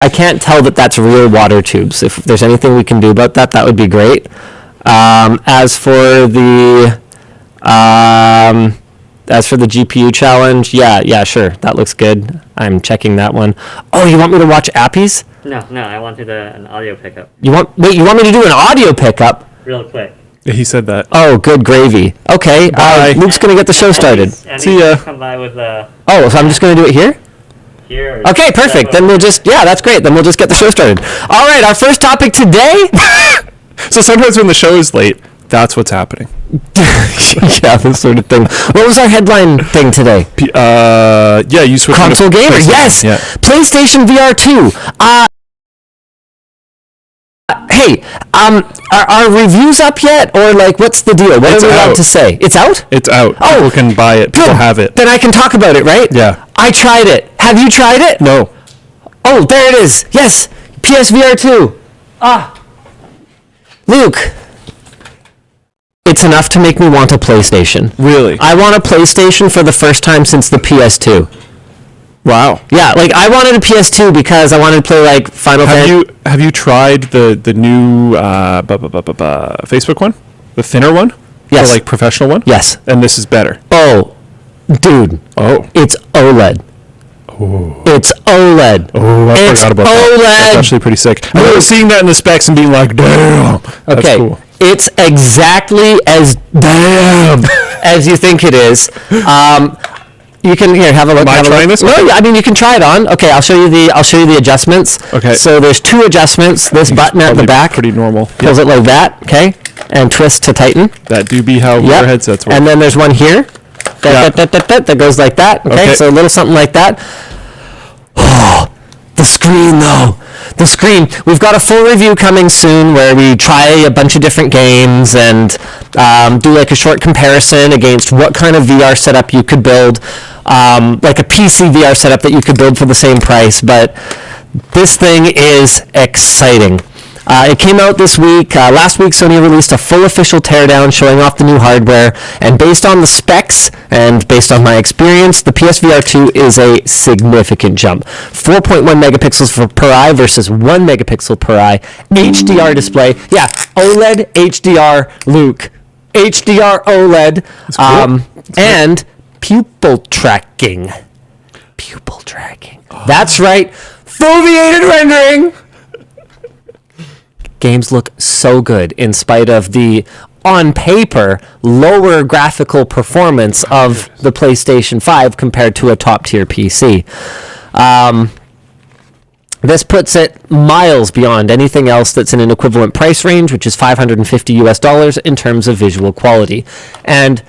I can't tell that that's real water tubes. If there's anything we can do about that, that would be great. As for the GPU challenge, yeah, sure, that looks good. I'm checking that one. Oh, you want me to watch Appies? No, I wanted an audio pickup. You want me to do an audio pickup? Real quick. Yeah, he said that. Oh, good gravy. Okay, Luke's gonna get the show started. See ya. Come by with Oh, so I'm just gonna do it here? Here. Okay, perfect. Then we'll just, that's great. Then we'll just get the show started. All right, our first topic today. So sometimes when the show is late, that's what's happening. Yeah, this sort of thing. What was our headline thing today? You switched console gamer. Yes. Yeah. PlayStation VR 2. Hey, are reviews up yet, or like what's the deal? What are we allowed to say? It's out? It's out. Oh, people can buy it. People have it. Then I can talk about it, right? Yeah. I tried it. Have you tried it? No. Oh, there it is. Yes, PSVR 2. Luke. It's enough to make me want a PlayStation. Really? I want a PlayStation for the first time since the PS2. Wow. Yeah, like I wanted a PS2 because I wanted to play like Final Fantasy. Have you tried the new Facebook one? The thinner one? Yes. The like professional one? Yes. And this is better. Oh, dude. Oh. It's OLED. Oh. It's OLED. Oh, I forgot about that. OLED. That's actually pretty sick. I remember seeing that in the specs and being like, damn. That's okay. Cool. It's exactly as damn as you think it is. You can have a look. Am I trying this? No, I mean you can try it on. Okay, I'll show you the adjustments. Okay. So there's two adjustments. This button at the back pretty normal. Pulls it like that. Okay, and twist to tighten. That do be how your headsets work. And then there's one here that goes like that. Okay, so a little something like that. Oh, the screen though. The screen. We've got a full review coming soon where we try a bunch of different games and do like a short comparison against what kind of VR setup you could build, like a PC VR setup that you could build for the same price. But this thing is exciting. It came out this week. Last week, Sony released a full official teardown showing off the new hardware. And based on the specs and based on my experience, the PSVR 2 is a significant jump. 4.1 megapixels per eye versus 1 megapixel per eye. HDR display. Yeah, OLED HDR, Luke. HDR OLED. Cool. And pupil tracking. Pupil tracking. Oh. That's right. Foveated rendering. Games look so good in spite of the, on paper, lower graphical performance of the PlayStation 5 compared to a top-tier PC. This puts it miles beyond anything else that's in an equivalent price range, which is $550 in terms of visual quality. And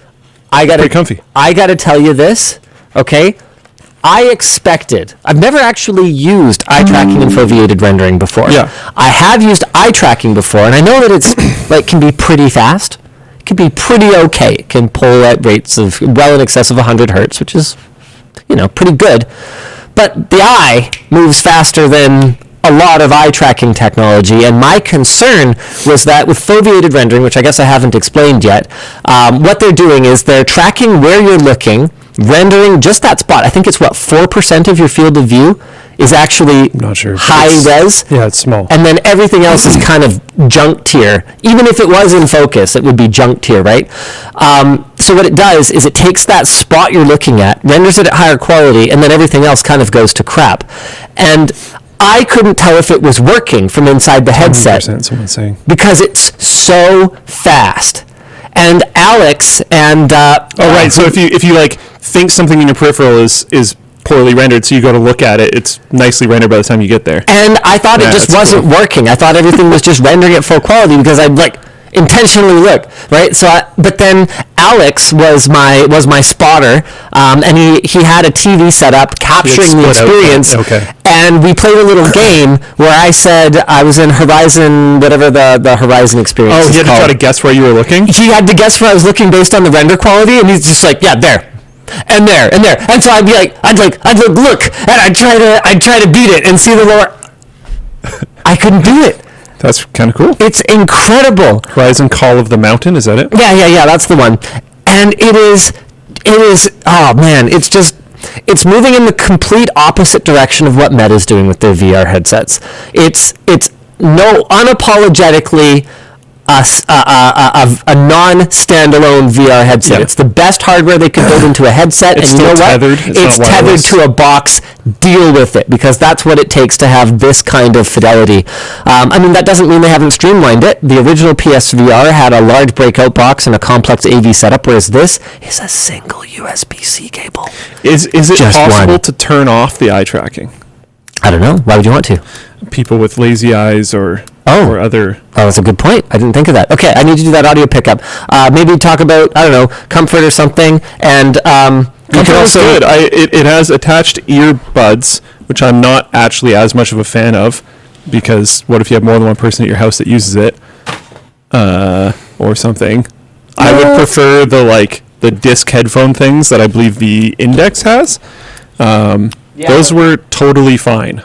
pretty comfy. I gotta tell you this, okay? I've never actually used eye tracking and foveated rendering before. Yeah. I have used eye tracking before, and I know that it's can be pretty fast. It can be pretty okay. It can pull at rates of well in excess of 100 hertz, which is, pretty good. But the eye moves faster than a lot of eye tracking technology, and my concern was that with foveated rendering, which I guess I haven't explained yet, what they're doing is they're tracking where you're looking, rendering just that spot. I think it's 4% of your field of view is actually not sure, high res. Yeah, it's small. And then everything else is kind of junk tier. Even if it was in focus, it would be junk tier, right? So what it does is it takes that spot you're looking at, renders it at higher quality, and then everything else kind of goes to crap. And I couldn't tell if it was working from inside the headset 100%, someone's saying. Because it's so fast. And Alex and right. So if you think something in your peripheral is poorly rendered, so you go to look at it, it's nicely rendered by the time you get there. And I thought it just wasn't working. I thought everything was just rendering at full quality because I'd intentionally look, right? So, but then Alex was my spotter, and he had a TV set up capturing the experience. Okay. And we played a little game where I said I was in Horizon, whatever the Horizon experience. Oh, he had to try to guess where you were looking? He had to guess where I was looking based on the render quality, and he's just like, yeah, there. And there, and there. And so I'd look, and I'd try to beat it and see the lower. I couldn't do it. That's kind of cool. It's incredible. Horizon Call of the Mountain, is that it? Yeah, that's the one. And it is, oh man, it's just, It's moving in the complete opposite direction of what Meta's doing with their VR headsets. It's no unapologetically a non-standalone VR headset. Yeah. It's the best hardware they could build into a headset, It's and you know still what? tethered. It's not tethered wireless. to a box. Deal with it, because that's what it takes to have this kind of fidelity. I mean, that doesn't mean they haven't streamlined it. The original PSVR had a large breakout box and a complex AV setup, whereas this is a single USB-C cable. Is it Just possible one. to turn off the eye tracking? I don't know. Why would you want to? People with lazy eyes or other. Oh, that's a good point. I didn't think of that. Okay, I need to do that audio pickup. Maybe talk about, I don't know, comfort or something. And you can also good. It has attached earbuds, which I'm not actually as much of a fan of, because what if you have more than one person at your house that uses it, or something? I would prefer the disc headphone things that I believe the Index has. Those were totally fine,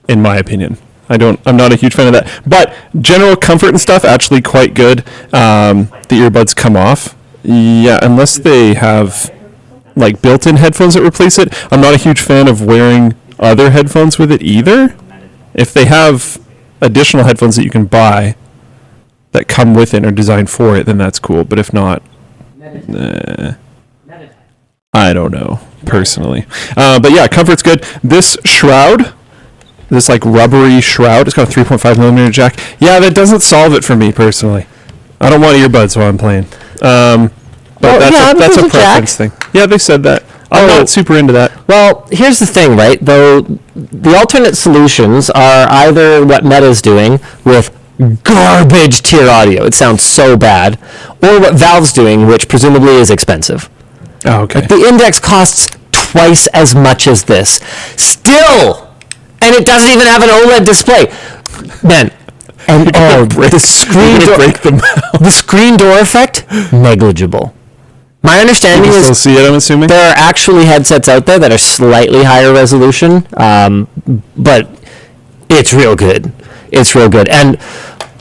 in my opinion. I'm not a huge fan of that, but general comfort and stuff actually quite good. The earbuds come off, yeah, unless they have like built-in headphones that replace it. I'm not a huge fan of wearing other headphones with it either. If they have additional headphones that you can buy that come with it or designed for it, then that's cool. But if not, I don't know personally. But yeah, comfort's good. This shroud, this like rubbery shroud, it's got a 3.5 millimeter jack. Yeah, that doesn't solve it for me personally. I don't want earbuds while I'm playing. But that's a preference thing. Yeah, they said that. I'm not super into that. Well, here's the thing, right? Though the alternate solutions are either what Meta's doing with garbage tier audio, it sounds so bad, or what Valve's doing, which presumably is expensive. Oh, okay. Like the Index costs twice as much as this. Still! And it doesn't even have an OLED display. Man, and the screen door, break them out. the screen door effect, negligible. My understanding You can is still see it, I'm assuming? there are actually headsets out there that are slightly higher resolution, but it's real good. It's real good. And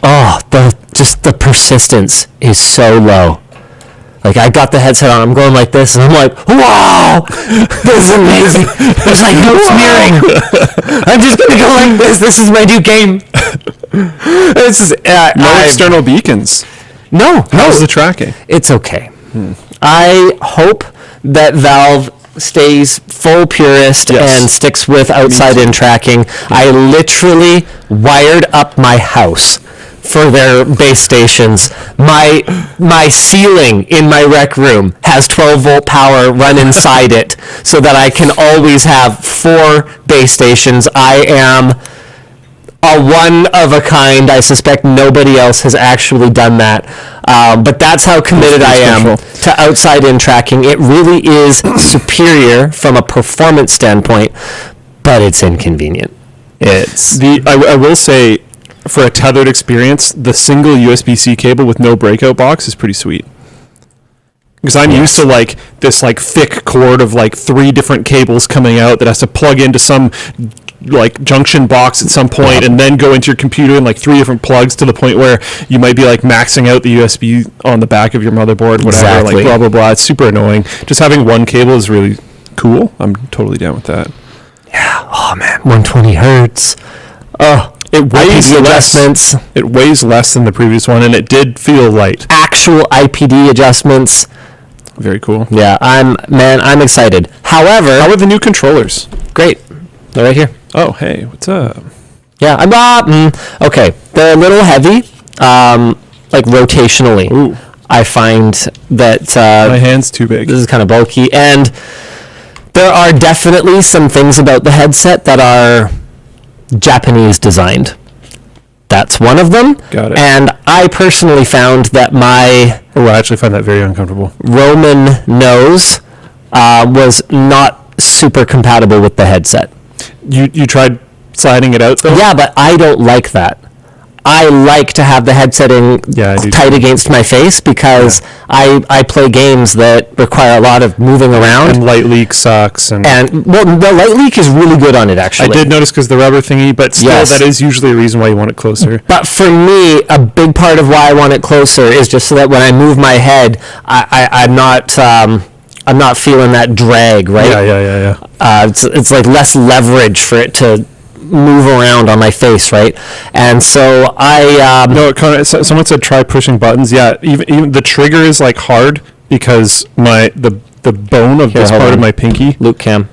the persistence is so low. Like, I got the headset on, I'm going like this, and I'm like, wow, this is amazing. There's like no smearing. I'm just going to go like this. This is my new game. This is, No external beacons. No. How's the tracking? It's okay. I hope that Valve stays full purist and sticks with outside-in tracking. I literally wired up my house for their base stations. My ceiling in my rec room has 12-volt power run inside it so that I can always have 4 base stations. I am a one of a kind. I suspect nobody else has actually done that. But that's how committed I am to outside-in tracking. It really is superior from a performance standpoint, but it's inconvenient. I will say, for a tethered experience, the single USB-C cable with no breakout box is pretty sweet. Because I'm used to like this like thick cord of like 3 different cables coming out that has to plug into some like junction box at some point and then go into your computer and like 3 different plugs to the point where you might be like maxing out the USB on the back of your motherboard, whatever, like blah blah blah. It's super annoying. Just having one cable is really cool. I'm totally down with that. Yeah. Oh man, 120 hertz. Oh. It weighs adjustments. It weighs less than the previous one, and it did feel light. Actual IPD adjustments. Very cool. Yeah, I'm excited. However, how are the new controllers? Great. They're right here. Oh, hey, what's up? Yeah, I'm okay. They're a little heavy, like rotationally. Ooh. I find that my hand's too big. This is kind of bulky, and there are definitely some things about the headset that are Japanese designed. That's one of them. Got it. And I personally found that my I actually find that very uncomfortable. Roman nose was not super compatible with the headset. You tried sliding it out though? Yeah, but I don't like that. I like to have the headset tight against my face because I play games that require a lot of moving around. And light leak sucks. And well, the light leak is really good on it, actually. I did notice because the rubber thingy, but still, that is usually a reason why you want it closer. But for me, a big part of why I want it closer is just so that when I move my head, I'm not I'm not feeling that drag, right? Yeah. It's like less leverage for it to move around on my face, right? And so I someone said try pushing buttons. Yeah, even the trigger is like hard because the bone of this part of my pinky. Luke Cam.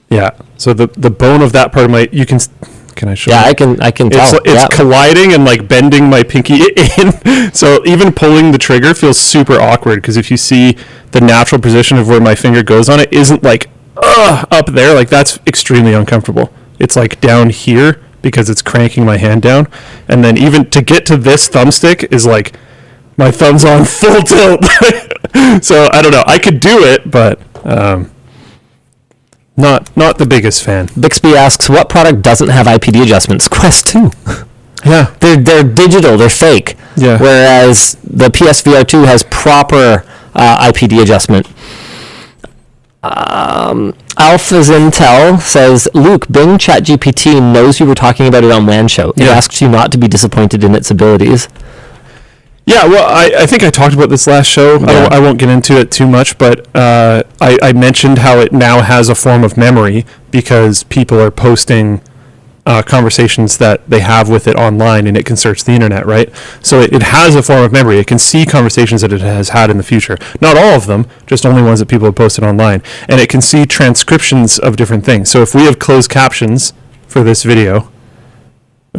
Yeah. So the bone of that part of my can I show? Yeah, you? I can tell. It's colliding and like bending my pinky in. So even pulling the trigger feels super awkward because if you see the natural position of where my finger goes on it isn't like up there, like that's extremely uncomfortable. It's like down here because it's cranking my hand down, and then even to get to this thumbstick is like my thumb's on full tilt. So I don't know. I could do it, but not the biggest fan. Bixby asks, what product doesn't have IPD adjustments? Quest 2. Yeah. They're digital. They're fake. Yeah. Whereas the PSVR 2 has proper IPD adjustment. Alpha's Intel says, Luke, Bing ChatGPT knows you were talking about it on WAN Show. It asks you not to be disappointed in its abilities. Yeah, well, I think I talked about this last show. Yeah. I won't get into it too much, but I mentioned how it now has a form of memory because people are posting conversations that they have with it online, and it can search the internet, right? So it has a form of memory. It can see conversations that it has had in the future. Not all of them, just only ones that people have posted online. And it can see transcriptions of different things. So if we have closed captions for this video,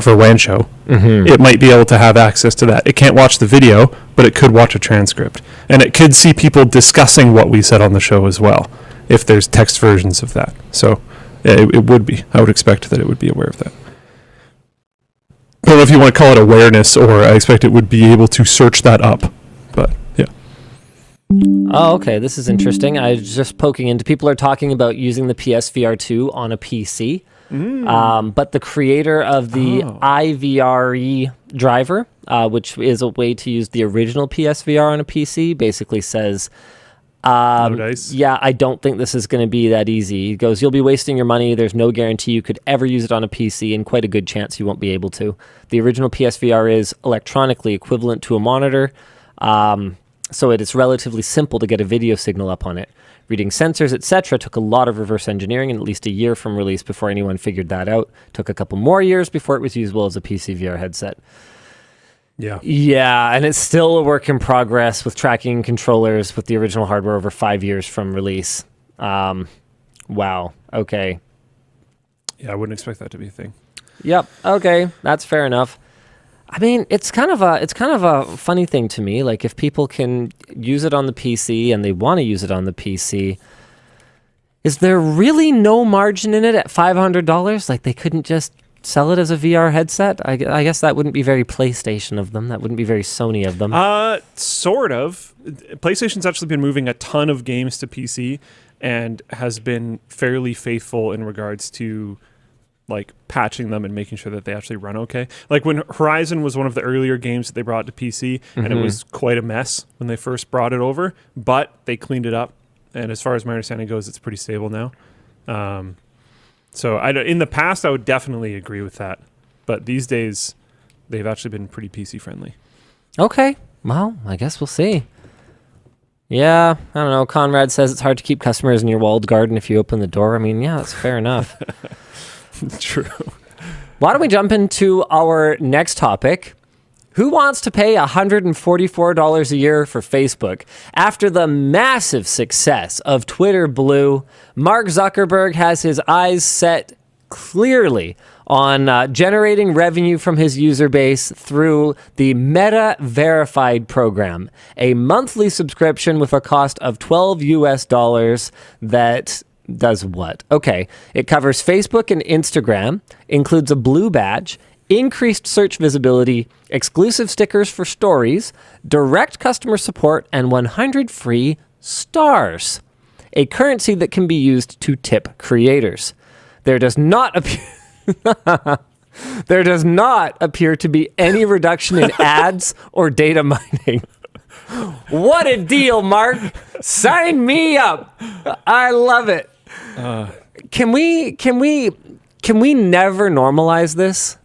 for WAN Show, it might be able to have access to that. It can't watch the video, but it could watch a transcript. And it could see people discussing what we said on the show as well, if there's text versions of that. So it would be. I would expect that it would be aware of that. I don't know if you want to call it awareness, or I expect it would be able to search that up. But, yeah. Oh, okay. This is interesting. I was just poking into, people are talking about using the PSVR 2 on a PC. But the creator of the iVRE driver, which is a way to use the original PSVR on a PC, basically says, yeah, I don't think this is going to be that easy. He goes, you'll be wasting your money. There's no guarantee you could ever use it on a PC, and quite a good chance you won't be able to. The original PSVR is electronically equivalent to a monitor, so it is relatively simple to get a video signal up on it. Reading sensors, etc., took a lot of reverse engineering and at least a year from release before anyone figured that out. Took a couple more years before it was usable as a PC VR headset. Yeah, and it's still a work in progress with tracking controllers with the original hardware over 5 years from release. Wow. Okay. Yeah, I wouldn't expect that to be a thing. Yep. Okay, that's fair enough. I mean, it's kind of a funny thing to me. Like, if people can use it on the PC and they want to use it on the PC, is there really no margin in it at $500? Like, they couldn't just sell it as a VR headset? I guess that wouldn't be very PlayStation of them. That wouldn't be very Sony of them. Sort of. PlayStation's actually been moving a ton of games to PC and has been fairly faithful in regards to like patching them and making sure that they actually run okay. Like when Horizon was one of the earlier games that they brought to PC, and it was quite a mess when they first brought it over, but they cleaned it up. And as far as my understanding goes, it's pretty stable now. So in the past, I would definitely agree with that. But these days, they've actually been pretty PC friendly. Okay. Well, I guess we'll see. Yeah, I don't know. Conrad says it's hard to keep customers in your walled garden if you open the door. I mean, yeah, that's fair enough. True. Why don't we jump into our next topic? Who wants to pay $144 a year for Facebook? After the massive success of Twitter Blue, Mark Zuckerberg has his eyes set clearly on generating revenue from his user base through the Meta Verified program, a monthly subscription with a cost of $12 that does what? Okay, it covers Facebook and Instagram, includes a blue badge, increased search visibility, exclusive stickers for stories, direct customer support, and 100 free stars, a currency that can be used to tip creators. There does not appear to be any reduction in ads or data mining. What a deal, Mark. Sign me up. I love it. Can we never normalize this,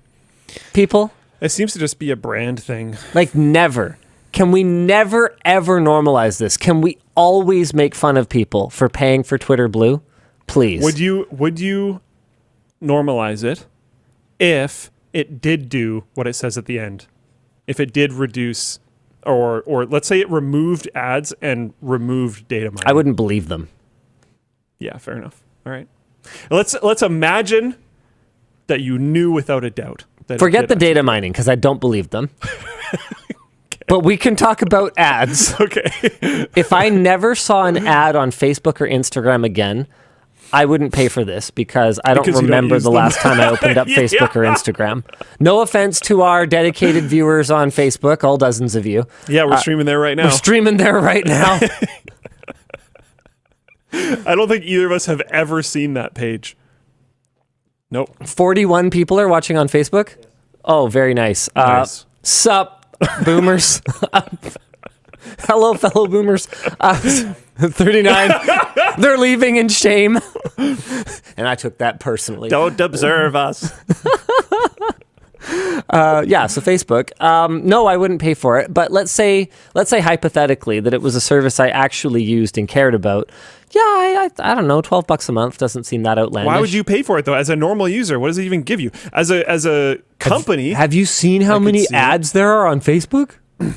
people? It seems to just be a brand thing. Like, never. Can we never, ever normalize this? Can we always make fun of people for paying for Twitter Blue? Please. Would you normalize it if it did do what it says at the end? If it did reduce, or let's say it removed ads and removed data mining. I wouldn't believe them. Yeah, fair enough. All right. Let's imagine that you knew without a doubt. That Forget the data mining, because I don't believe them. But we can talk about ads. Okay. If I never saw an ad on Facebook or Instagram again, I wouldn't pay for this because I don't remember the last time I opened up Facebook or Instagram. No offense to our dedicated viewers on Facebook, all dozens of you. Yeah, we're streaming there right now. We're streaming there right now. I don't think either of us have ever seen that page. Nope. 41 people are watching on Facebook. Oh, very nice. Nice. Sup, boomers. Hello, fellow boomers. 39. They're leaving in shame. And I took that personally. Don't observe us. Yeah, so Facebook. No, I wouldn't pay for it. But let's say hypothetically that it was a service I actually used and cared about. Yeah, I don't know, $12 a month doesn't seem that outlandish. Why would you pay for it though? As a normal user, what does it even give you? As a company, have you seen how many ads there are on Facebook?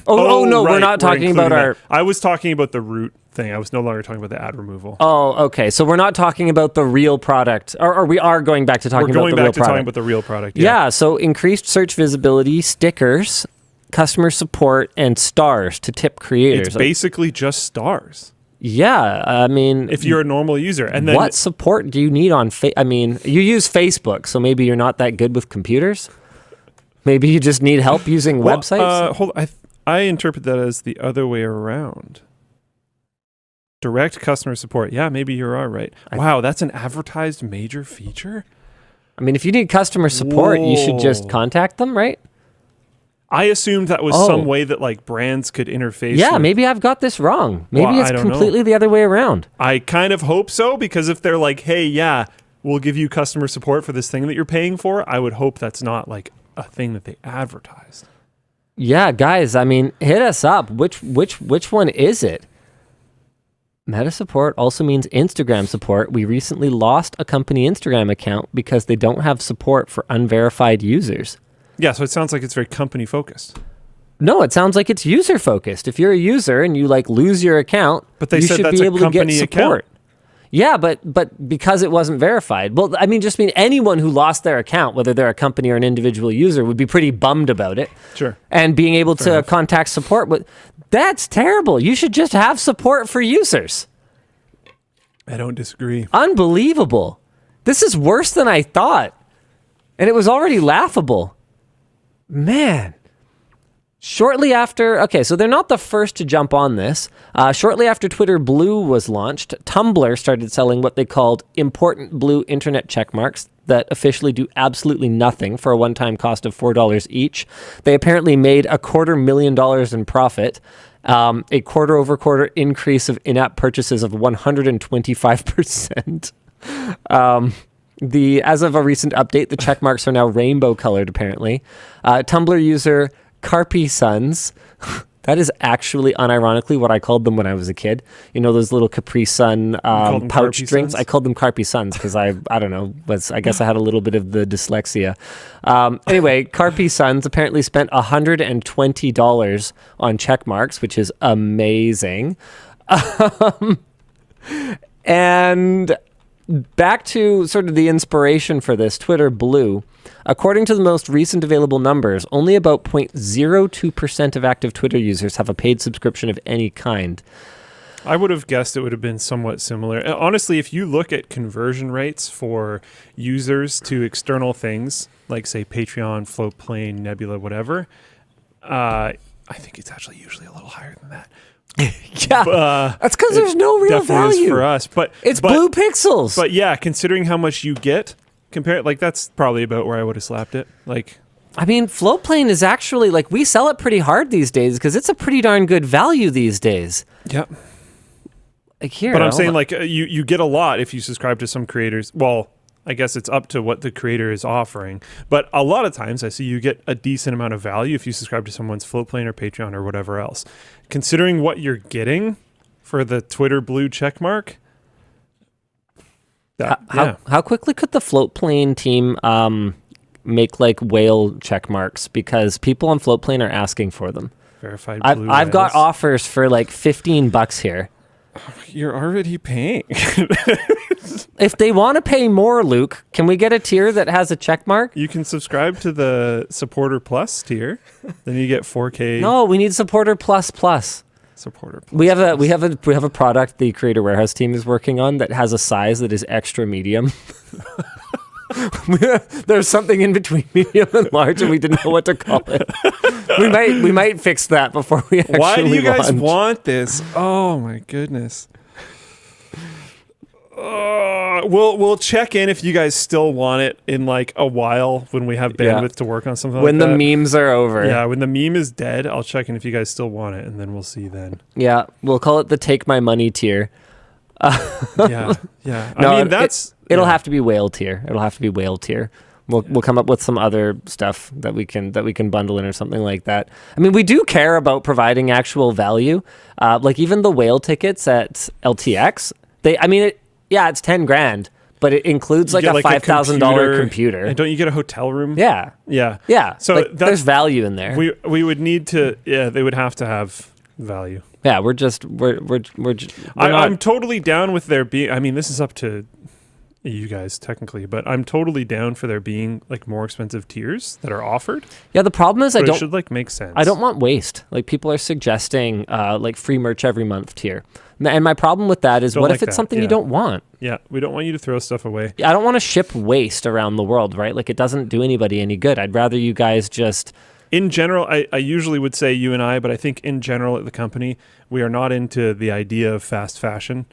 Oh no, right. We're not talking about our... I was talking about the root thing. I was no longer talking about the ad removal. Oh, okay. So we're not talking about the real product, or we are going back to talking about the real product. We're going back to talking about the real product, yeah. So increased search visibility, stickers, customer support, and stars to tip creators. It's basically just stars. Yeah, I mean... If you're a normal user. And then what support do you need on... I mean, you use Facebook, so maybe you're not that good with computers? Maybe you just need help using websites? Hold on. I interpret that as the other way around. Direct customer support. Yeah, maybe you are right. Wow, that's an advertised major feature? I mean, if you need customer support, you should just contact them, right? I assumed that was some way that like brands could interface. Yeah, maybe I've got this wrong. Maybe it's completely the other way around. I kind of hope so, because if they're like, hey, yeah, we'll give you customer support for this thing that you're paying for, I would hope that's not like a thing that they advertised. Yeah, guys, I mean, hit us up. Which one is it? Meta support also means Instagram support. We recently lost a company Instagram account because they don't have support for unverified users. Yeah, so it sounds like it's very company focused. No, it sounds like it's user focused. If you're a user and you like lose your account, but they you said should that's be a able to get company support. Account. Yeah, but because it wasn't verified. Well, I mean, just mean anyone who lost their account, whether they're a company or an individual user, would be pretty bummed about it. Sure. And being able to contact support, but that's terrible. You should just have support for users. I don't disagree. Unbelievable. This is worse than I thought. And it was already laughable. Man. Shortly after, okay, so they're not the first to jump on this. Shortly after Twitter Blue was launched, Tumblr started selling what they called important blue internet checkmarks that officially do absolutely nothing for a one-time cost of $4 each. They apparently made $250,000 in profit, a quarter-over-quarter increase of in-app purchases of 125%. As of a recent update, the checkmarks are now rainbow-colored, apparently. Tumblr user Carpy Suns. That is actually unironically what I called them when I was a kid. You know those little Capri Sun pouch drinks? I called them Carpy Suns because I don't know, I guess I had a little bit of the dyslexia. Anyway, Carpy Suns apparently spent $120 on check marks, which is amazing. And back to sort of the inspiration for this, Twitter Blue. According to the most recent available numbers, only about 0.02% of active Twitter users have a paid subscription of any kind. I would have guessed it would have been somewhat similar. Honestly, if you look at conversion rates for users to external things, like say Patreon, Floatplane, Nebula, whatever, I think it's actually usually a little higher than that. Yeah, that's because there's no real value for us. But it's blue pixels. But yeah, considering how much you get, that's probably about where I would have slapped it. Like, I mean, Floatplane is actually like we sell it pretty hard these days because it's a pretty darn good value these days. Yep. Like here, but I'm saying like you get a lot if you subscribe to some creators. Well, I guess it's up to what the creator is offering. But a lot of times I see you get a decent amount of value if you subscribe to someone's Floatplane or Patreon or whatever else. Considering what you're getting for the Twitter blue check mark. How quickly could the Floatplane team make like whale check marks? Because people on Floatplane are asking for them. Verified blue I've got whales. offers for like $15 here. You're already paying. If they want to pay more, Luke, can we get a tier that has a check mark? You can subscribe to the Supporter Plus tier. Then you get 4K. No, we need Supporter Plus Plus. Supporter Plus. We have a product the Creator Warehouse team is working on that has a size that is extra medium. There's something in between medium and large, and we didn't know what to call it. We might fix that before we actually Why do you guys launch. want this? Oh my goodness. We'll check in if you guys still want it in like a while when we have bandwidth to work on something when like that. the memes are over. Yeah, when the meme is dead, I'll check in if you guys still want it, and then we'll see then. Yeah, we'll call it the Take My Money tier. Yeah. No, I mean, it'll have to be whale tier. It'll have to be whale tier. We'll come up with some other stuff that we can bundle in or something like that. I mean, we do care about providing actual value. Like even the whale tickets at LTX, it's 10 grand, but it includes like a $5,000 computer. And don't you get a hotel room? Yeah. Yeah. Yeah. So like, there's value in there. We would need to. Yeah, they would have to have value. Yeah, I'm totally down with there being. I mean, this is up to you guys technically, but I'm totally down for there being like more expensive tiers that are offered. Yeah, the problem is it should like make sense. I don't want waste. Like people are suggesting like free merch every month tier. And my problem with that is what if it's something you don't want? Yeah, we don't want you to throw stuff away. I don't want to ship waste around the world, right? Like it doesn't do anybody any good. I'd rather you guys just... In general, I usually would say you and I, but I think in general at the company, we are not into the idea of fast fashion.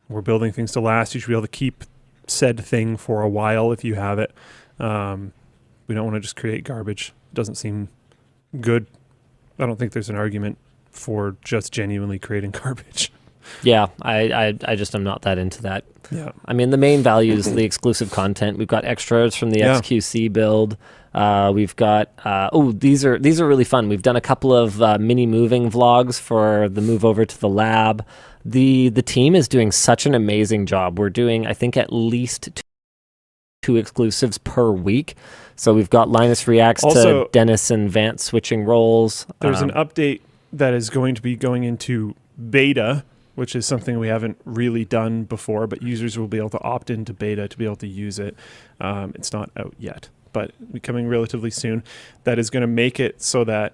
We're building things to last. You should be able to keep said thing for a while if you have it. We don't want to just create garbage. It doesn't seem good. I don't think there's an argument for just genuinely creating garbage. Yeah, I just am not that into that. Yeah. I mean, the main value is the exclusive content. We've got extras from the XQC build. We've got these are really fun. We've done a couple of mini moving vlogs for the move over to the lab. The team is doing such an amazing job. We're doing, I think, at least two exclusives per week. So we've got Linus reacts to Dennis and Vance switching roles. There's an update that is going to be going into beta, which is something we haven't really done before, but users will be able to opt into beta to be able to use it. It's not out yet, but coming relatively soon. That is going to make it so that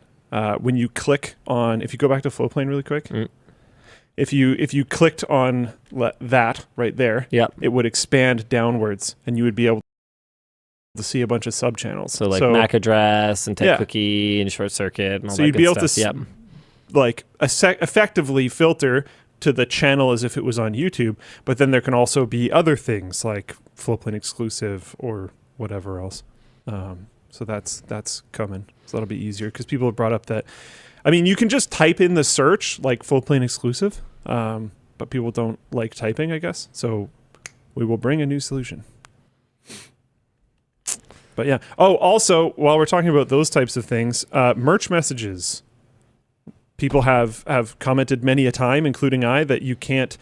when you click on, if you go back to Floatplane really quick, if you clicked on that right there, it would expand downwards, and you would be able to see a bunch of sub channels. So like MAC address and tech cookie and short circuit and all that good stuff. So you'd be able to effectively filter to the channel as if it was on YouTube, but then there can also be other things like Floatplane exclusive or whatever else. So that's coming. So that'll be easier because people have brought up that. I mean, you can just type in the search like Floatplane exclusive, but people don't like typing, I guess. So we will bring a new solution. But yeah. Oh, also, while we're talking about those types of things, merch messages. People have commented many a time, including I, that you can't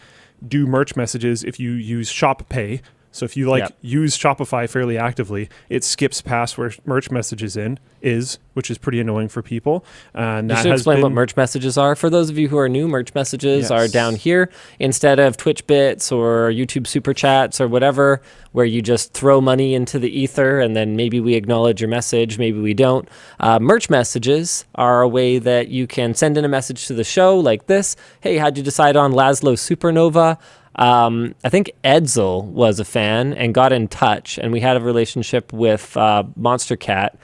do merch messages if you use Shop Pay. So if you use Shopify fairly actively, it skips past where merch messages which is pretty annoying for people. And you should explain what merch messages are. For those of you who are new, merch messages are down here instead of Twitch bits or YouTube super chats or whatever, where you just throw money into the ether and then maybe we acknowledge your message, maybe we don't. Merch messages are a way that you can send in a message to the show like this. Hey, how'd you decide on Laszlo Supernova? I think Edsel was a fan and got in touch, and we had a relationship with Monster Cat,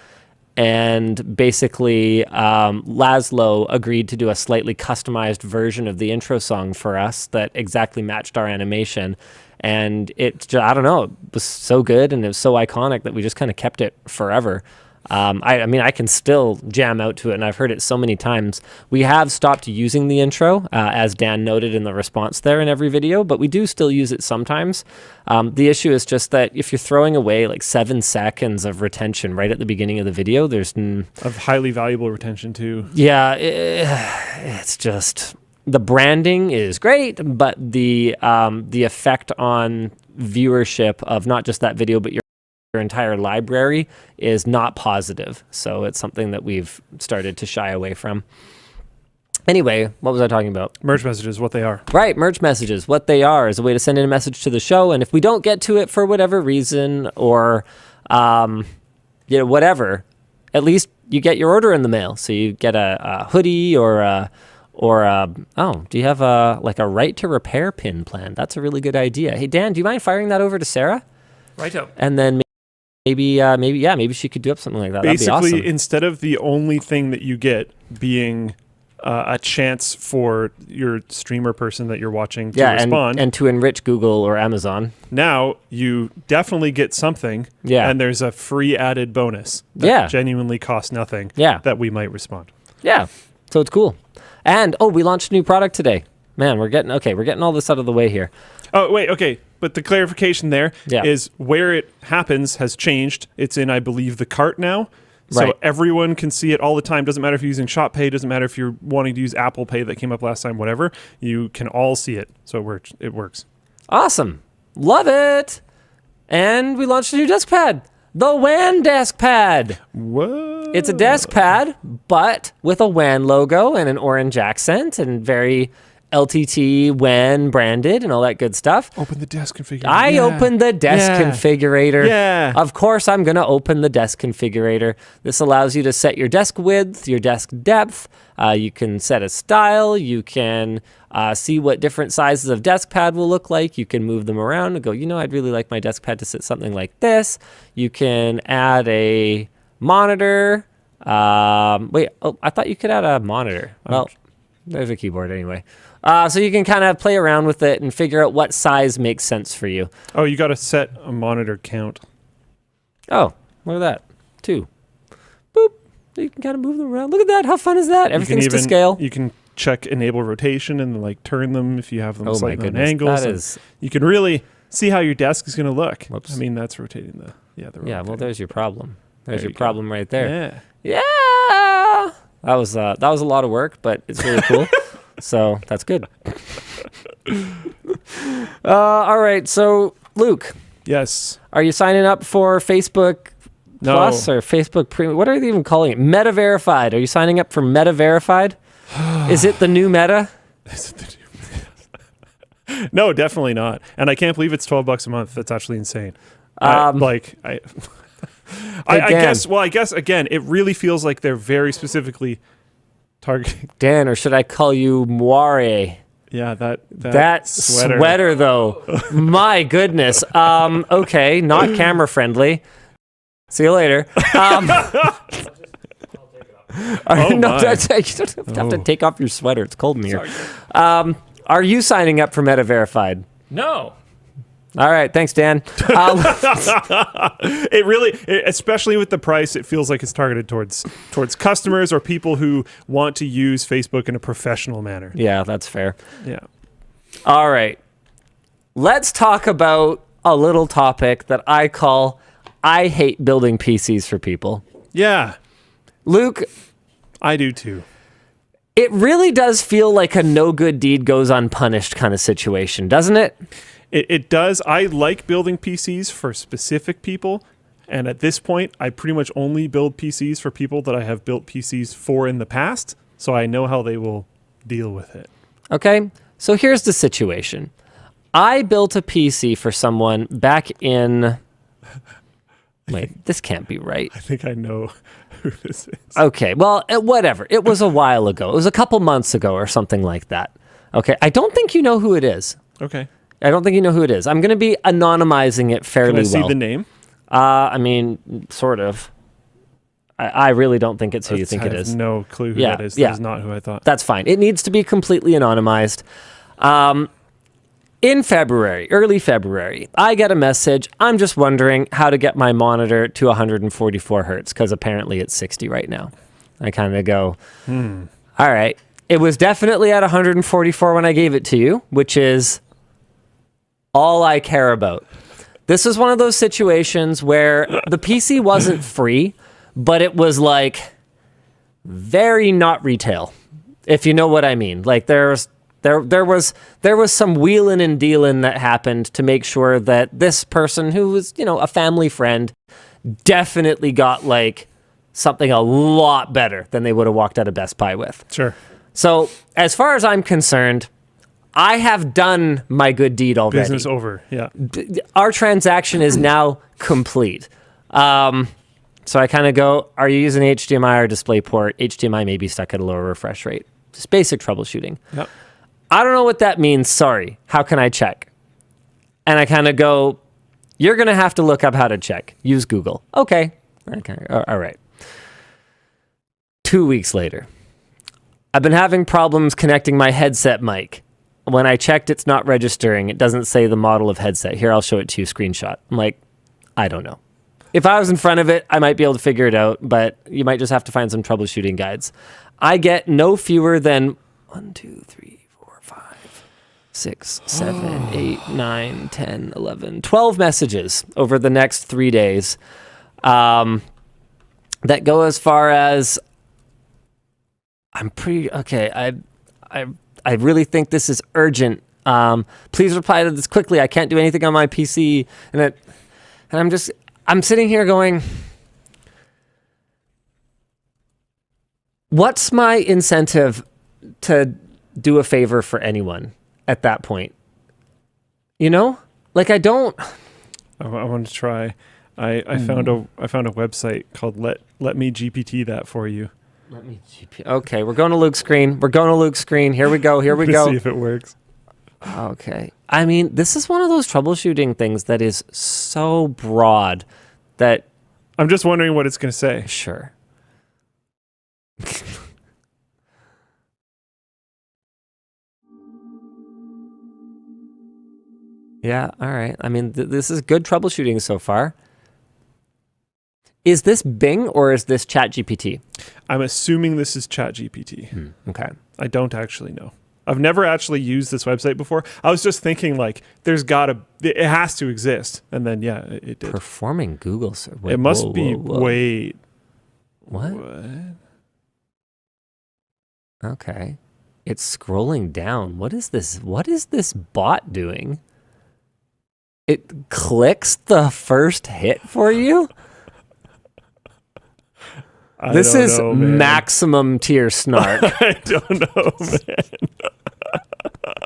and basically Laszlo agreed to do a slightly customized version of the intro song for us that exactly matched our animation, and it, I don't know, it was so good and it was so iconic that we just kind of kept it forever. I mean, I can still jam out to it, and I've heard it so many times. We have stopped using the intro, as Dan noted in the response there in every video, but we do still use it sometimes. The issue is just that if you're throwing away like 7 seconds of retention right at the beginning of the video, there's... Of highly valuable retention, too. Yeah, it's just... The branding is great, but the effect on viewership of not just that video, but your entire library is not positive. So it's something that we've started to shy away from. Anyway, what was I talking about? Merge messages, what they are. Right, merge messages. What they are is a way to send in a message to the show. And if we don't get to it for whatever reason or, whatever, at least you get your order in the mail. So you get a hoodie do you have a right to repair pin plan? That's a really good idea. Hey, Dan, do you mind firing that over to Sarah? Righto. And then maybe she could do up something like that. Basically, that'd be awesome. Instead of the only thing that you get being a chance for your streamer person that you're watching to respond. And to enrich Google or Amazon. Now you definitely get something. Yeah. And there's a free added bonus that genuinely costs nothing that we might respond. Yeah. So it's cool. And, we launched a new product today. Man, we're getting all this out of the way here. Oh, wait, okay. But the clarification there is where it happens has changed. It's in, I believe, the cart now. So everyone can see it all the time. Doesn't matter if you're using Shop Pay. Doesn't matter if you're wanting to use Apple Pay that came up last time, whatever. You can all see it. So it works. Awesome. Love it. And we launched a new desk pad. The WAN desk pad. What? It's a desk pad, but with a WAN logo and an orange accent and very LTT WAN branded and all that good stuff. Open the desk configurator. I opened the desk configurator. Yeah. Of course, I'm going to open the desk configurator. This allows you to set your desk width, your desk depth. You can set a style. You can see what different sizes of desk pad will look like. You can move them around and go, I'd really like my desk pad to sit something like this. You can add a monitor. I thought you could add a monitor. Well, there's a keyboard anyway. So you can kind of play around with it and figure out what size makes sense for you. Oh, you got to set a monitor count. Oh, look at that. 2. Boop. You can kind of move them around. Look at that. How fun is that? Everything's to scale. You can check enable rotation and turn them if you have them slightly on goodness. angles. You can really see how your desk is going to look. Whoops. I mean, that's rotating the well, there's your problem. There's your problem right there. Yeah. That was a lot of work, but it's really cool. So that's good. All right. So Luke. Yes. Are you signing up for Facebook Plus or Facebook Premium? What are they even calling it? Meta Verified. Are you signing up for Meta Verified? Is it the new Meta? Is it the new Meta? No, definitely not. And I can't believe it's $12 a month. That's actually insane. I guess again, it really feels like they're very specifically targeting. Dan, or should I call you Moire? Yeah, that sweater though. My goodness. Okay, not camera friendly. See you later. You don't have to take off your sweater. It's cold in here. Are you signing up for Meta Verified? No. All right, thanks, Dan. It really, especially with the price, it feels like it's targeted towards customers or people who want to use Facebook in a professional manner. Yeah, that's fair. Yeah. All right. Let's talk about a little topic that I call I hate building PCs for people. Yeah. Luke. I do too. It really does feel like a no good deed goes unpunished kind of situation, doesn't it? It does. I like building PCs for specific people. And at this point, I pretty much only build PCs for people that I have built PCs for in the past. So I know how they will deal with it. Okay. So here's the situation. I built a PC for someone back in... Wait, this can't be right. I think I know who this is. Okay. Well, whatever. It was a while ago. It was a couple months ago or something like that. Okay. I don't think you know who it is. Okay. I don't think you know who it is. I'm going to be anonymizing it fairly well. Can I see the name? I mean, sort of. I really don't think it's who you think it is. I have no clue who that is. That is not who I thought. That's fine. It needs to be completely anonymized. In February, early February, I get a message. I'm just wondering how to get my monitor to 144 hertz because apparently it's 60 right now. I kind of go, all right. It was definitely at 144 when I gave it to you, which is all I care about. This is one of those situations where the PC wasn't free, but it was like very not retail, if you know what I mean. Like there was some wheeling and dealing that happened to make sure that this person who was, a family friend definitely got like something a lot better than they would have walked out of Best Buy with. Sure. So as far as I'm concerned, I have done my good deed already. Business over. Yeah. Our transaction is now complete. So I kind of go, are you using HDMI or DisplayPort? HDMI may be stuck at a lower refresh rate. Just basic troubleshooting. Yep. I don't know what that means. Sorry. How can I check? And I kind of go, you're going to have to look up how to check. Use Google. Okay. All right. 2 weeks later, I've been having problems connecting my headset mic. When I checked, it's not registering. It doesn't say the model of headset. Here, I'll show it to you, screenshot. I'm like, I don't know. If I was in front of it, I might be able to figure it out, but you might just have to find some troubleshooting guides. I get no fewer than 1, 2, 3, 4, 5, 6, 7, 8, 9, 10, 11, 12 messages over the next 3 days that go as far as, I'm pretty, okay, I really think this is urgent. Please reply to this quickly. I can't do anything on my PC. And I'm sitting here going, what's my incentive to do a favor for anyone at that point? Like I don't. I want to try. I found a website called Let Me GPT that for you. Let me GPT. Okay, we're going to Luke's screen. Here we go. See if it works. Okay. I mean, this is one of those troubleshooting things that is so broad that... I'm just wondering what it's going to say. Sure. Yeah, all right. I mean, this is good troubleshooting so far. Is this Bing or is this ChatGPT? I'm assuming this is ChatGPT. Okay. I don't actually know. I've never actually used this website before. I was just thinking like, it has to exist. And then, yeah, it did. Performing Google search. It must be, wait. What? Okay. It's scrolling down. What is this? What is this bot doing? It clicks the first hit for you? This is maximum tier snark. I don't know,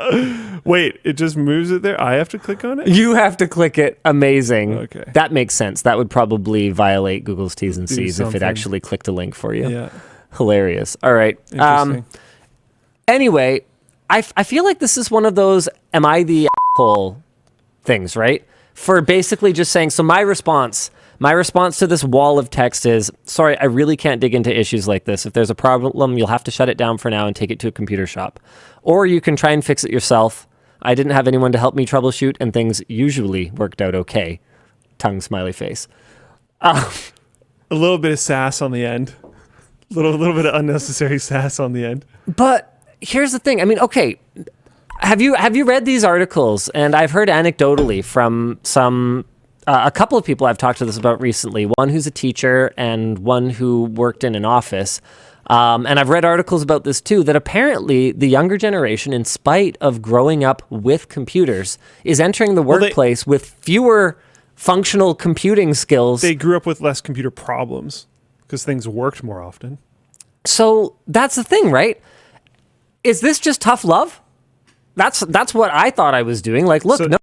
man. Wait, it just moves it there? I have to click on it? You have to click it. Amazing. Okay. That makes sense. That would probably violate Google's T's and C's if it actually clicked a link for you. Yeah. Hilarious. All right. Interesting. Anyway, I feel like this is one of those am I the asshole things, right? For basically just saying, so my response to this wall of text is, sorry, I really can't dig into issues like this. If there's a problem, you'll have to shut it down for now and take it to a computer shop. Or you can try and fix it yourself. I didn't have anyone to help me troubleshoot, and things usually worked out okay. Tongue smiley face. A little bit of sass on the end. A little bit of unnecessary sass on the end. But here's the thing. I mean, okay, have you read these articles? And I've heard anecdotally from a couple of people I've talked to this about recently, one who's a teacher and one who worked in an office. And I've read articles about this too, that apparently the younger generation, in spite of growing up with computers, is entering the workplace with fewer functional computing skills. They grew up with less computer problems because things worked more often. So that's the thing, right? Is this just tough love? That's what I thought I was doing. Like, look, no.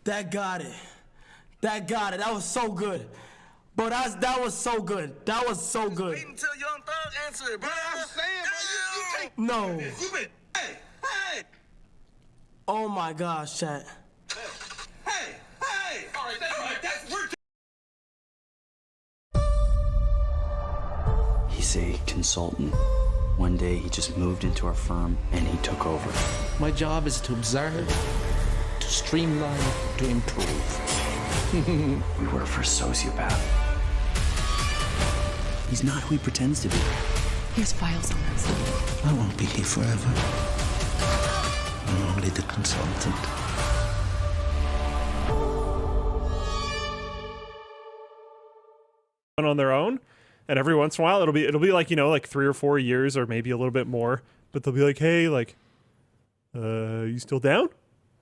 That got it. That got it. That was so good. Bro, that was so good. That was so good. Wait until Young Thug answer it, bro. I'm saying, bro, you take No. You been, hey. Oh my gosh, chat. Hey. All right, that's right. He's a consultant. One day he just moved into our firm and he took over. My job is to observe, to streamline, to improve. We work for a sociopath. He's not who he pretends to be. Here's files on us. I won't be here forever. I'm only the consultant. On their own, and every once in a while it'll be like, you know, like 3 or 4 years or maybe a little bit more, but they'll be like, hey, like, you still down?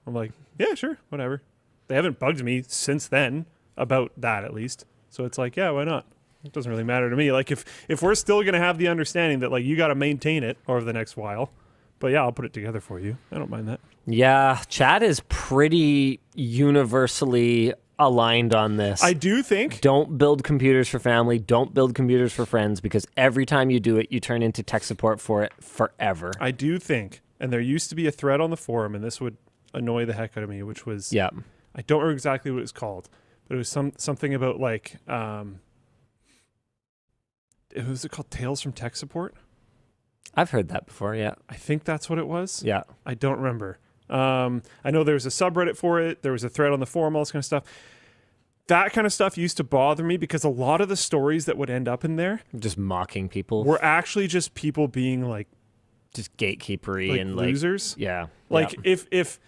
I'm like, yeah, sure, whatever. They haven't bugged me since then about that, at least, so it's like, yeah, why not? It doesn't really matter to me. Like, if we're still gonna have the understanding that, like, you got to maintain it over the next while, but yeah, I'll put it together for you. I don't mind that. Yeah, Chad is pretty universally aligned on this. I do think don't build computers for family, don't build computers for friends, because every time you do it, you turn into tech support for it forever. I do think, and there used to be a thread on the forum, and this would annoy the heck out of me, which was, yeah, I don't remember exactly what it was called, but it was something about like, was it called Tales from Tech Support? I've heard that before, yeah. I think that's what it was. Yeah. I don't remember. I know there was a subreddit for it. There was a thread on the forum, all this kind of stuff. That kind of stuff used to bother me because a lot of the stories that would end up in there just mocking people were actually just people being like, just gatekeepery like and losers. Like, yeah. Like yeah. if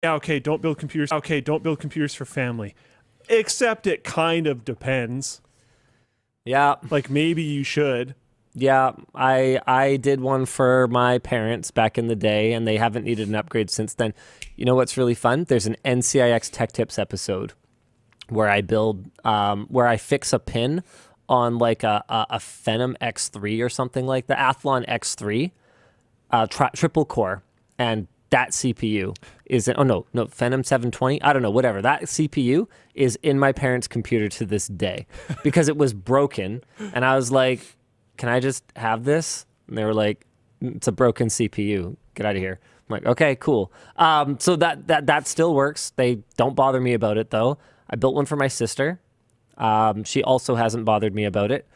yeah, okay, don't build computers. Okay, don't build computers for family. Except it kind of depends. Yeah. Like maybe you should. Yeah, I did one for my parents back in the day, and they haven't needed an upgrade since then. You know what's really fun? There's an NCIX Tech Tips episode where I build, where I fix a pin on like a Phenom X3 or something like the Athlon X3, triple core, and that CPU is in, no, Phenom 720, I don't know, whatever. That CPU is in my parents' computer to this day because it was broken, and I was like, can I just have this? And they were like, it's a broken CPU. Get out of here. I'm like, okay, cool. So that still works. They don't bother me about it, though. I built one for my sister. She also hasn't bothered me about it.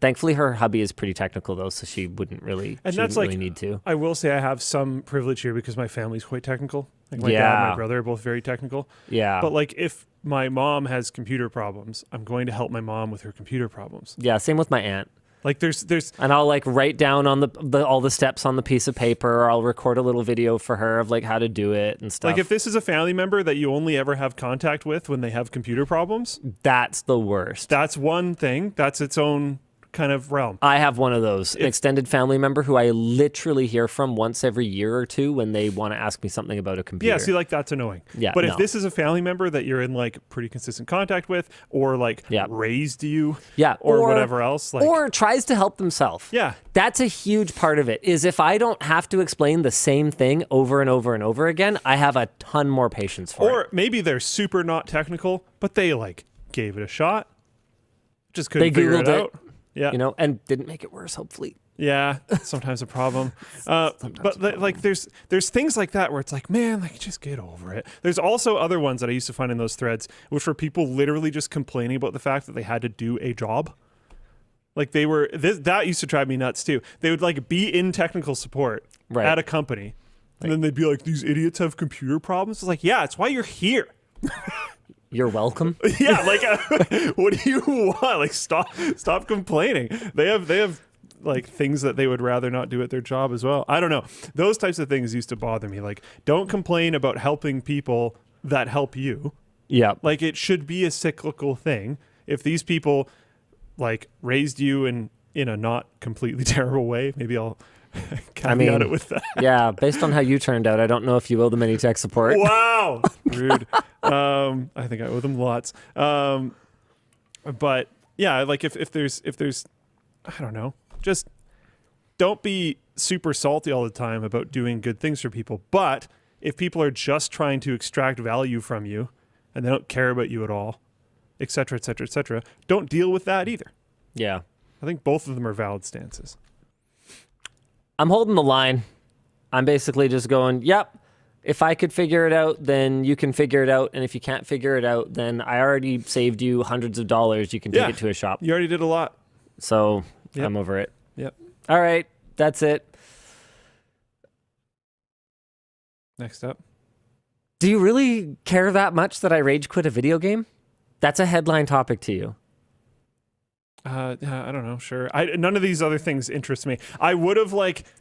Thankfully, her hubby is pretty technical, though, so she wouldn't really, really need to. I will say I have some privilege here because my family's quite technical. Like my dad and my brother are both very technical. Yeah. But like if my mom has computer problems, I'm going to help my mom with her computer problems. Yeah, same with my aunt. Like there's and I'll like write down on the all the steps on the piece of paper, or I'll record a little video for her of like how to do it and stuff. Like if this is a family member that you only ever have contact with when they have computer problems, that's the worst. That's one thing. That's its own kind of realm. I have one of those, an extended family member who I literally hear from once every year or two when they want to ask me something about a computer. Yeah, see, like that's annoying. Yeah, but if this is a family member that you're in like pretty consistent contact with, or like raised you, or whatever else, like, or tries to help themselves. Yeah, that's a huge part of it. Is if I don't have to explain the same thing over and over and over again, I have a ton more patience for it. Or maybe they're super not technical, but they like gave it a shot, just couldn't figure it out. Yeah, you know, and didn't make it worse, hopefully. Yeah, sometimes a problem. But like there's things like that where it's like, man, like just get over it. There's also other ones that I used to find in those threads, which were people literally just complaining about the fact that they had to do a job. Like they were, that used to drive me nuts too. They would like be in technical support at a company, and then they'd be like, these idiots have computer problems. It's like, yeah, it's why you're here. You're welcome. Yeah, like what do you want? Like stop complaining. They have like things that they would rather not do at their job as well. I don't know. Those types of things used to bother me. Like, don't complain about helping people that help you. Yeah. Like it should be a cyclical thing. If these people like raised you in a not completely terrible way, maybe I'll caveat it with that. Yeah, based on how you turned out, I don't know if you owe them any tech support. Wow, rude. I think I owe them lots. But yeah, like if there's I don't know, just don't be super salty all the time about doing good things for people. But if people are just trying to extract value from you and they don't care about you at all, et cetera, et cetera, et cetera, don't deal with that either. Yeah. I think both of them are valid stances. I'm holding the line. I'm basically just going, yep, if I could figure it out, then you can figure it out. And if you can't figure it out, then I already saved you hundreds of dollars. You can take it to a shop. You already did a lot. So I'm over it. Yep. All right. That's it. Next up. Do you really care that much that I rage quit a video game? That's a headline topic to you. I don't know. Sure. None of these other things interest me. I would have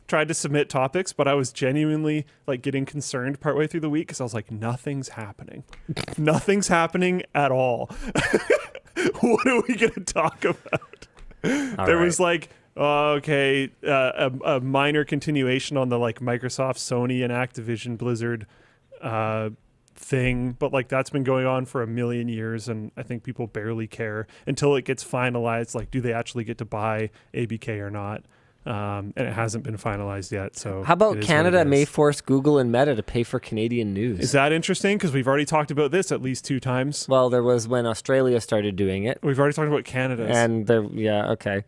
tried to submit topics, but I was genuinely getting concerned partway through the week because I was like, nothing's happening. Nothing's happening at all. What are we going to talk about? There was a minor continuation on the Microsoft, Sony, and Activision Blizzard thing, but that's been going on for a million years, and I think people barely care until it gets finalized. Do they actually get to buy ABK or not? And it hasn't been finalized yet. So how about Canada may force Google and Meta to pay for Canadian news? Is that interesting? Because we've already talked about this at least 2 times. Well, there was when Australia started doing it. We've already talked about Canada. And okay.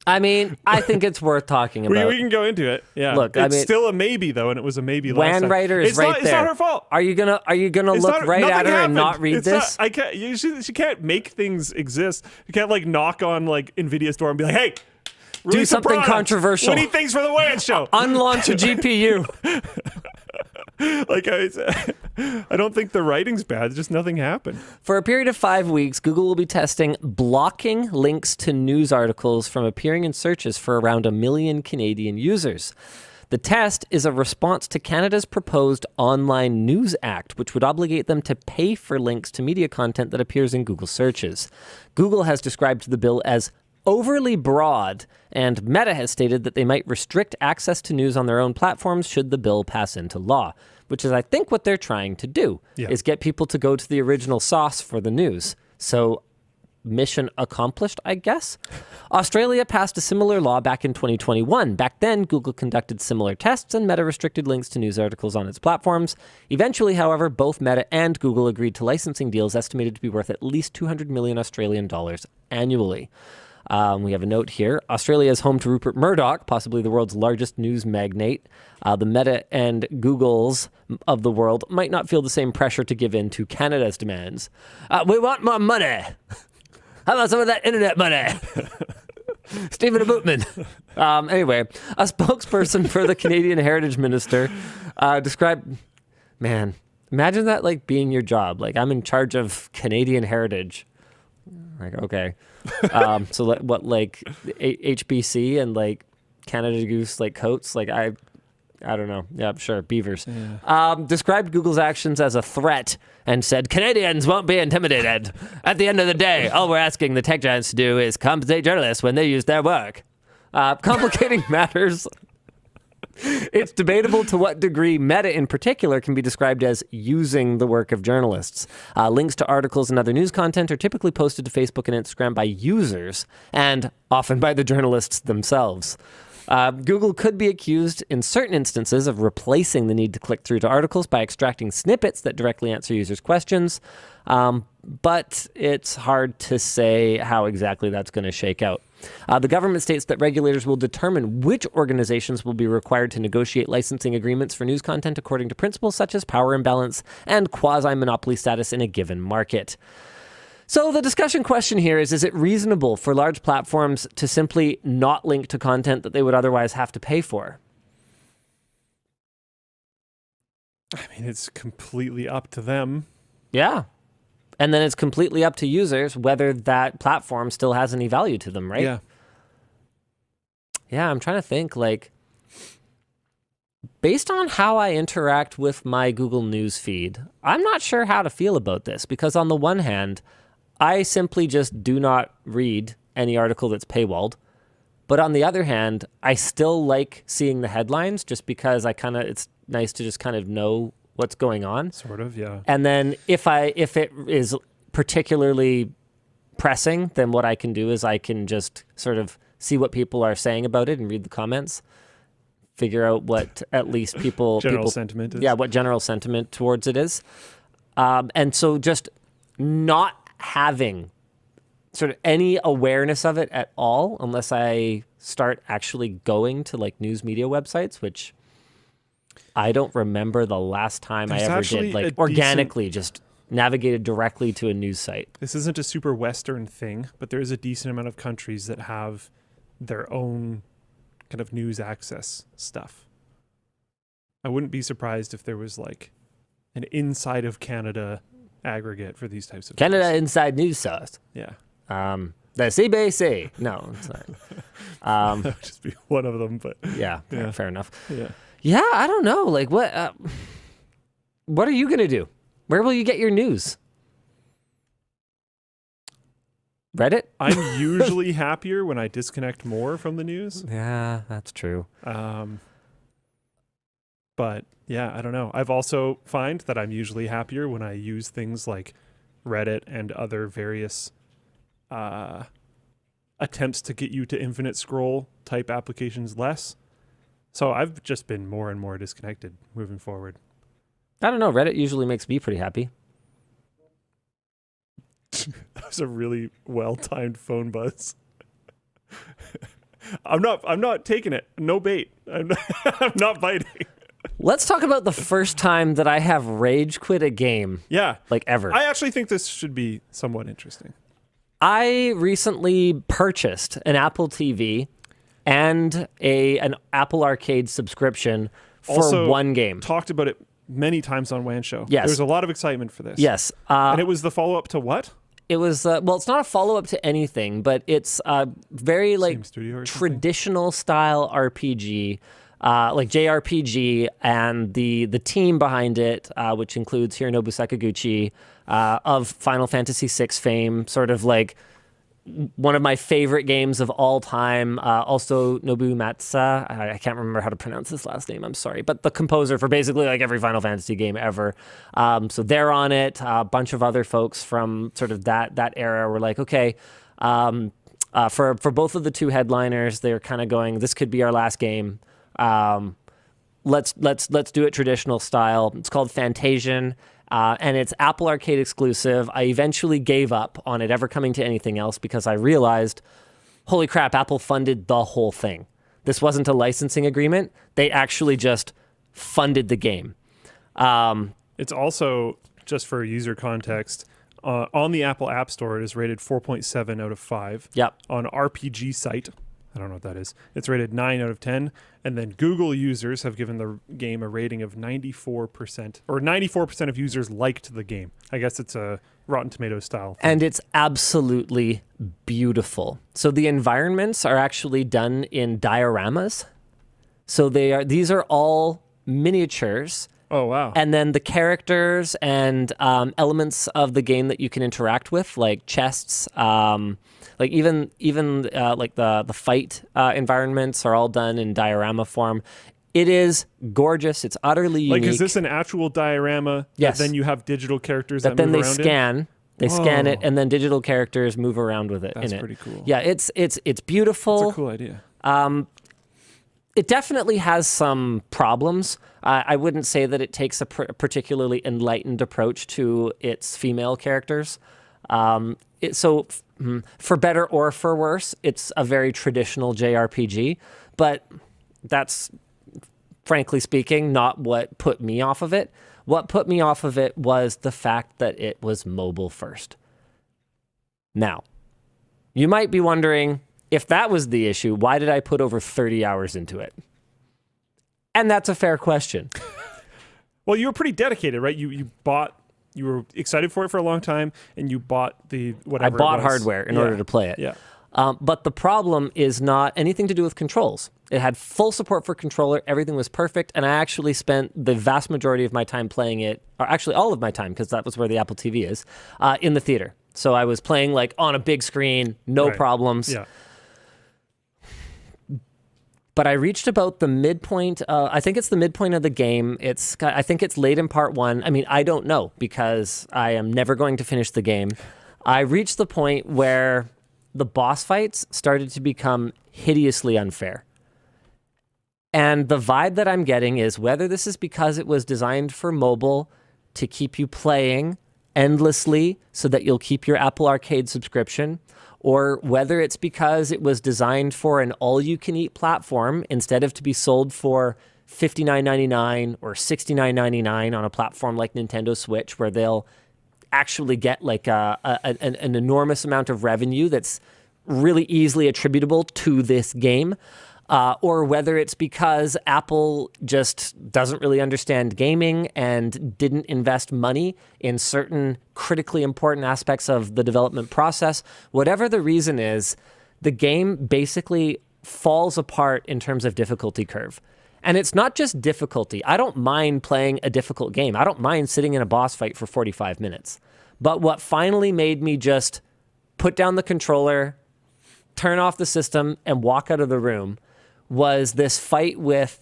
I mean, I think it's worth talking about. We can go into it. Yeah. Look, it's still a maybe though, and it was a maybe last time. Writer is there. It's not her fault. Are you gonna look right at her and not read this? I can't. She can't make things exist. You can't knock on NVIDIA's door and be like, "Hey, do something controversial. What do you think's for the Wayans show? Unlaunch a GPU." I don't think the writing's bad. Just nothing happened. For a period of 5 weeks, Google will be testing blocking links to news articles from appearing in searches for around 1 million Canadian users. The test is a response to Canada's proposed Online News Act, which would obligate them to pay for links to media content that appears in Google searches. Google has described the bill as overly broad, and Meta has stated that they might restrict access to news on their own platforms should the bill pass into law, which is, I think, what they're trying to do, is get people to go to the original source for the news. So, mission accomplished, I guess. Australia passed a similar law back in 2021. Back then, Google conducted similar tests and Meta restricted links to news articles on its platforms. Eventually, however, both Meta and Google agreed to licensing deals estimated to be worth at least 200 million Australian dollars annually. We have a note here. Australia is home to Rupert Murdoch, possibly the world's largest news magnate. The Meta and Googles of the world might not feel the same pressure to give in to Canada's demands. We want more money. How about some of that internet money? Stephen Bootman. Anyway, a spokesperson for the Canadian Heritage Minister described... Man, imagine that being your job. I'm in charge of Canadian Heritage. Okay. So what HBC and Canada Goose coats? I don't know. Yeah, sure. Beavers. Yeah. Described Google's actions as a threat and said Canadians won't be intimidated. At the end of the day, all we're asking the tech giants to do is compensate journalists when they use their work. Complicating matters. It's debatable to what degree Meta in particular can be described as using the work of journalists. Links to articles and other news content are typically posted to Facebook and Instagram by users and often by the journalists themselves. Google could be accused in certain instances of replacing the need to click through to articles by extracting snippets that directly answer users' questions. But it's hard to say how exactly that's going to shake out. The government states that regulators will determine which organizations will be required to negotiate licensing agreements for news content according to principles such as power imbalance and quasi-monopoly status in a given market. So the discussion question here is it reasonable for large platforms to simply not link to content that they would otherwise have to pay for? I mean, it's completely up to them. Yeah. And then it's completely up to users whether that platform still has any value to them, right? Yeah. Yeah, I'm trying to think, based on how I interact with my Google News feed, I'm not sure how to feel about this because on the one hand, I simply just do not read any article that's paywalled. But on the other hand, I still like seeing the headlines just because it's nice to just kind of know what's going on. Sort of, yeah. And then if it is particularly pressing, then what I can do is I can just sort of see what people are saying about it and read the comments, figure out what at least General sentiment is. Yeah, what general sentiment towards it is. And so just not having sort of any awareness of it at all, unless I start actually going to like news media websites, which I don't remember the last time I ever did, like organically just navigated directly to a news site. This isn't a super Western thing, but there is a decent amount of countries that have their own kind of news access stuff. I wouldn't be surprised if there was like an inside of Canada aggregate for these types of Canada things. Inside News Source. Yeah. The CBC. No, it's not. That would just be one of them, but Yeah, fair enough. yeah. Yeah, I don't know. Like, what are you going to do? Where will you get your news? Reddit? I'm usually happier when I disconnect more from the news. Yeah, that's true. But yeah, I don't know. I've also find that I'm usually happier when I use things like Reddit and other various attempts to get you to infinite scroll type applications less. So I've just been more and more disconnected moving forward. I don't know. Reddit usually makes me pretty happy. That was a really well-timed phone buzz. I'm not taking it. No bait. I'm not biting. Let's talk about the first time that I have rage quit a game. Yeah. Like ever. I actually think this should be somewhat interesting. I recently purchased an Apple TV and an Apple Arcade subscription for Also, one game. Talked about it many times on WAN Show. Yes. There was a lot of excitement for this. Yes. And it was the follow-up to what? It was, well, it's not a follow-up to anything, but it's a very like studio or something? traditional style RPG, like JRPG, and the team behind it, which includes Hironobu Sakaguchi of Final Fantasy VI fame, sort of like one of my favorite games of all time. Also Nobu Matsuda. I can't remember how to pronounce his last name. I'm sorry, but the composer for basically like every Final Fantasy game ever. So they're on it. A bunch of other folks from sort of that era were like, okay, for both of the two headliners, they're kind of going, this could be our last game. Let's do it traditional style. It's called Fantasian. And it's Apple Arcade exclusive. I eventually gave up on it ever coming to anything else because I realized, holy crap, Apple funded the whole thing. This wasn't a licensing agreement. They actually just funded the game. It's also, just for user context, on the Apple App Store, it is rated 4.7 out of 5. Yep. On RPG Site, I don't know what that is, it's rated 9 out of 10. And then Google users have given the game a rating of 94%, or 94% of users liked the game. I guess it's a Rotten Tomatoes style thing. And it's absolutely beautiful. So the environments are actually done in dioramas. So these are all miniatures. Oh, wow. And then the characters and elements of the game that you can interact with, like chests, like even like the fight environments are all done in diorama form. It is gorgeous. It's utterly unique. Like, is this an actual diorama? Yes. That then you have digital characters that that move then they around scan. They scan it, and then digital characters move around with it. That's in it. pretty cool. Yeah, it's beautiful. It's a cool idea. It definitely has some problems. I wouldn't say that it takes a particularly enlightened approach to its female characters. For better or for worse, it's a very traditional JRPG, but that's, frankly speaking, not what put me off of it. What put me off of it was the fact that it was mobile first. Now, you might be wondering, if that was the issue, why did I put over 30 hours into it? And that's a fair question. Well, you were pretty dedicated, right? You were excited for it for a long time, and you bought the whatever. I bought it was. hardware in order to play it. Yeah. But the problem is not anything to do with controls. It had full support for controller. Everything was perfect. And I actually spent the vast majority of my time playing it, or actually all of my time, because that was where the Apple TV is, in the theater. So I was playing like on a big screen, no problems. Yeah. But I reached about the midpoint. I think it's the midpoint of the game. I think it's late in part 1. I mean, I don't know because I am never going to finish the game. I reached the point where the boss fights started to become hideously unfair. And the vibe that I'm getting is, whether this is because it was designed for mobile to keep you playing endlessly so that you'll keep your Apple Arcade subscription, or whether it's because it was designed for an all-you-can-eat platform instead of to be sold for $59.99 or $69.99 on a platform like Nintendo Switch, where they'll actually get like an enormous amount of revenue that's really easily attributable to this game. Or whether it's because Apple just doesn't really understand gaming and didn't invest money in certain critically important aspects of the development process. Whatever the reason is, the game basically falls apart in terms of difficulty curve. And it's not just difficulty. I don't mind playing a difficult game. I don't mind sitting in a boss fight for 45 minutes. But what finally made me just put down the controller, turn off the system, and walk out of the room was this fight with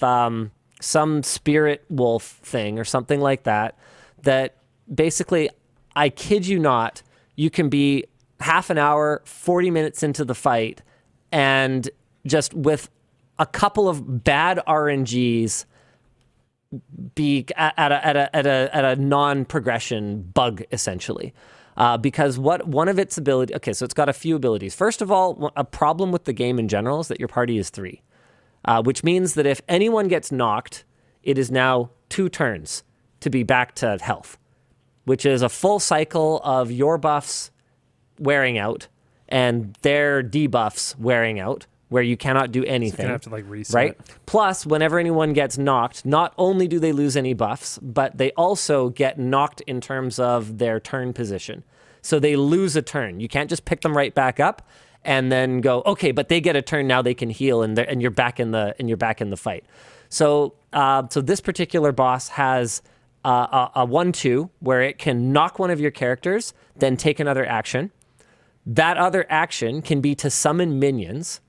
some spirit wolf thing or something like that, that basically, I kid you not, you can be half an hour, 40 minutes into the fight, and just with a couple of bad RNGs be at a non-progression bug, essentially. Because one of its ability, okay, so it's got a few abilities. First of all, a problem with the game in general is that your party is 3. Which means that if anyone gets knocked, it is now 2 turns to be back to health, which is a full cycle of your buffs wearing out and their debuffs wearing out, where you cannot do anything. So you have to like reset. Right? Plus, whenever anyone gets knocked, not only do they lose any buffs, but they also get knocked in terms of their turn position. So they lose a turn. You can't just pick them right back up and then go, okay, but they get a turn, now they can heal, and you're back in the fight. So this particular boss has a 1-2 where it can knock one of your characters, then take another action. That other action can be to summon minions.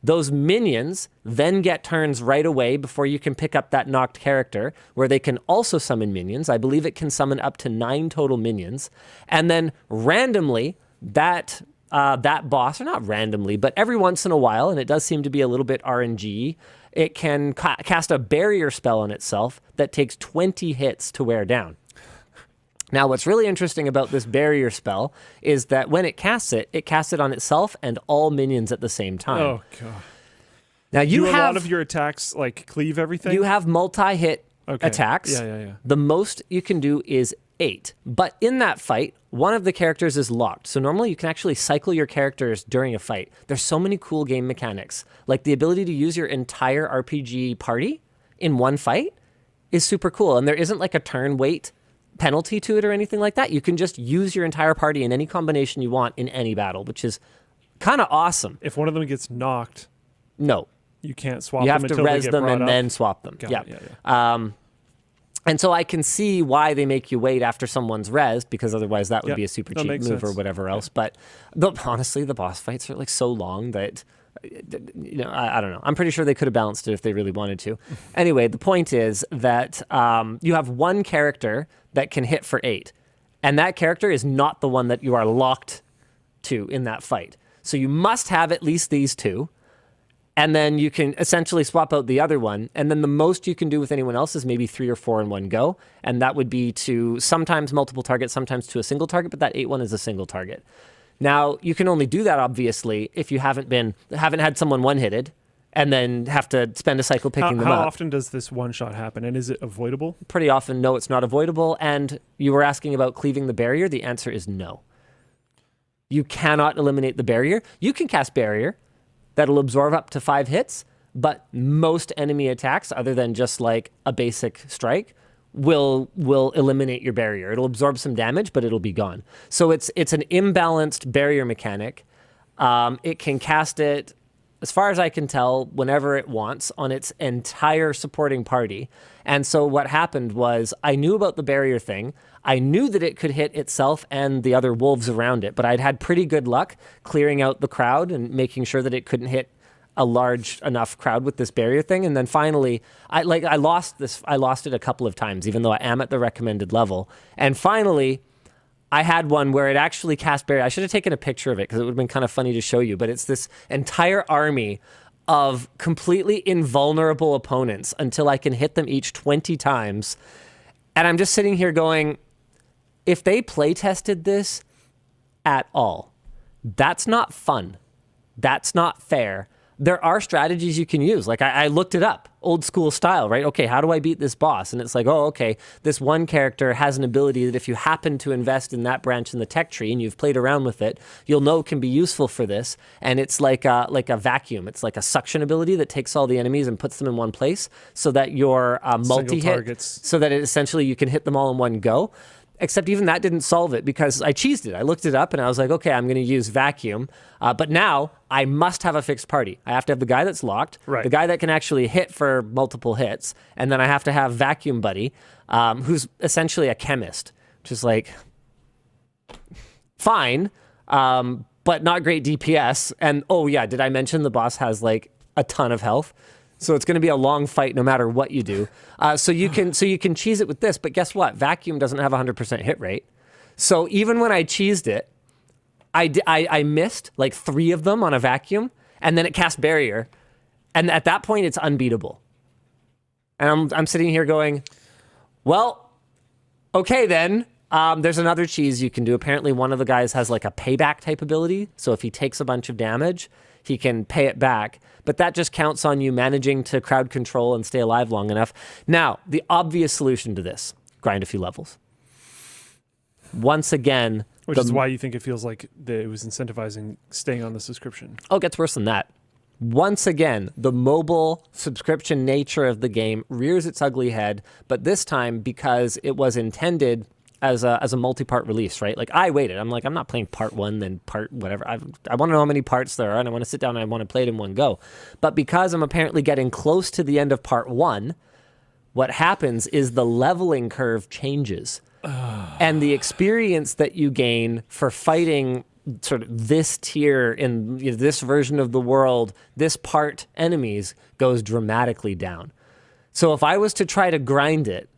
Those minions then get turns right away before you can pick up that knocked character, where they can also summon minions. I believe it can summon up to 9 total minions. And then randomly, that boss, or not randomly, but every once in a while, and it does seem to be a little bit RNG, it can cast a barrier spell on itself that takes 20 hits to wear down. Now, what's really interesting about this barrier spell is that when it casts it on itself and all minions at the same time. Oh, God. Now, you have a lot of your attacks like cleave everything? You have multi-hit attacks. Yeah. The most you can do is 8. But in that fight, one of the characters is locked. So normally you can actually cycle your characters during a fight. There's so many cool game mechanics. Like the ability to use your entire RPG party in one fight is super cool. And there isn't like a turn wait penalty to it or anything like that. You can just use your entire party in any combination you want in any battle, which is kind of awesome. If one of them gets knocked, no, you can't swap them. You have until to res they get them and brought then up. swap them. Got it, yeah. And so I can see why they make you wait after someone's res, because otherwise that would be a super that cheap makes move or sense. whatever else. But honestly, the boss fights are like so long that, I don't know. I'm pretty sure they could have balanced it if they really wanted to. Anyway, the point is that you have one character that can hit for 8. And that character is not the one that you are locked to in that fight. So you must have at least these 2. And then you can essentially swap out the other one. And then the most you can do with anyone else is maybe 3 or 4 in one go. And that would be to sometimes multiple targets, sometimes to a single target, but that 8 one is a single target. Now, you can only do that, obviously, if you haven't had someone one-hitted and then have to spend a cycle picking them up. How often does this one-shot happen, and is it avoidable? Pretty often, no, it's not avoidable. And you were asking about cleaving the barrier. The answer is no. You cannot eliminate the barrier. You can cast barrier. That'll absorb up to 5 hits, but most enemy attacks, other than just like a basic strike, will eliminate your barrier. It'll absorb some damage, but it'll be gone. So it's an imbalanced barrier mechanic. It can cast it, as far as I can tell, whenever it wants on its entire supporting party. And so what happened was I knew about the barrier thing. I knew that it could hit itself and the other wolves around it, but I'd had pretty good luck clearing out the crowd and making sure that it couldn't hit a large enough crowd with this barrier thing. And then finally, I lost it a couple of times, even though I am at the recommended level. And finally, I had one where it actually cast barrier. I should have taken a picture of it because it would have been kind of funny to show you. But it's this entire army of completely invulnerable opponents until I can hit them each 20 times. And I'm just sitting here going, if they play tested this at all, that's not fun. That's not fair. There are strategies you can use. Like I looked it up, old school style, right? Okay, how do I beat this boss? And it's like, oh, okay, this one character has an ability that if you happen to invest in that branch in the tech tree and you've played around with it, you'll know it can be useful for this. And it's like a vacuum. It's like a suction ability that takes all the enemies and puts them in one place so that your multi-hit, so that essentially you can hit them all in one go. Except even that didn't solve it because I cheesed it. I looked it up and I was like, okay, I'm going to use vacuum. But now I must have a fixed party. I have to have the guy that's locked, the guy that can actually hit for multiple hits, and then I have to have Vacuum Buddy, who's essentially a chemist, which is like fine, but not great DPS. And oh yeah, did I mention the boss has like a ton of health? So it's going to be a long fight no matter what you do. So you can cheese it with this, but guess what? Vacuum doesn't have 100% hit rate. So even when I cheesed it, I missed like 3 of them on a vacuum, and then it cast barrier, and at that point it's unbeatable. And I'm sitting here going, well, okay then. There's another cheese you can do. Apparently one of the guys has like a payback type ability. So if he takes a bunch of damage, he can pay it back. But that just counts on you managing to crowd control and stay alive long enough. Now, the obvious solution to this, grind a few levels. Once again... Which is why you think it feels like it was incentivizing staying on the subscription. Oh, it gets worse than that. Once again, the mobile subscription nature of the game rears its ugly head, but this time because it was intended as a multi-part release, right? Like I waited. I'm like, I'm not playing part 1, then part whatever. I want to know how many parts there are, and I want to sit down and I want to play it in one go. But because I'm apparently getting close to the end of part 1, what happens is the leveling curve changes. And the experience that you gain for fighting sort of this tier in this version of the world, this part enemies, goes dramatically down. So if I was to try to grind it,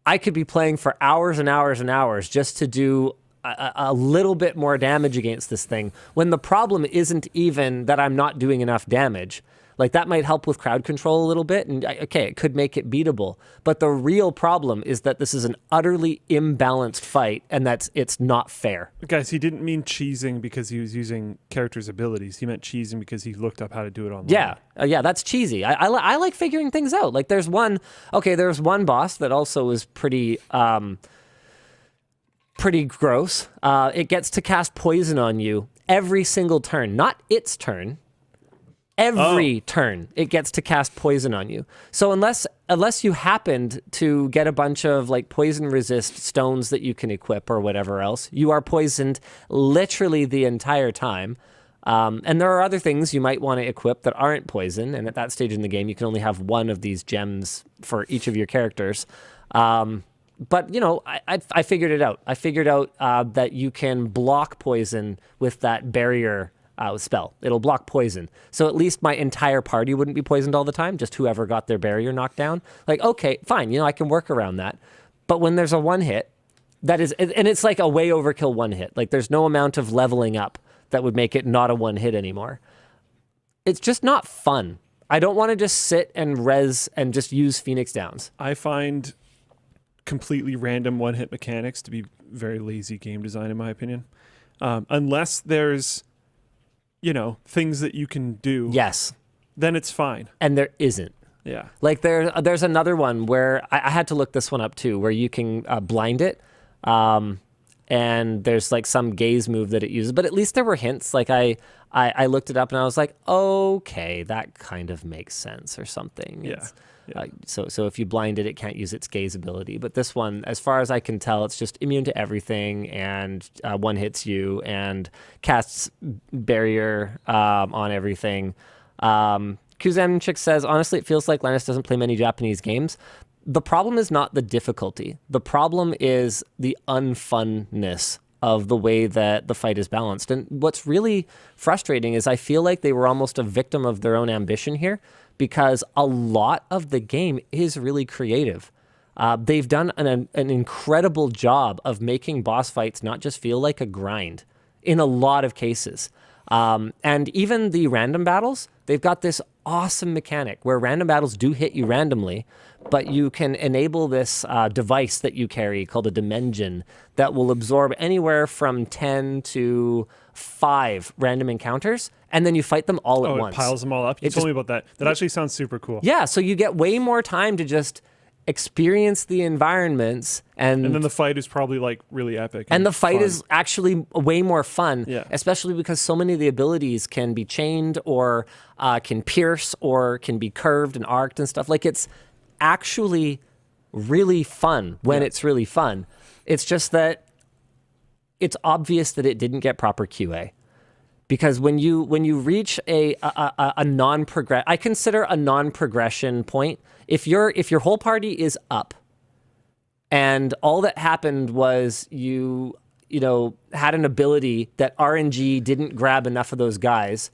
I could be playing for hours and hours and hours just to do a little bit more damage against this thing, when the problem isn't even that I'm not doing enough damage. Like that might help with crowd control a little bit, and okay, it could make it beatable. But the real problem is that this is an utterly imbalanced fight, and it's not fair. Guys, he didn't mean cheesing because he was using characters' abilities. He meant cheesing because he looked up how to do it online. Yeah, yeah, that's cheesy. I like figuring things out. Like there's one boss that also was pretty gross. It gets to cast poison on you every single turn, not its turn. Every turn, it gets to cast poison on you. So unless you happened to get a bunch of like poison resist stones that you can equip or whatever else, you are poisoned literally the entire time. And there are other things you might want to equip that aren't poison. And at that stage in the game, you can only have one of these gems for each of your characters. But, you know, I figured it out. I figured out that you can block poison with that barrier spell. It'll block poison. So at least my entire party wouldn't be poisoned all the time, just whoever got their barrier knocked down. Like, okay, fine, you know, I can work around that. But when there's a one hit, that is, and it's like a way overkill one hit. Like there's no amount of leveling up that would make it not a one hit anymore. It's just not fun. I don't want to just sit and res and just use Phoenix Downs. I find completely random one-hit mechanics to be very lazy game design, in my opinion. Unless there's, you know, things that you can do. Yes. Then it's fine. And there isn't. Yeah. Like there's another one where I had to look this one up too, where you can blind it. And there's like some gaze move that it uses, but at least there were hints. Like I looked it up and I was like, okay, that kind of makes sense or something. Yeah. So if you blind it, it can't use its gaze ability. But this one, as far as I can tell, it's just immune to everything and one hits you and casts barrier on everything. Kuzemchik says, honestly, it feels like Linus doesn't play many Japanese games. The problem is not the difficulty. The problem is the unfunness of the way that the fight is balanced. And what's really frustrating is I feel like they were almost a victim of their own ambition here, because a lot of the game is really creative. they've done an incredible job of making boss fights not just feel like a grind in a lot of cases. And even the random battles, they've got this awesome mechanic where random battles do hit you randomly, but you can enable this device that you carry called a dimension that will absorb anywhere from 10 to 5 random encounters, and then you fight them all at once. It piles them all up. You told me about that. That actually sounds super cool. Yeah, so you get way more time to just experience the environments, and then the fight is probably like really epic. And the fight fun. is actually way more fun, Yeah. especially because so many of the abilities can be chained or can pierce or can be curved and arced and stuff. Like, it's actually really fun when it's really fun. It's just that it's obvious that it didn't get proper QA. Because when you reach a non-progress, I consider a non-progression point, if your whole party is up, and all that happened was you had an ability that RNG didn't grab enough of those guys,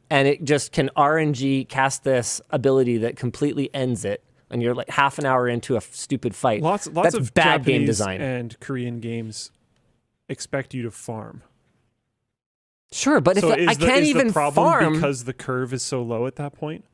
and it just can RNG cast this ability that completely ends it, and you're like half an hour into a stupid fight. Lots That's of bad Japanese game design and Korean games expect you to farm. Sure, but So if I can't even the problem farm because the curve is so low at that point.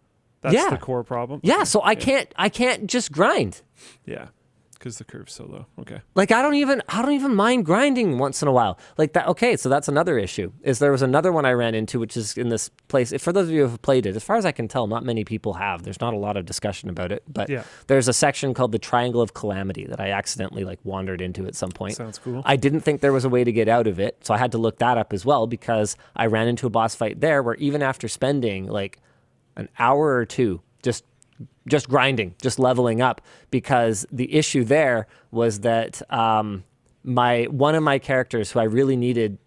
That's the core problem. Yeah, so I can't just grind. Yeah, because the curve's so low. Okay. Like, I don't even mind grinding once in a while. Like that. Okay, so that's another issue. Is there was another one I ran into, which is in this place. For those of you who have played it, as far as I can tell, not many people have. There's not a lot of discussion about it, but there's a section called the Triangle of Calamity that I accidentally wandered into at some point. Sounds cool. I didn't think there was a way to get out of it, so I had to look that up as well, because I ran into a boss fight there where even after spending like an hour or two just grinding, just leveling up, because the issue there was that one of my characters who I really needed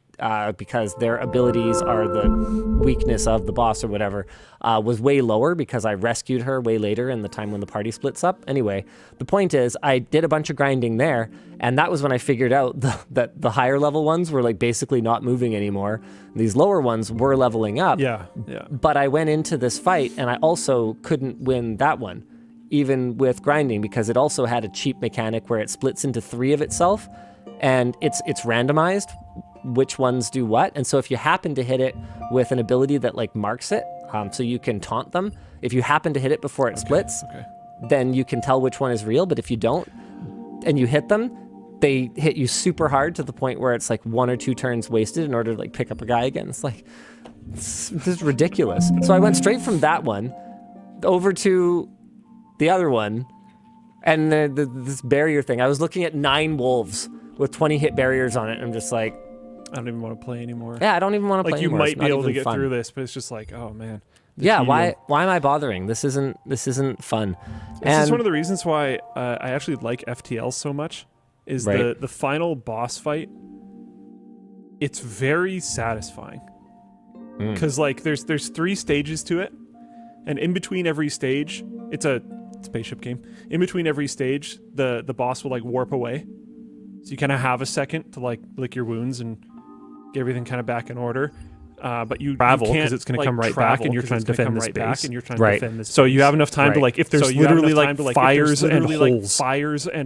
because their abilities are the weakness of the boss or whatever, was way lower because I rescued her way later in the time when the party splits up. Anyway, the point is I did a bunch of grinding there, and that was when I figured out that the higher level ones were like basically not moving anymore. These lower ones were leveling up. Yeah. But I went into this fight and I also couldn't win that one, even with grinding, because it also had a cheap mechanic where it splits into 3 of itself, and it's randomized which ones do what. And so if you happen to hit it with an ability that like marks it, so you can taunt them, if you happen to hit it before it splits, then you can tell which one is real. But if you don't and you hit them, they hit you super hard to the point where it's like 1 or 2 turns wasted in order to like pick up a guy again. It's like, this is ridiculous. So I went straight from that one over to the other one, and this barrier thing. I was looking at 9 wolves with 20 hit barriers on it, and I'm just like, I don't even want to play anymore. Yeah, I don't even want to play anymore. Like, you might be able to get through this, but it's just like, oh man. Yeah, why am I bothering? This isn't fun. This is one of the reasons why I actually like FTL so much. Is the final boss fight? It's very satisfying because like there's 3 stages to it, and in between every stage, it's a spaceship game. In between every stage, the boss will like warp away, so you kind of have a second to like lick your wounds and get everything kind of back in order. But you travel because it's going to come right back, and you're trying to defend this base. So you have enough time to like, if there's literally like fires and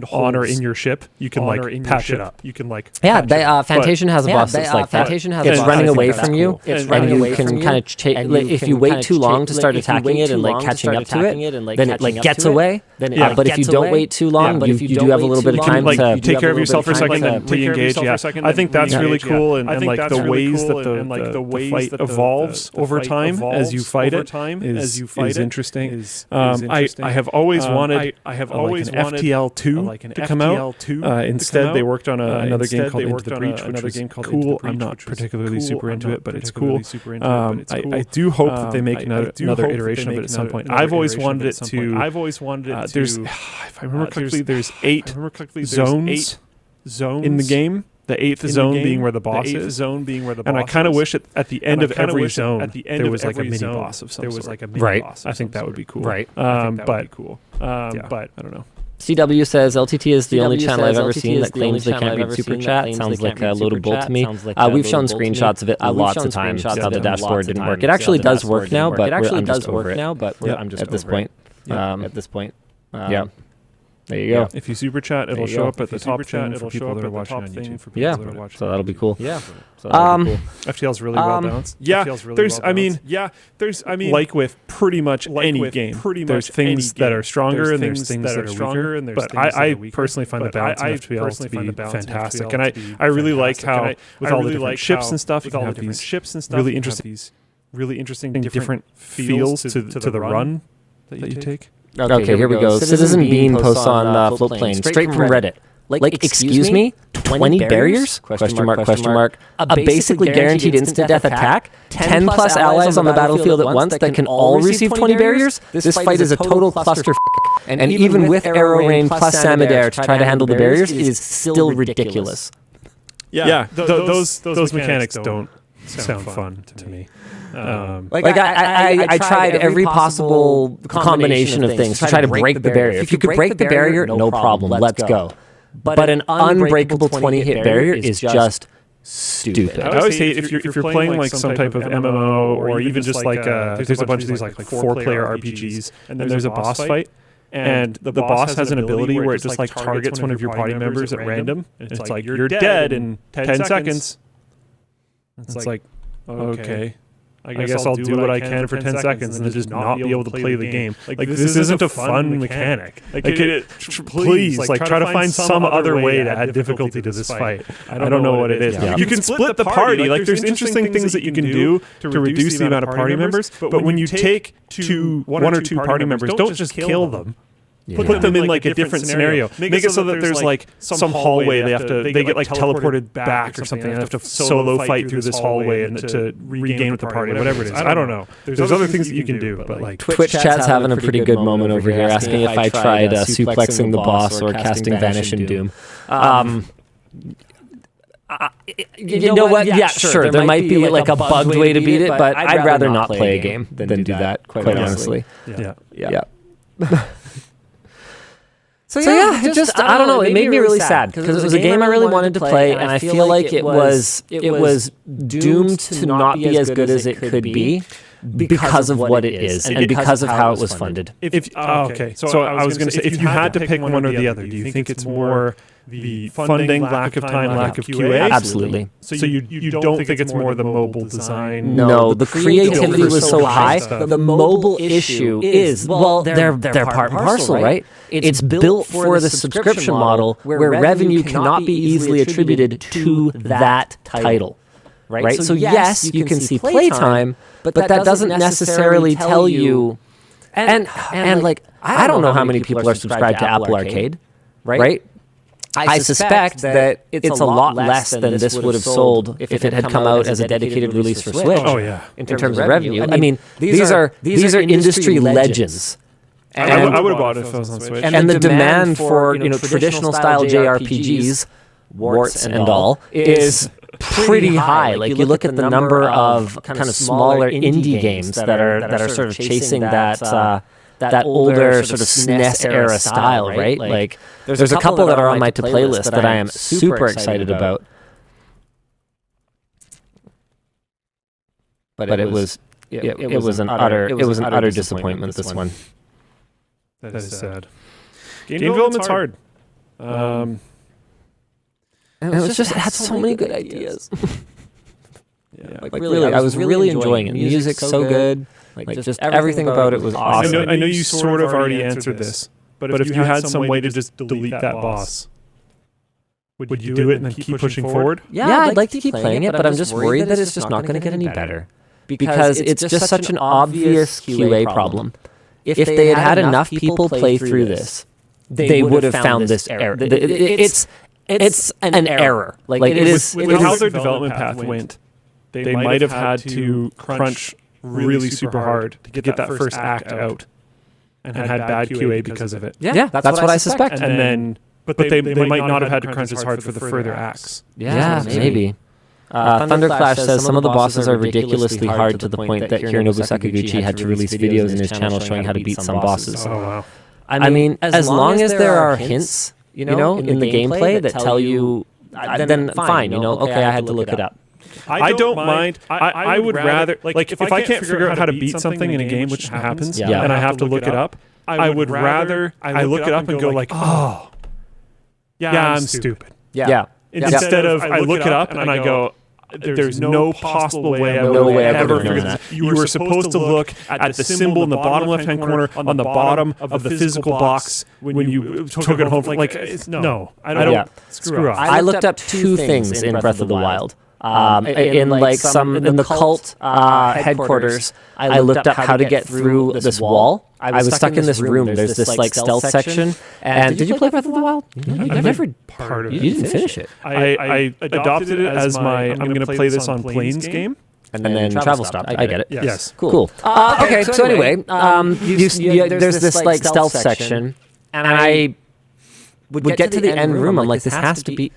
holes on or in your ship, you can like patch it up. You can like Fantasia has a boss that's like that. It's running away from you. It's running away from you. If you wait too long to start attacking it and like catching up to it, then it like gets away. But if you don't wait too long, you do have a little bit of time to take care of yourself for a second and re-engage. Yeah, I think that's really cool, and like the ways that the fight evolves over time as you fight it is interesting. I have always wanted an FTL2 to come out. Instead, they worked on another game called Into the Breach, which was cool. I'm not particularly super into it, but it's cool. I do hope that they make another iteration of it at some point. I've always wanted it to. There's, if I remember correctly, there's 8 zones in the game. The 8th zone being where the boss is. And I kind of wish at the end of every zone there was like a mini boss of some sort. I think that would be cool. But I don't know. CW says LTT is the only channel I've ever seen that claims they can't read super chat. Sounds like a load of bull to me. We've shown screenshots of it lots of times. How the dashboard didn't work. It actually does work now, but I'm just over it at this point. Yeah. There you go. If you super chat, it'll show up at the top thing for people that are watching on YouTube. Yeah, so that'll be cool. Yeah. So that'll be cool. FTL's really well balanced. Yeah, there's like with pretty much any game, there's things that are stronger and there's things that are weaker. But I personally find the balance in FTL to be fantastic, and I really like how with all the different ships and stuff, you can have these really interesting different feels to the run that you take. Okay, here we go. Citizen Bean posts on Floatplane, straight from Reddit. Like, excuse me? 20 barriers? Question mark. A basically guaranteed instant death attack? 10 plus allies on the battlefield at once that can all receive 20 barriers? This fight is a total cluster. And even with Arrow Rain plus Samader to try to handle the barriers, it is still ridiculous. Yeah, those mechanics don't sound fun to me. I tried every possible combination of things to try to break the barrier. If you could break the barrier, no problem. Let's go. But an unbreakable 20-hit barrier is just stupid. I always hate if you're playing like some type of MMO or even just like there's a bunch of these like 4-player RPGs and there's a boss fight. And the boss has an ability where it just like targets one of your party members at random. And it's like, you're dead in 10 seconds. It's like, okay. I guess I'll do what I can for 10 seconds and then just not be able to play the game. Like this isn't a fun mechanic. Please, try to find some other way to add difficulty to this fight. I don't know what it is. You can split the party. Like there's interesting things that you can do to reduce the amount of party members. But when you take one or two party members, don't just kill them. Put them in like a different scenario. Make it so that there's like some hallway they get like teleported back or something and have to solo fight through this hallway and to regain with the party, whatever it is. I don't know. There's other things that you can do, but like Twitch chat's having a pretty good moment over here, asking if I tried suplexing the boss or casting Vanish in Doom. You know what? Yeah, sure. There might be like a bugged way to beat it, but I'd rather not play a game than do that, quite honestly. Yeah. So yeah, I don't know. It made me really sad because it was a game I really wanted to play, and I feel like it was doomed to not be as good as it could be because of what it is and because of how it was funded. Okay, so I was going to say, if you had to pick one or the other, do you think it's more the funding, lack of time, lack of QA? Absolutely. So you don't think it's more the mobile design? No, the creativity was so high. The mobile issue is, well, they're part and parcel, right? It's built for the subscription model where revenue cannot be easily attributed to that title. Right? So yes, you can see playtime, but that doesn't necessarily tell you. And like, I don't know how many people are subscribed to Apple Arcade, right? I suspect that it's a lot less than this would have sold if it had come out as a dedicated release for Switch. Oh yeah, in terms of revenue. I mean, these are industry legends. And I would have bought it if it was on Switch. And the demand for traditional style JRPGs, warts and all, is pretty high. Like you look at the number of kind of smaller indie games that are sort of chasing that older sort of SNES era style, right? Like there's a couple that are on my to play list that I am super excited about. But it was an utter disappointment, this one. That is sad. Game development's hard. And it had so many good ideas. Like really, I was really enjoying it. Music's so good. Like just everything about it was awesome. I know you sort of already answered this, but if you had some way to just delete that boss, would you do it and then keep pushing forward? Yeah, I'd like to keep playing it, but I'm just worried that it's just not going to get any better. Because it's just such an obvious QA problem. If they had enough people play through this, they would have found this error. It's an error. Like it is. With how their development path went, they might have had to crunch really super hard to get that first act out, and had bad QA because of it. Yeah, that's what I suspect. And then, but they might not have had to crunch as hard for the further acts. Yeah, maybe. Thunderclash says some of the bosses are ridiculously hard to the point that Hironobu Sakaguchi had to release videos in his channel showing how to beat some bosses. Oh wow! I mean, as long as there are hints, in the gameplay that tell you, then fine. Okay, I had to look it up. I don't mind. I would rather like if I can't figure out how to beat something in a game, which happens, and I have to look it up. I would rather I look it up and go like, oh, yeah, I'm stupid. Yeah. Instead of I look it up and I go, there's no possible way I would ever figure this. You were supposed to look at the symbol in the bottom left-hand corner on the bottom of the physical box when you took it home. No, I don't. Screw off. I looked up two things in Breath of the Wild. In the cult headquarters, I looked up how to get through this wall. I was stuck in this room. There's this like stealth section. And did you play Breath of the Wild? You never part of it. You didn't finish it. I adopted it as my I'm going to play this on planes game. And then travel stopped. I get it. Yes. Cool. Okay. So anyway, there's this like stealth section, and I would get to the end room. I'm like, this has to be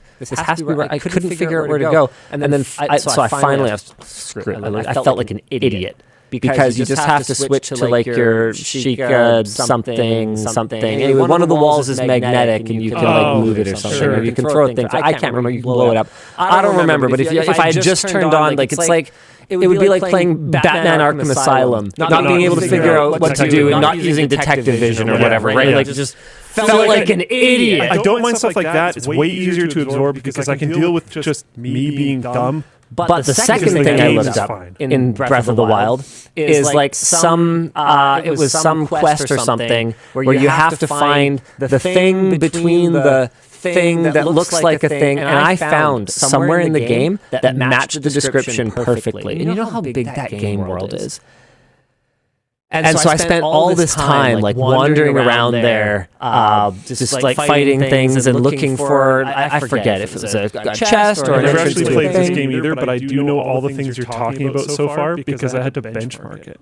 where I couldn't figure out where to go. And then I finally I felt like an idiot. Because you just have to switch to like your Sheikah something. Anyway, one of the walls is magnetic, and you can like move it or something. Or you can throw things. I can't remember. You can blow it up. I don't remember. But if I had just turned on, like it's like. It would be like playing Batman Arkham Asylum, not being able to figure out what to do and not using detective vision or whatever, right? Like just felt like an idiot. I don't mind stuff like that. It's way easier to absorb because I can deal with just me being dumb. But the second thing I looked up in Breath of the Wild is like some quest or something where you have to find the thing between the thing that looks like a thing, and I found somewhere in the game that matched the description perfectly. And you know how big that game world is. And so I spent all this time like wandering around there, just like fighting things and looking for, I forget if it was a chest or I an never entrance actually to a played this thing. game either, but I do know all the things you're talking about so far because I had to benchmark it.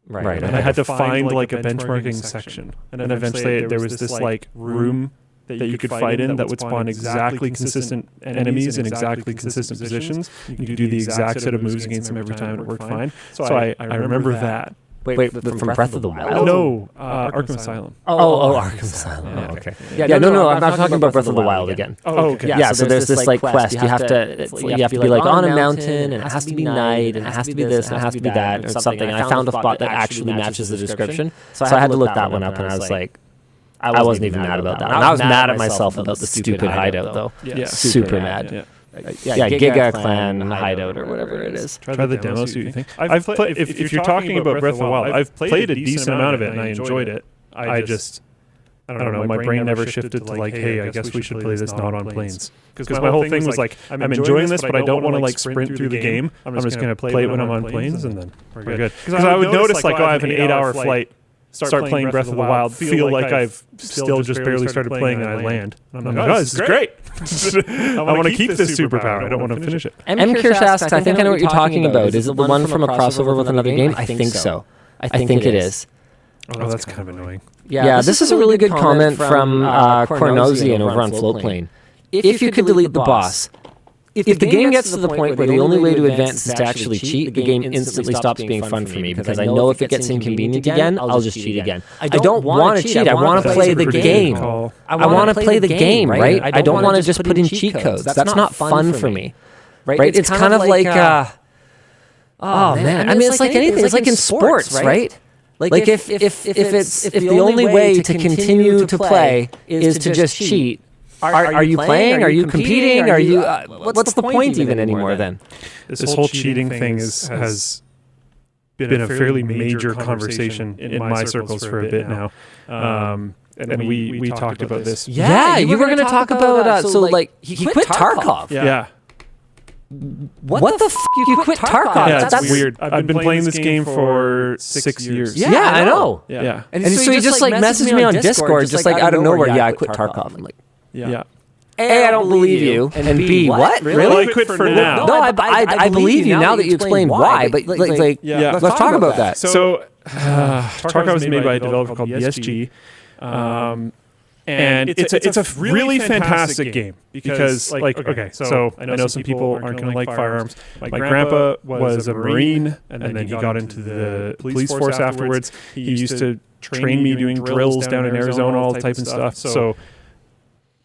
Right. And I had to find like a benchmarking section. And then eventually there was this like room that you could fight in that would spawn exactly consistent enemies in exactly consistent positions. You could do the exact set of moves against them every time and it worked fine. So I remember that. Wait, from Breath of the Wild? No, Arkham Asylum. Oh, Arkham Asylum. Oh, okay. Yeah, no, I'm not talking about Breath of the Wild again. Oh, okay. Yeah, so there's this like quest. You have to be like on a mountain, and it has to be night, and it has to be this, and it has to be that, or something. And I found a spot that actually matches the description, so I had to look that one up, and I was like, I wasn't even mad about that. And I was mad at myself about the stupid hideout, though. Yeah. Super mad. Yeah, Giga Clan hideout or whatever it is. Try the demo, see what you think. I've played. If you're talking about Breath of the Wild, I've played a decent amount of it and I enjoyed it. I don't know. My brain never shifted to like, hey, I guess we should play this not on planes. Because my whole thing was like, I'm enjoying this, but I don't want to like sprint through the game. I'm just going to play it when I'm on planes, and then we're good. Because I would notice like, oh, I have an 8-hour flight. Start playing Breath of the Wild, feel like I've still just barely started playing and I land. And I'm like, oh, this is great. I want to keep this superpower. I don't want to finish it. M. Kirsch asks, I think I know what you're talking about. Is it the one from a crossover with another game? I think so. I think it is. Oh, that's kind of annoying. Yeah, this is a really good comment from Cornosian over on Floatplane. If you could delete the boss, if the game gets to the point where the only way to advance is to actually cheat, the game instantly stops being fun for me because I know if it gets inconvenient again, I'll just cheat again. I don't want to cheat. I want to play the game. I want to play the game, right? I don't want to just put in cheat codes. That's not fun for me, right? It's kind of like, oh man, I mean, it's like anything. It's like in sports, right? Like if the only way to continue to play is to just cheat. Are you playing? Are you competing? Are you? What's the point even anymore then? This whole cheating thing has been a fairly major conversation in my circles for a bit now. And we talked about this. Yeah, you were going to talk about. So like he quit Tarkov. Yeah. What the f*** you quit Tarkov? Yeah, that's weird. I've been playing this game for 6 years. Yeah, I know. Yeah. And so he just like messaged me on Discord, just like out of nowhere. Yeah, I quit Tarkov. I'm like. Yeah. A, I don't believe you, and B, what? Really? Well, I quit for now. No, I believe you now that you explain why, but like let's talk about that. So, Tarkov is made by a developer called BSG, and it's a really fantastic game because like okay, so I know some people aren't going to like firearms. My grandpa was a Marine, and then he got into the police force afterwards. He used to train me doing drills down in Arizona, all type of stuff. So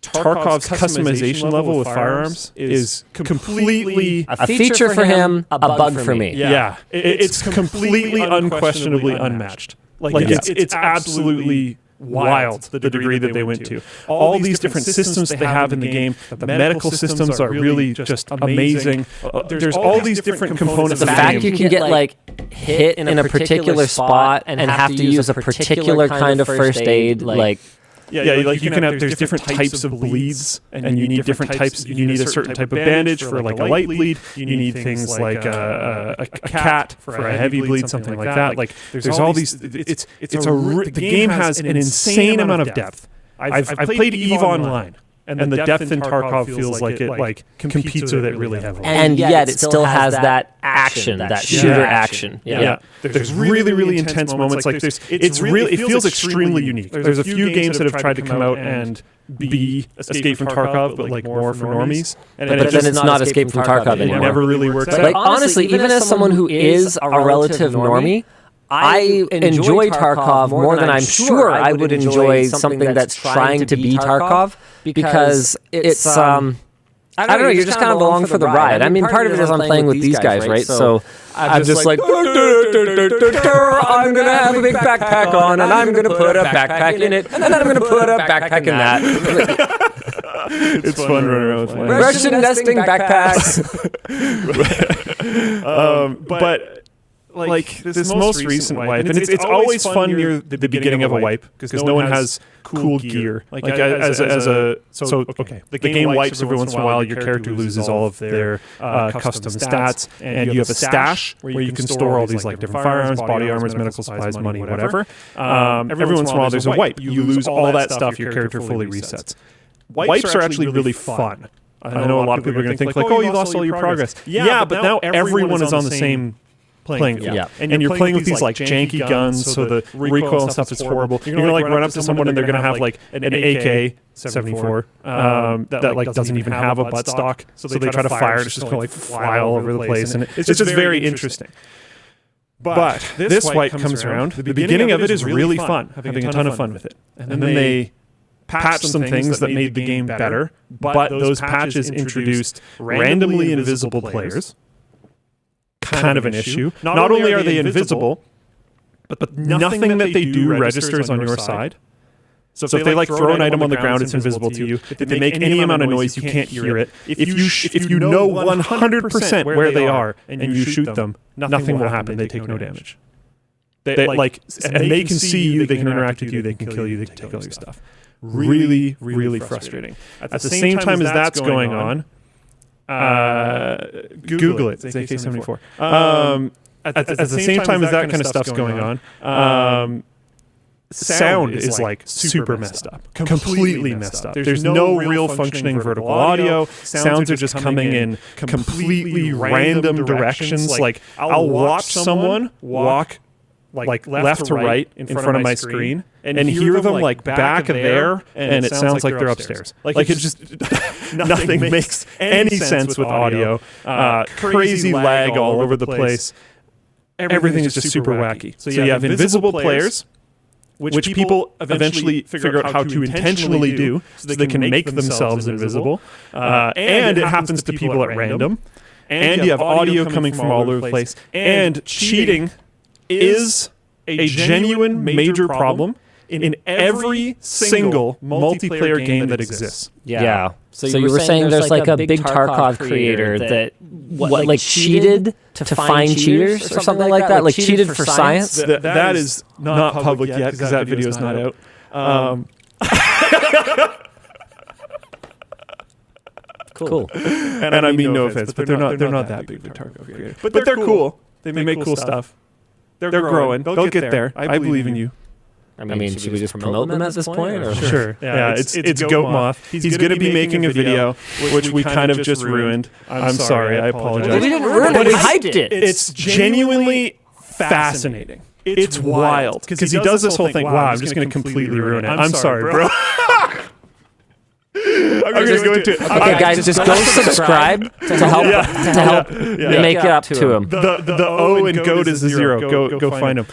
Tarkov's customization level with firearms is completely a feature for him, a bug for me. Yeah, it's completely unquestionably unmatched. Like it's absolutely wild the degree that they went to. All these different systems they have in the game. The medical systems are really just amazing. There's all these different components. The of fact the you game. can get like hit in a particular spot and have to use a particular kind of first aid, like. Yeah, like you can have. There's different types of bleeds, and you need different types. You need a certain type of bandage for like a light bleed. You need things like a cat for a heavy bleed, something like that. Like there's all these. The game has an insane amount of depth. I've played EVE Online, and the depth in Tarkov feels like it competes with it really heavily. And yet it still has that action, that shooter action. Yeah. There's really intense moments. Like it feels extremely unique. There's a few games that have tried to come out and be Escape from Tarkov, but like more for normies. But then it's not Escape from Tarkov anymore. It never really works out. Like honestly, even as someone who is a relative normie, I enjoy Tarkov more than I'm sure I would enjoy something that's trying to be Tarkov, because it's I don't know, you're just kind of along for the ride. I mean, part of it is I'm playing with these guys, right? So I'm just like, I'm going to have a big backpack on, and I'm going to put a backpack in it, and then I'm going to put a backpack in that. It's fun running around with Linus. Russian nesting backpacks. But like this most recent wipe, and it's always fun near the beginning of a wipe because no one has cool gear. The game wipes every once in a while. Your character loses all of their custom stats, and you have a stash where you can store all these like different firearms, body armors, medical supplies, money, whatever. Every once in a while, there's a wipe. You lose all that stuff. Your character fully resets. Wipes are actually really fun. I know a lot of people are going to think like, oh, you lost all your progress. Yeah, but now everyone is on the same playing field. Yeah. And you're playing with these like janky guns, so the recoil and stuff is horrible. You're gonna like run up to someone and they're gonna have like an AK-74 that like doesn't even have a buttstock, so they try to fire and it's just gonna like fly all over the place, and it's just very interesting. But this wipe comes around. The beginning of it is really fun, having a ton of fun with it, and then they patched some things that made the game better, but those patches introduced randomly invisible players. Kind of an issue. Not only are they invisible, but nothing that they do registers on your side. So if they like throw an item on the ground, it's invisible to you. If they make any amount of noise, you can't hear it. If you know 100% where they are and you shoot them, nothing will happen. They take no damage. They can see you, they can interact with you, they can kill you, they can take all your stuff. Really, really frustrating. At the same time as that's going on, Google it. It's AK-74. At the same time as that kind of stuff's going on, sound is like super messed up, completely messed up. There's no real functioning vertical audio. Sounds are just coming in completely random directions. Like I'll watch someone walk like left to right in front of my screen and hear them like back there, and it sounds like they're upstairs. Like it just nothing makes any sense with audio. Crazy lag all over the place. Everything is just super wacky. So you have invisible players, which people eventually figure out how to intentionally do so they can make themselves invisible. And it happens to people at random. And you have audio coming from all over the place. And cheating is a genuine major problem in every single multiplayer game that exists. Yeah. So you were saying there's like a big Tarkov creator that like cheated to find cheaters or something like that? Like cheated for science? That is not public yet because that video is not out. Cool. And I mean no offense, but they're not that big of a Tarkov creator. But they're cool. They make cool stuff. They're growing. They'll get there. I believe in you. I mean, should we just promote them at this point? Or? Sure. Yeah, it's Goat Moth. He's going to be making a video, which we kind of just ruined. I'm sorry. I apologize. We didn't ruin it. We hyped it. It's genuinely fascinating. It's wild. Because he does this whole thing. Wow, I'm just going to completely ruin it. I'm sorry, bro. I'm just going to. Okay, guys, just go subscribe to help make it up to him. The O in goat is a 0. Go find him.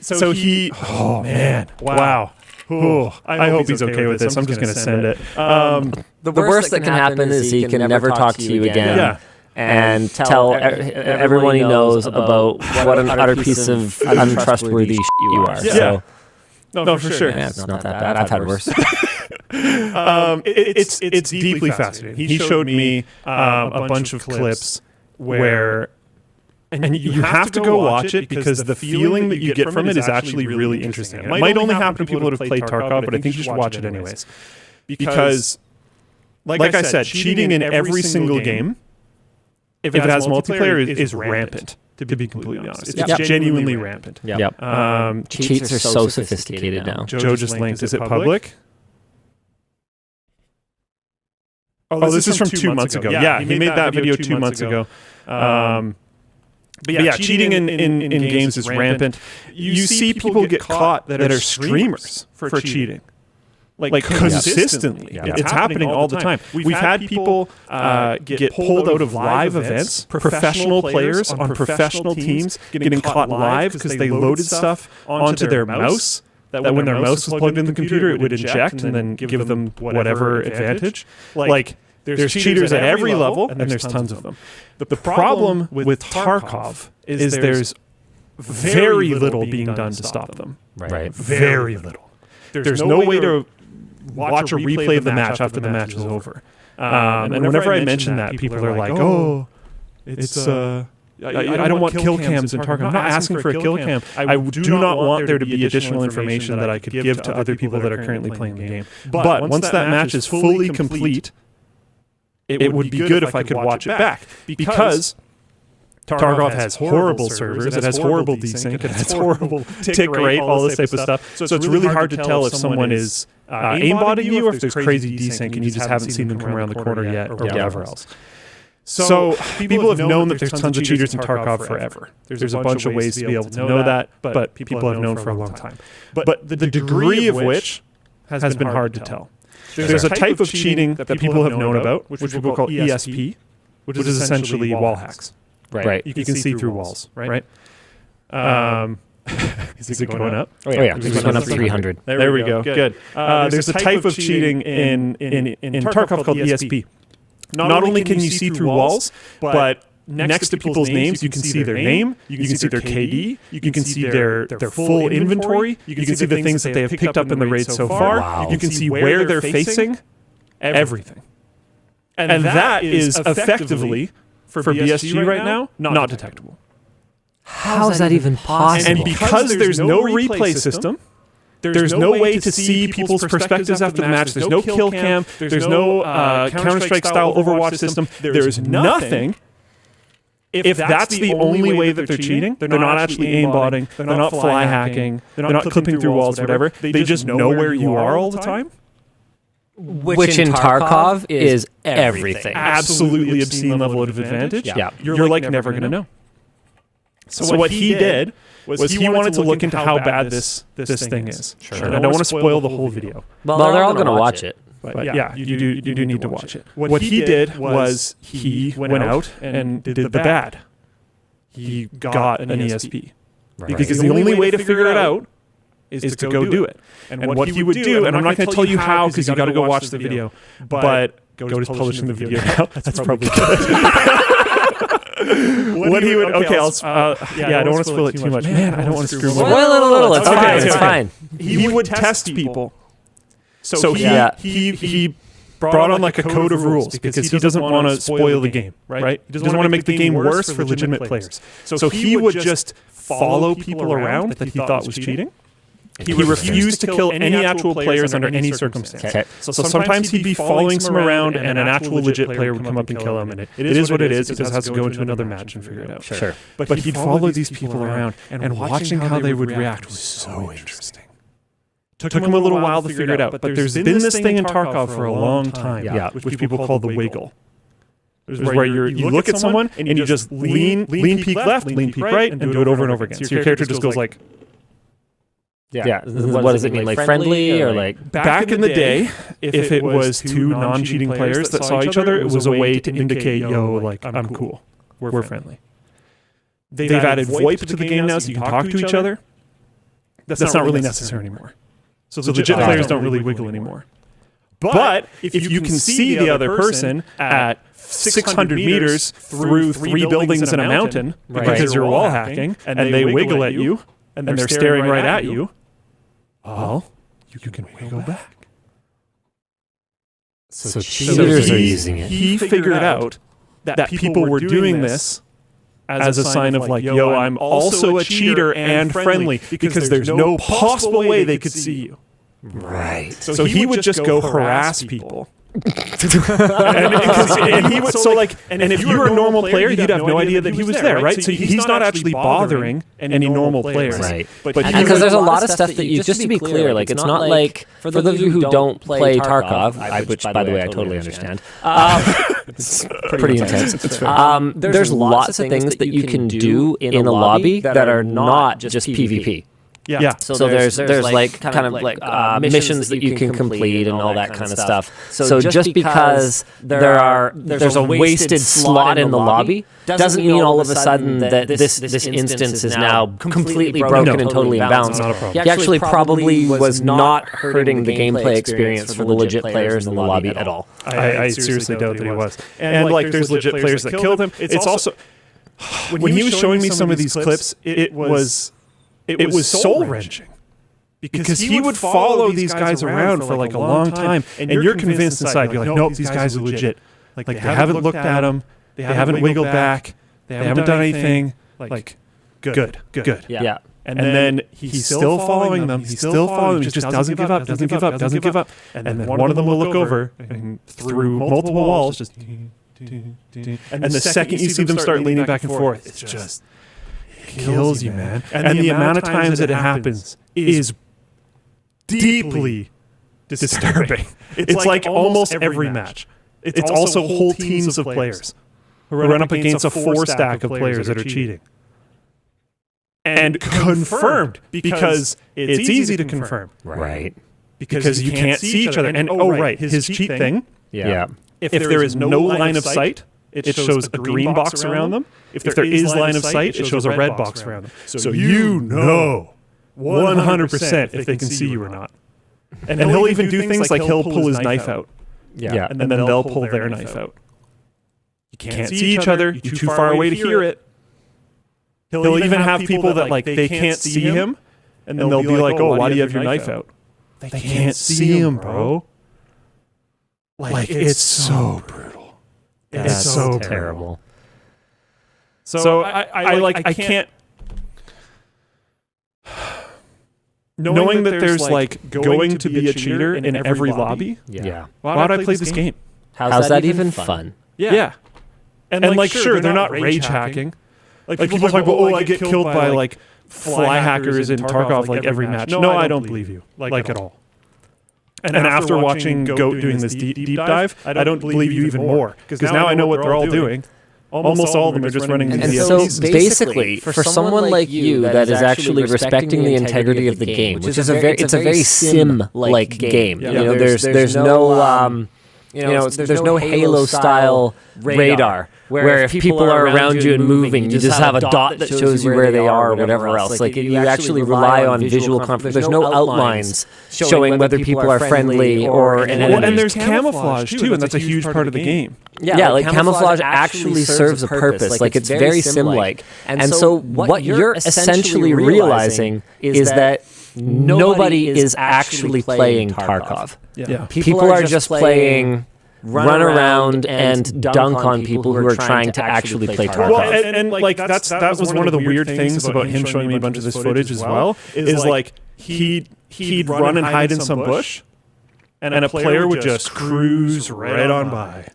So he. Oh man! Wow. Ooh, I hope he's okay with this. I'm just going to send it. The worst that can happen is he can never talk to you again. Yeah. and tell everyone he knows about what an utter piece of untrustworthy shit you are. Yeah. So, No, for sure. yeah, it's not that bad. I've had worse. It's deeply fascinating. He showed me a bunch of clips where, and you have to go watch it because the feeling that you get from it is actually really interesting. It might only happen to people that have played Tarkov, but I think you should watch it anyways. Because, like I said, cheating in every single game, if it has multiplayer, is rampant. To be completely honest, it's genuinely rampant. Yep. Cheats are so sophisticated now. Joe just linked. Is it public? Oh, this is from 2 months ago. Yeah, he made that video 2 months ago. But yeah, cheating in games is rampant. You see people get caught that are streamers for cheating. Like consistently. Yeah. It's happening all the time. We've had people get pulled out of live events, professional players on professional teams getting caught live because they loaded stuff onto their mouse, that when their mouse was plugged in the computer, it would inject and then give them whatever advantage. Like, there's cheaters at every level, and there's tons of them. The problem with Tarkov is there's very little being done to stop them. Right. Very little. There's no way to watch a replay of the match after the match is over. And whenever I mention that, people are like, "Oh, it's I don't want kill cams in Tarkov. I'm not asking for a kill cam. I do not want there to be additional information that I could give to other people that are currently playing the game. But once that match is fully complete, it would be good if I could watch it back because Tarkov has horrible servers, it has horrible desync, it has horrible tick rate, all this type of stuff. So it's really hard to tell if someone is aimbotting you or if there's crazy desync and you just haven't seen them come around the corner yet or whatever else. So people have known that there's tons of cheaters in Tarkov forever. There's a bunch of ways to be able to know that, but people have known for a long time. But the degree of which has been hard to tell. There's a type of cheating that people have known about, which people call ESP, which is essentially wall hacks. Right. You can see through walls, right? Is it going up? Oh yeah, it's going up 300. There we go. Good. There's a type of cheating in Tarkov called ESP. Not only can you see through walls, but next to people's names, you can see their name, you can see their KD, you can see their full inventory, you can see the things that they have picked up in the raid so far, you can see where they're facing, everything. And that is effectively, for BSG right now, not detectable. How is that even possible? And because there's no replay system, there's no way to see people's perspectives after the match. There's no kill cam. There's no Counter-Strike style Overwatch system. There's nothing. If that's the only way that they're cheating, they're not actually aimbotting, they're not fly hacking, they're not clipping through walls, whatever. They just know where you are all the time. Which in Tarkov is everything. Absolutely obscene level of advantage. Yeah. You're like never going to know. So what he did was he wanted to look into how bad this thing is. Sure. And I don't want to spoil the whole video. Well, they're all going to watch it. But yeah, you do need to watch it. What he did was he went out and did the bad. He got an ESP. Right. Because the only way to figure it out is to go do it. And what he would do, and I'm not going to tell you how because you got to go watch the video, but go to publishing the video now. That's probably good. What he would, okay, I don't want to spoil it too much. Man, I don't want to screw him up. Spoil it a little, it's fine, it's fine. He would test people. So he brought on like a code of rules because he doesn't want to spoil the game, right? He doesn't want to make the game worse for legitimate players. So he would just follow people around that he thought was cheating. He refused to kill any actual players under any circumstance. Okay. So sometimes he'd be following some around and an actual legit player would come up and kill him. And it is what it is. He just has to go into another match and figure it out. Sure. But he'd follow these people around and watching how they would react was so interesting. Took him a little while to figure it out. But there's been this thing in Tarkov for a long time, which people call the wiggle. Where you look at someone and you just lean peek left, lean peek right, and do it over and over again. So your character just goes like... Yeah. What does it mean? Like friendly or like... Back in the day, if it was two non-cheating players that saw each other, it was a way to indicate, yo, like, I'm cool. We're friendly. They've added VoIP to the game now so you can talk to each other. That's not really necessary anymore. So legit players don't really wiggle anymore. But if you can see the other person at 600 meters through 3 buildings and a mountain because you're wall hacking, and they wiggle at you, and they're staring right at you, well, you can wiggle back. So cheaters are using it. He figured out that people were doing this as a sign of like, yo, I'm also a cheater and friendly, because there's no possible way they could see you. Right. So he would just go harass people. and he would, so like, and if you were a normal player, you'd have no idea that he was there, right? So he's not actually bothering any normal players, right? But because there's a lot of stuff that you, just to be clear, like it's not like, for those of you who don't play Tarkov, which by the way I totally understand, it's pretty intense. There's lots of things that you can do in a lobby that are not just PvP. Yeah. So there's like kind of like missions that you can complete and all that kind of stuff. So just because there's a wasted slot in the lobby doesn't mean all of a sudden that this instance is now completely broken and totally imbalanced. He actually probably was not hurting the gameplay experience for the legit players in the lobby at all. I seriously doubt that he was. And like there's legit players that killed him. It's also when he was showing me some of these clips, it was soul-wrenching because he would follow these guys around for like a long time, and you're convinced inside, you're like, nope, these guys are legit. Like they haven't looked at him, they haven't wiggled back, they haven't done anything. Like, good. Yeah. And then he's still following them. He's still following them. He just doesn't give up, doesn't give up. And then one of them will look over and through multiple walls, just. And the second you see them start leaning back and forth, it's just. Kills you, man. And the amount of times that it happens is deeply disturbing. It's like almost every match. It's also whole teams of players who run up against a 4-stack of players that are cheating. And confirmed, because it's easy to confirm. Right. Because you can't see each other. And his cheat thing, if there is no line of sight, it shows a green box around them. If there is line of sight, it shows a red box around them. So you know 100% if they can see you or not. And he'll even do things like he'll pull his knife out. Yeah. And then they'll pull their knife out. You can't see each other. You're too far away to hear it. He'll even have people that like they can't see him, and then they'll be like, "Oh, why do you have your knife out?" They can't see him, bro. Like it's so brutal. It's so terrible. So I can't. Knowing that there's like going to be a cheater in every lobby. Yeah. Why would I play this game? How's that even fun? Yeah. And like sure, they're not rage hacking. Like people talk about, oh, I get killed by like fly hackers in Tarkov like every match. No, I don't believe you. Like at all. And after watching Goat doing this deep dive, I don't believe you even more. Because now I know what they're all doing. Almost all of them are just running into and the so basically, for someone like you that is actually respecting the integrity of the game, which is a very sim-like game. You know, there's no there's no Halo-style radar where if people are around you and moving, you just have a dot that shows you where they are or whatever else. Like you actually rely on visual confirmation. There's no outlines showing whether people are friendly or an enemy. And there's camouflage too, and that's a huge part of the game. Yeah, like camouflage actually serves a purpose. Like it's very sim-like. And so what you're essentially realizing is that nobody is actually playing Tarkov. Yeah. People are just playing run around and dunk on people who are trying to actually play Tarkov. Well, and like that was one of the weird things about him showing me a bunch of this footage as well, is like he'd run and hide in some bush, and a player would just cruise right on by.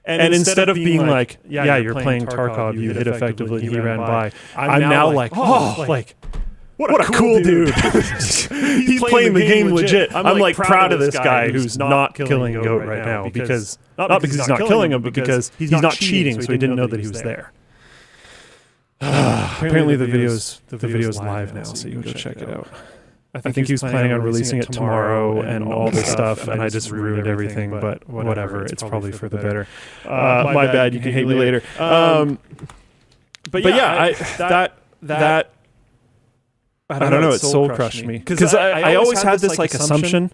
And instead of being like, yeah, you're playing Tarkov, you hit effectively, he ran by, I'm now like, oh, like, what a cool dude. He's playing the game legit. I'm like proud of this guy who's not killing a goat right now, because not because he's not killing him, but because he's not cheating, so he didn't know that he was there. Apparently the video's live now, so you can go check it out. I think he was planning on releasing it tomorrow and all this stuff, and I just ruined everything, but whatever, it's probably for the better. My bad, you can hate me later. But yeah, that I don't know, it soul crushed me. Because I always had this like assumption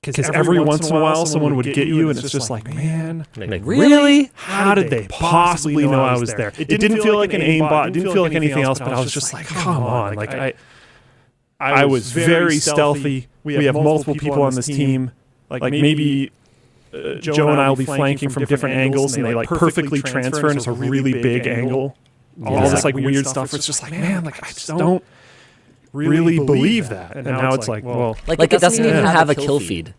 Because every once in a while, someone would get you, and it's just like, man, Like, really? how did they possibly know I was there? It didn't feel like an aimbot. It didn't feel like anything else, but I was just like, come on. Like, I was very stealthy. We have multiple people on this team. Like maybe Joe and I will be flanking from different angles, and they like perfectly transfer, and it's a really big angle. All this like weird stuff. It's just like, man, like I just don't really believe that. And now it's like, well, Like it doesn't even have a kill feed,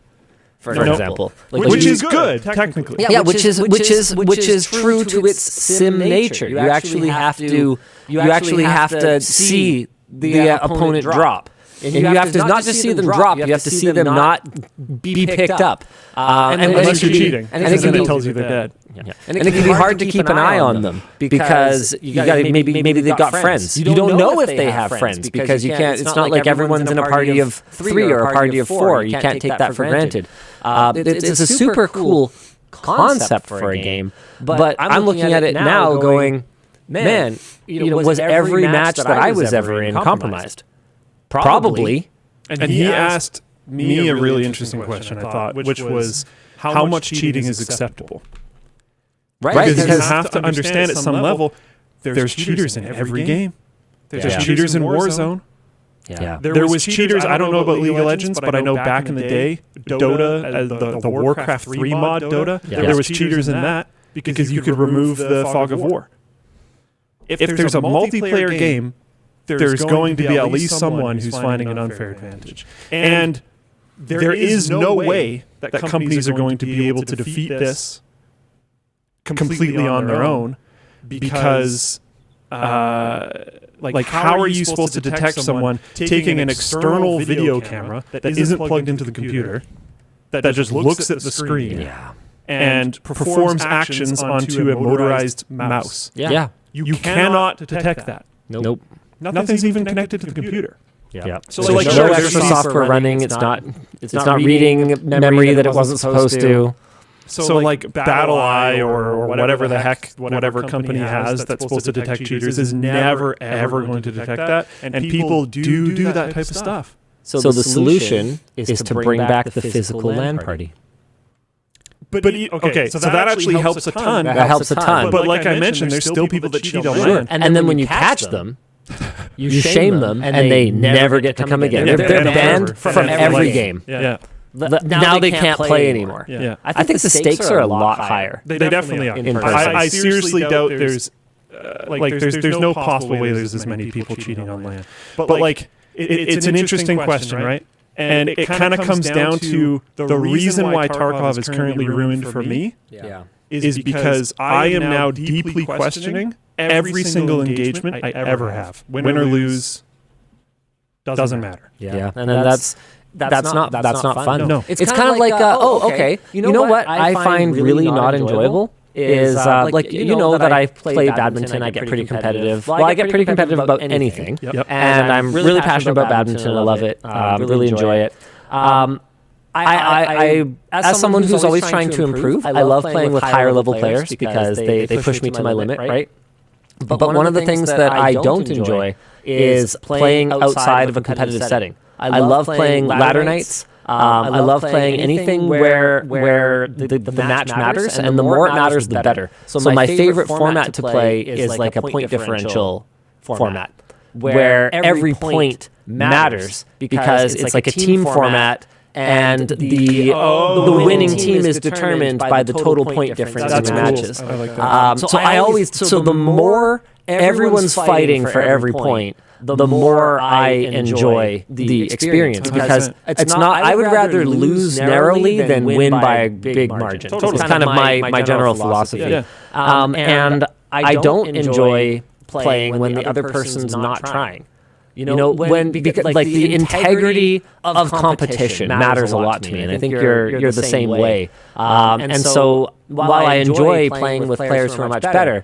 for example. Like, which is good technically. Yeah, which is true to its sim nature. You actually have to see the opponent drop. And you have to not just see them drop, you have to see them not be picked up. Unless you're cheating, and it can it be, tells you they're dead. And it can be hard to keep an eye on them because you got maybe they've got friends. You don't know if they have friends because you can't. It's not like everyone's in a party of 3 or a party of 4. You can't take that for granted. It's a super cool concept for a game, but I'm looking at it now going, man, was every match that I was ever in compromised? Probably. And he asked me a really interesting question, I thought, which was how much cheating is acceptable? Right. Because you have to understand at some level, there's cheaters in every game. There's cheaters in Warzone. Yeah. There was cheaters, I don't know about League of Legends, but I know back in the day, Dota, the Warcraft 3 mod Dota, there was cheaters in that because you could remove the fog of war. If there's a multiplayer game, there's going to be at least someone who's finding an unfair advantage. And there is no way that companies are going to be able to defeat this completely on their own because, like, how are you supposed to detect someone taking an external video camera that isn't plugged into the computer, that just looks at the screen and performs actions onto a motorized mouse? Yeah. You cannot detect that. Nope. Nothing's even connected to the computer. Yeah. So like there's no no extra extra software running. It's not reading memory that it wasn't supposed to. So like BattleEye or whatever the heck, whatever company has that's supposed to detect cheaters is never ever going to detect that. And people do that type of stuff. So the solution is to bring back the physical LAN party. But okay, so that actually helps a ton. That helps a ton. But like I mentioned, there's still people that cheat on LAN. And then when you catch them, you shame them, and they never get to come again. They're banned from every game. Yeah. Now they can't play anymore. Yeah. I think the stakes are a lot higher. They definitely are. I seriously doubt there's there's no possible way there's as many people cheating on LAN. But like it's an interesting question, right? And it kind of comes down to the reason why Tarkov is currently ruined for me is because I am now deeply questioning every single engagement I ever have. Win or lose, doesn't matter. Yeah. And then that's not fun. No. It's kind of like okay, you know what I find really not enjoyable is like that I play badminton. I get pretty competitive. Well, I get pretty competitive about anything, and I'm really passionate about badminton. I love it. Really enjoy it. I as someone who's always trying to improve, I love playing with higher level players because they push me to my limit, right? But one of the things that I don't enjoy is playing outside of a competitive setting. I love playing ladder nights. I love playing anything where the match matters, and the more it matters, the better. So my favorite format to play is like a point differential format, where every point matters because it's like a team format, and the winning team is determined by the total point difference in the matches. I like that. So the more everyone's fighting for every point, the more I enjoy the experience because it's not. I would rather lose narrowly than win by a big margin. It's kind of my general philosophy. And I don't enjoy playing when the other person's not trying. Because like the integrity of competition matters a lot to me, and I think you're the same way. And so while I enjoy playing with players who are much better,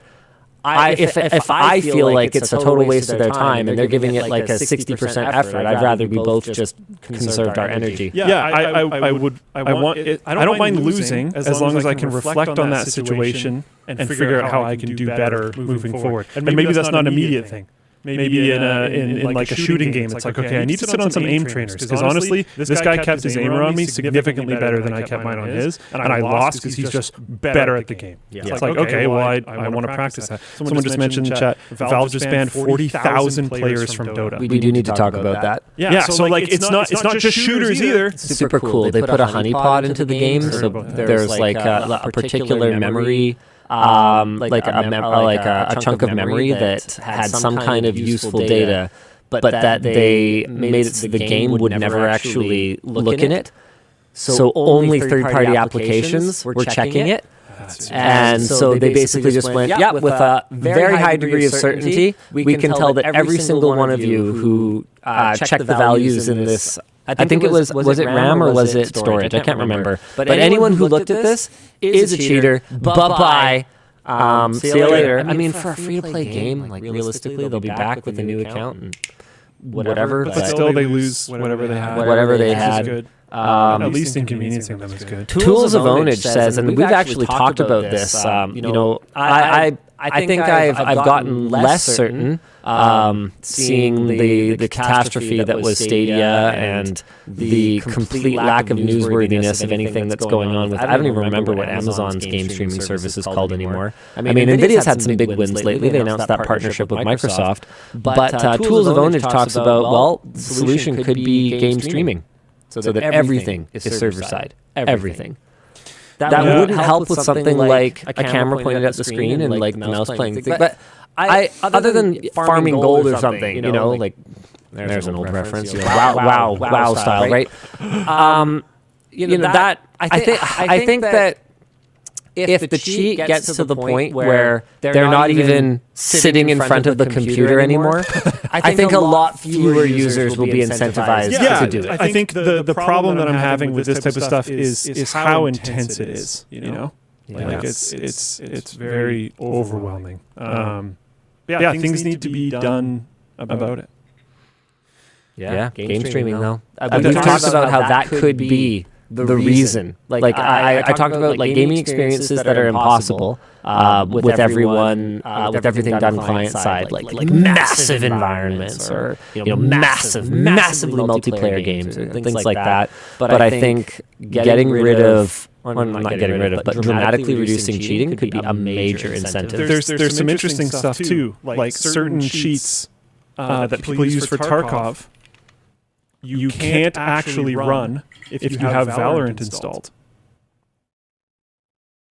if I feel like it's a total waste of their time and they're giving it like a 60% effort, I'd rather we both just conserved our energy. I don't mind losing as long as I can reflect on that situation and figure out how I can do better moving forward. And maybe that's not an immediate thing. maybe in like a shooting game, it's like, okay, I need to sit on some aim trainers, because honestly, this guy kept his aimer on me significantly better than I kept mine on his, and I lost because he's just better at the game. It's like, okay, well, I want to practice that. Someone just mentioned in chat, Valve just banned 40,000 players from Dota. We do need to talk about that. Yeah, so like it's not just shooters either. Super cool. They put a honeypot into the game, so there's like a particular memory, like a chunk of memory that had some kind of useful data, but that they made it so the game would never actually look in it. So only third-party applications were checking it. And so they basically just went, yeah, with a very high degree of certainty, we can tell that every single one of you who checked the values in this, I think it was it RAM or was it storage? I can't remember. But anyone who looked at this is a cheater. Bye-bye. See you later. I mean, for a free-to-play game, like realistically, they'll be back with a new account and whatever. But still, they lose whatever they had. Whatever they had. At least inconveniencing them is good. Tools of Ownage says, and we've actually talked about this. I think I've gotten less certain seeing the catastrophe that was Stadia and the complete lack of newsworthiness of anything that's going on with. I don't even remember what Amazon's game streaming service is called anymore. I mean, Nvidia's had some big wins lately. They announced that partnership with Microsoft. But Tools of Ownage talks about, well, the solution could be game streaming. So that everything is server-side. Everything. That wouldn't help with something like a camera pointed at the screen and like the mouse playing the thing. But other than farming gold or something, you know, like there's an old reference. Wow style, right? That I think that if the cheat gets to the point where they're not even sitting in front of the computer anymore, I think a lot fewer users will be incentivized to do it. I think the problem that I'm having with this type of stuff is how intense it is. You know, like it's very overwhelming. Yeah, things need to be done about it. Yeah, game streaming though. We talked about how that could be the reason. Like I talked about like gaming experiences that are impossible with everyone, with everything done client side, like massive environments or massively multiplayer games or things like that. But I think getting rid of, or not getting rid of, but dramatically reducing cheating could be a major incentive. There's some interesting stuff too, like certain cheats that people use for Tarkov. You can't actually run if you have Valorant installed.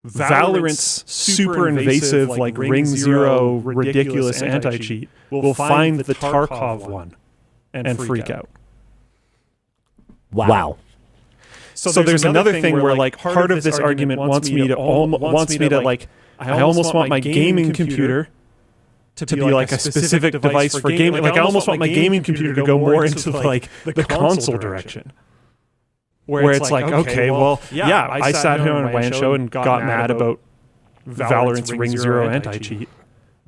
Valorant's super invasive, like Ring Zero, ridiculous anti-cheat will find the Tarkov one and freak out. Wow. So there's another thing where like part of this argument wants me to like, I almost want my gaming computer to be like a specific device for gaming. Like I almost want my gaming computer to go more into like the console direction. Where it's like, okay, well, yeah, I sat here on a WAN show and got mad about Valorant's Ring Zero anti-cheat.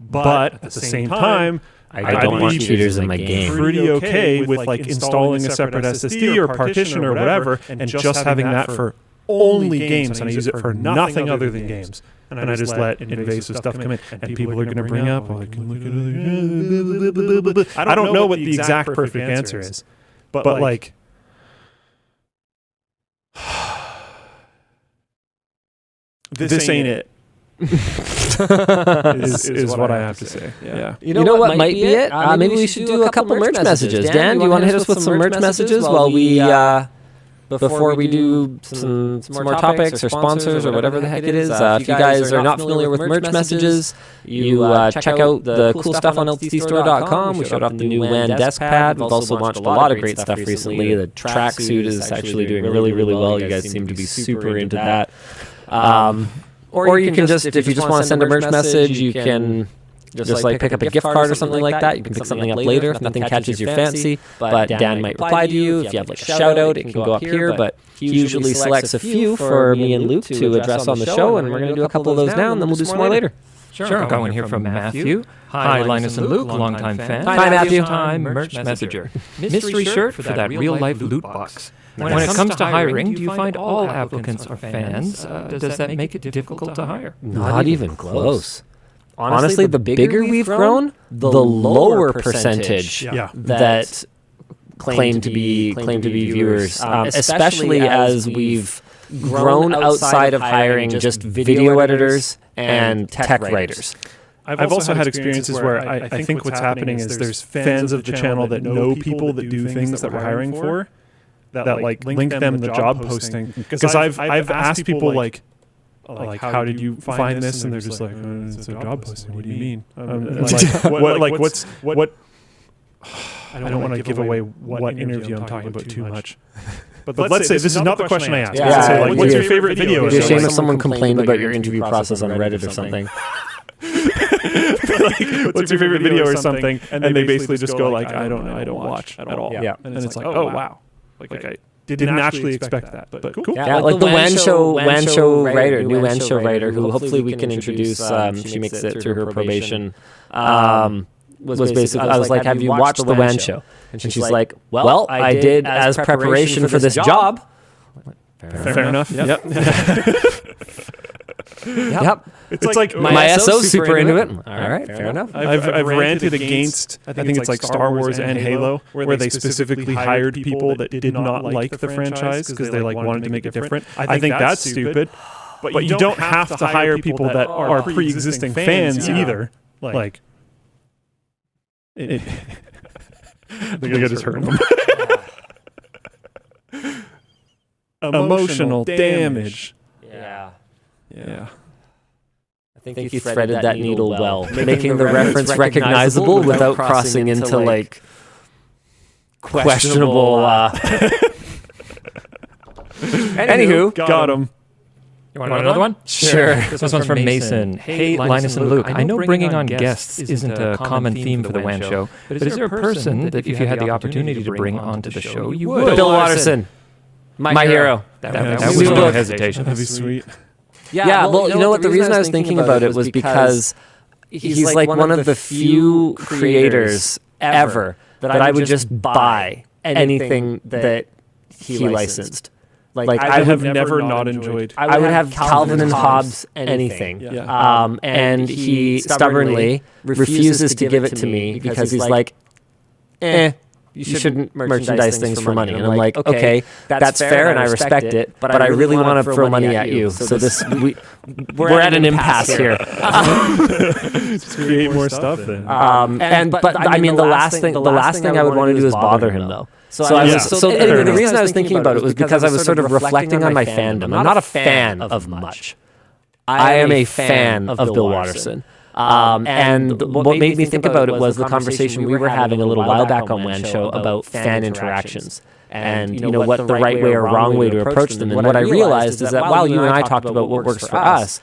But at the same time, I don't want cheaters in my game. Pretty okay with like installing a separate SSD or partition or whatever and just having that for only games, and I use it for nothing other than games. And I just let invasive stuff come in. And people are going to bring up, like, look at I don't know what the exact perfect answer is. But like, this ain't it. is what I have to say. Yeah. You know what might be it? Maybe we should do a couple merch messages. Dan, do you want to hit us with some merch messages while we... Before we do some more topics or sponsors or whatever the heck it is, if you guys are not familiar with merch messages, you check out the cool stuff on ltdstore.com. We showed off the new WAN desk pad. We've also launched a lot of great stuff recently. The tracksuit is actually doing really, really well. You guys seem to be super into that. Or you can just, if you just want to send a merch message, you can... Just like pick up a gift card or something like that. You can pick something up later if nothing catches your fancy. But Dan might reply to you. If you have like a shout out, it can go up here. But he usually selects a few for me and Luke to address on the show. And we're going to do a couple of those now, and then we'll do some more later. Sure, I'll go in here from Matthew. Hi, Linus and Luke, longtime fan. Hi, Matthew. Time merch messenger. Mystery shirt for that real-life loot box. When it comes to hiring, do you find all applicants are fans? Does that make it difficult to hire? Not even close. honestly, the bigger we've grown, the lower percentage that claim to be viewers, especially as we've grown outside of hiring just video editors and tech writers. I've also had experiences where I think what's happening is there's fans of the channel that know people that do things that we're hiring for, that like link them the job posting. Because I've asked people like how did you find this, and they're just like, it's a job posting. What do you mean? What? I don't want to give away what interview I'm talking about too much. But let's say this is not the question I asked. Yeah, Say, like, what's your favorite video? You're ashamed if someone complained about your interview process on Reddit or something. Like, what's your favorite video or something? And they basically just go like, I don't know, I don't watch at all. Yeah. And it's like, oh wow, like I didn't actually expect that, but cool. Yeah, like the WAN show writer, new WAN show writer, who hopefully we can introduce. She makes it through her probation. Was basically, I was like, have you watched the WAN show? And she's like, well, I did as preparation for this job. Fair enough. Yep. Yep. It's like my SO's super into it. All right, fair enough. I've ranted against, I think it's like Star Wars and Halo, where they specifically hired people that did not like the franchise because they like wanted to make it different. I think that's stupid. But you don't have to hire people that are pre-existing fans either. Like, I think I just heard them. Emotional damage. Yeah. I think you threaded that needle well, making the reference recognizable without crossing into like questionable. Anywho, got him. You want another one? Sure. This one's from Mason. Hey, Linus and Luke. I know bringing on guests isn't a common theme for the WAN show, but is there a person that if you had the opportunity to bring onto the show, you would? Bill Watterson, my hero. That was no hesitation. That'd be sweet. Yeah, well, you know what? The reason I was thinking about it was because he's like one of the few creators ever that I would just buy anything that he licensed. Like I have never not enjoyed. I would have Calvin and Hobbes anything. And he stubbornly refuses to give it to me because he's like, you shouldn't merchandise things for money. And I'm like, okay, that's fair and I respect it, but I really want to throw money at you. So we're at an impasse here. Just create more stuff then. But I mean, the last thing I would want to do is bother him though. Anyway, the reason I was thinking about it was because I was sort of reflecting on my fandom. I'm not a fan of much. I am a fan of Bill Watterson. And what made me think about it was the conversation we were having a little while back on WAN Show about fan interactions. And you know what the right way or wrong way to approach them. And what I realized is that while you and I talked about what works for us,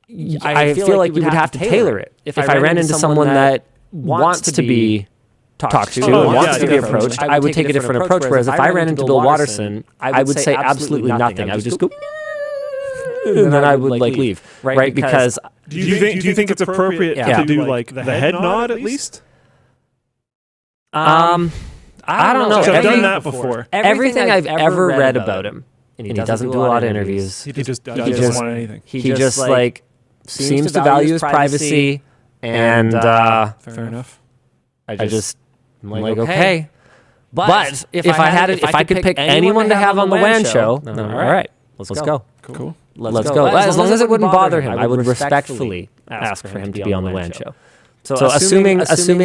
I feel like you would have to tailor it. If I ran into someone that wants to be talked to and wants to be approached, I would take a different approach. Whereas if I ran into Bill Watterson, I would say absolutely nothing. I would just go, and then I would like leave, right? Because do you think it's appropriate to do like the head nod at least? I don't know. I've done that before. Everything I've ever read about him, and he doesn't do a lot of interviews. He just doesn't want anything. He just like seems to value his privacy, and fair enough. I'm like, okay. But if I could pick anyone to have on the WAN show, all right, let's go. Cool. Let's go. As long as it wouldn't bother him, I would respectfully ask for him to be on the WAN show. So assuming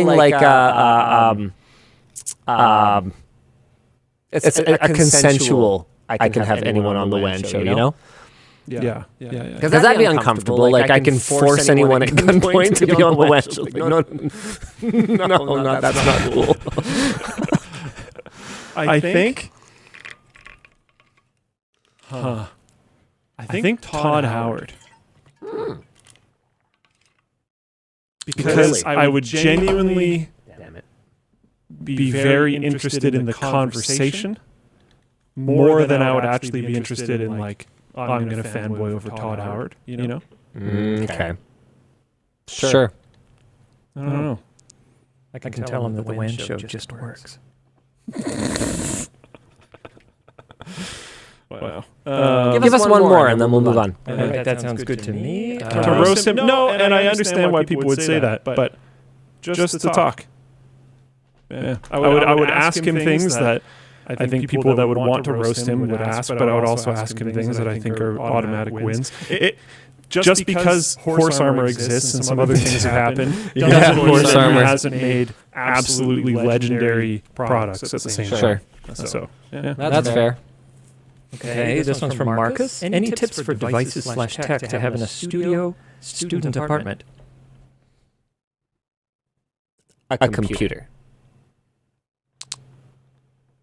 like it's a consensual, I can have anyone on the WAN show, you know? Yeah. Because that'd be uncomfortable. Like I can force anyone at gunpoint to be on the WAN show. No, that's not cool. I think. I think Todd Howard. Because I would genuinely be very interested in the conversation more than I would actually be interested in like, I'm going to fanboy over Todd Howard, you know? Okay. Sure. I don't know. I can tell him that the WAN show just works. Wow. Give us one more, and then we'll move on. That sounds good to me. To roast him? No, and I understand why people would say that, but just to talk. Yeah. I would ask him things that I think people that would want to roast him would ask, but I would also ask him things that I think are automatic wins. Just because horse armor exists and some other things have happened, horse armor hasn't made absolutely legendary products at the same time. Sure. So, That's fair. Okay, this one's from Marcus. Any tips for devices/tech to have in a studio student apartment? A computer.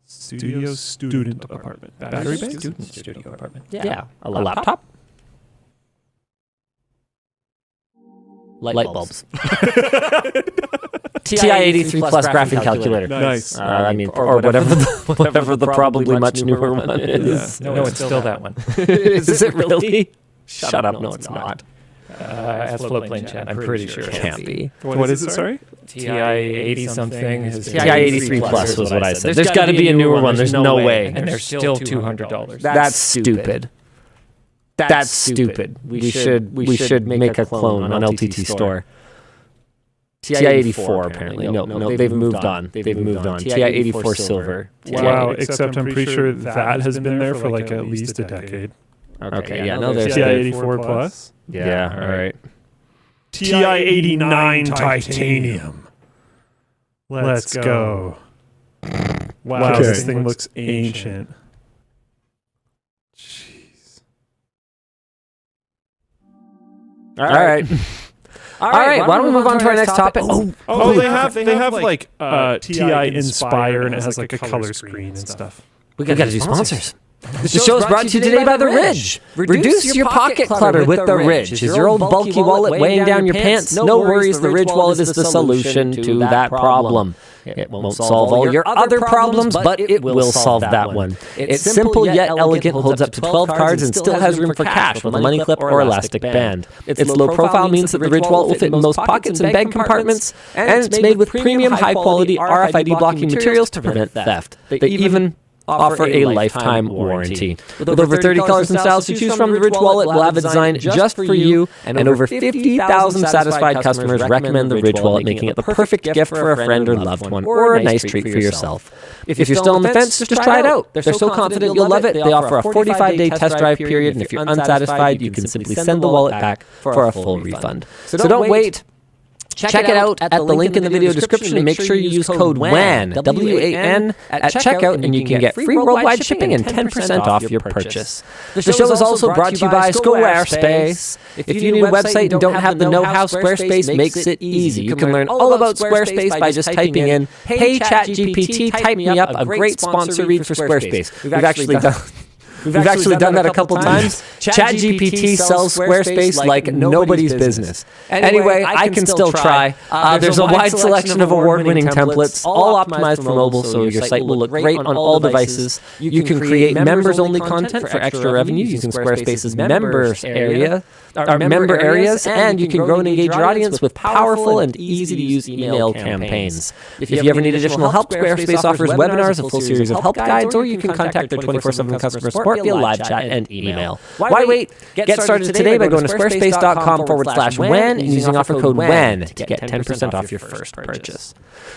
Studio student apartment. Battery bank? Student studio apartment. Yeah. A laptop. Light bulbs. TI-83 plus graphing calculator. Nice. I mean, or whatever the probably much newer one is. No, it's still that one. Is it really? Shut up. No, it's not. As Floatplane Chat, I'm pretty sure it Can't be. What is it, sorry? TI-80 something. TI-83 plus was what I said. There's got to be a newer one. There's no way. And they're still $200. That's stupid. That's stupid. We should make a clone on LTT Store. TI-84 apparently. No, they've moved on. They've moved on. TI-84 silver. Wow, except I'm pretty sure that has been there for like at least a decade. Okay, yeah, no, there's TI-84 plus? Yeah, all right. TI-89 titanium. Let's go. Wow, this thing looks ancient. Jeez. All right. All right, why don't we move on to our next topic? Oh, they have like TI Inspire, and it has like a color screen and stuff. We got to do sponsors. The show is brought to you today by The Ridge. Reduce your pocket clutter with The Ridge. Is your old bulky wallet weighing down your pants? No worries, The Ridge wallet is the solution to that problem. It won't solve all your other problems, but it will solve that one. It's simple yet elegant, holds up to 12 cards, and still has room for cash with a money clip or elastic band. Its low profile means that The Ridge wallet will fit in most pockets and bag compartments, and it's made with premium, high-quality RFID blocking materials to prevent theft. They even offer a lifetime warranty. With over 30 colors and styles to choose from, The Ridge wallet will have a design just for you, and over 50,000 satisfied customers recommend The Ridge wallet, making it the perfect gift for a friend or loved one, or a nice treat for yourself. If you're still on the fence, just try it out. They're so confident you'll love it. They offer a 45-day test drive period, and if you're unsatisfied, you can simply send the wallet back for a full refund. So don't wait. Check it out at the link in the video description, and make sure you use code WAN, W-A-N, at checkout, and you can get free worldwide shipping and 10% off your purchase. The show is also brought to you by Squarespace. If you need a website and don't have the know-how, Squarespace makes it easy. You can learn all about Squarespace by just typing in, "Hey ChatGPT, type me up a great sponsor read for Squarespace." We've actually done that a couple times. ChatGPT sells Squarespace like nobody's business. Anyway, I can still try. There's a wide selection of award-winning templates, all optimized for mobile, so your site will look great on all devices. You can create members-only content for extra revenue using Squarespace's members area. Member areas, and you can grow and engage your audience with powerful and easy-to-use email campaigns. If you ever need additional help, Squarespace offers webinars, a full series of help guides, or you can contact their 24/7 customer support via live chat and email. Why wait? Get started today by going to squarespace.com/WAN and using offer code WAN to get 10% off your first purchase.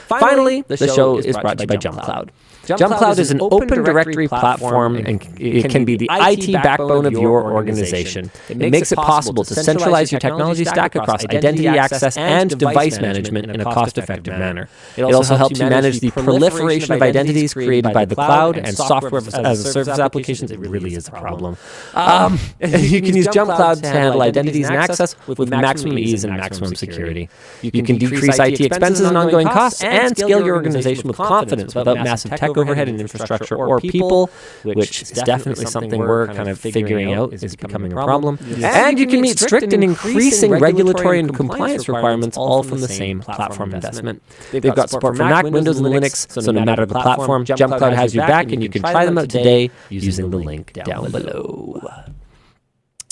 Finally, the show is brought to you by JumpCloud. JumpCloud is an open directory platform, and it can be the IT backbone of your organization. It makes it possible to centralize your technology stack across identity access and device management in a cost-effective manner. It also helps you manage the proliferation of identities created by the cloud and software as a service applications. It really is a problem. You can use JumpCloud to handle identities and access with maximum ease and maximum security. You can decrease IT expenses and ongoing costs and scale your organization with confidence without massive tech overhead and infrastructure or people, which is definitely something we're kind of figuring out is becoming a problem. And you can meet strict and increasing regulatory and compliance requirements all from the same platform investment. They've got support for Mac, Windows, and Linux, so no matter the platform, JumpCloud has your back, and you can try them out today using the link down below.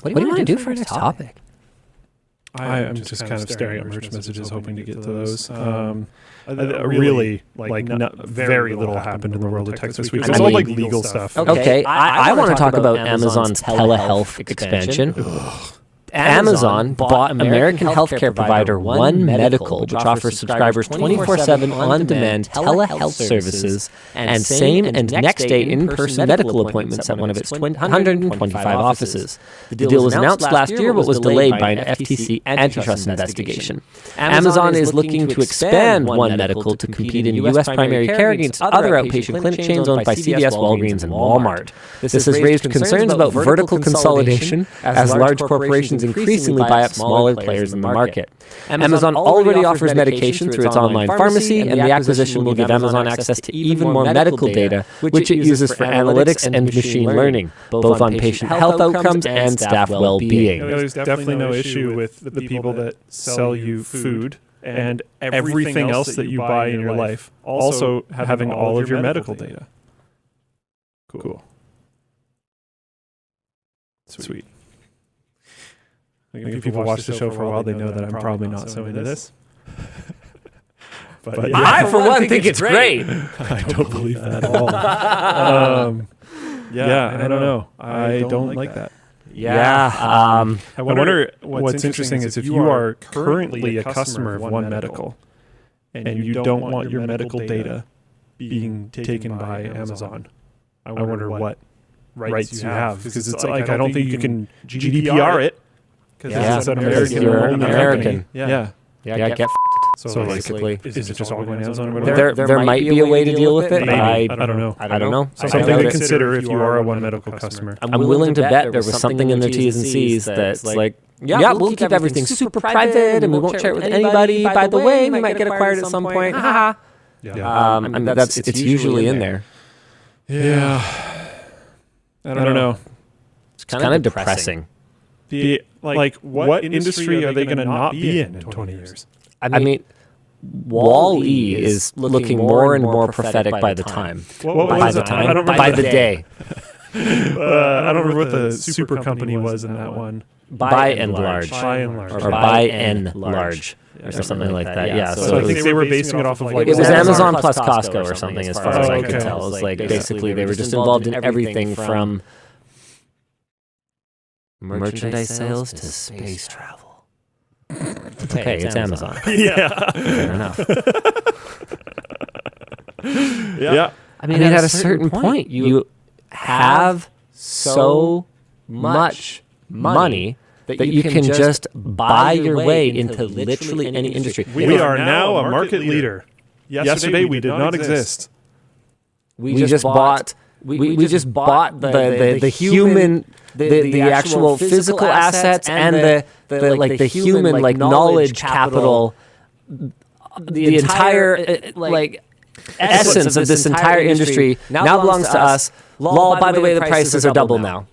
What do you want to do for our next topic? I'm just kind of staring at merch messages, hoping to get to those. Really, very little happened in the world of tech this week. It's all like legal stuff. Okay, I want to talk about Amazon's telehealth expansion. Amazon bought American healthcare provider One Medical, which offers subscribers 24/7 on-demand telehealth services and same and next-day in-person medical appointments at one of its 125 offices. The deal was announced last year but was delayed by an FTC antitrust investigation. Amazon is looking to expand One Medical to compete in U.S. primary care against other outpatient clinic chains owned by CVS, Walgreens, and Walmart. This has raised concerns about vertical consolidation as large corporations increasingly buy up smaller players in the market. Amazon already offers medication through its online pharmacy, and the acquisition will give Amazon access to even more medical data, which it uses for analytics and machine learning, both on patient health outcomes and staff well-being. There's definitely no issue with the people that sell you food and everything else that you buy in your life also having all of your medical data. Cool. Sweet. If people watch the show for a while, they know that I'm probably not so into this. But yeah. I, for one, think it's great. I don't believe that at all. I don't know. I don't like that. Yeah. I wonder what's interesting is if you are currently a customer of One Medical and you don't want your medical data being taken by Amazon, I wonder what rights you have. Because it's like, I don't think you can GDPR it. Yeah, it's an you're American. Yeah, get f***ed. So basically, is it just all going to Amazon or whatever? There might be a way to deal with it. I don't know. I don't know. Something to consider if you are a One Medical customer. I'm willing to bet there was something in their T's and C's that's like, we'll keep everything super private and we won't share it with anybody. By the way, we might get acquired at some point. Haha. It's usually in there. Yeah. I don't know. It's kind of depressing. What industry are they going to not be in 20 years? I mean, Wall-E is looking more and more prophetic by the time. By the day. I don't remember what the super company was in that one. By and large. Or by and large. Or something like that. Yeah. So I think they were basing it off of like... It was Amazon plus Costco or something as far as I could tell. It was like basically they were just involved in everything from merchandise sales to space travel. Okay, it's Amazon. Yeah. Fair enough. Yeah. I mean, at a certain point, you have so much money that you can just buy your way into literally any industry. We are now a market leader. Yesterday, we did not exist. We just bought the human, the actual physical assets and the human knowledge capital, the entire essence of this entire industry now belongs to us. Lol, by the way, the prices are double now.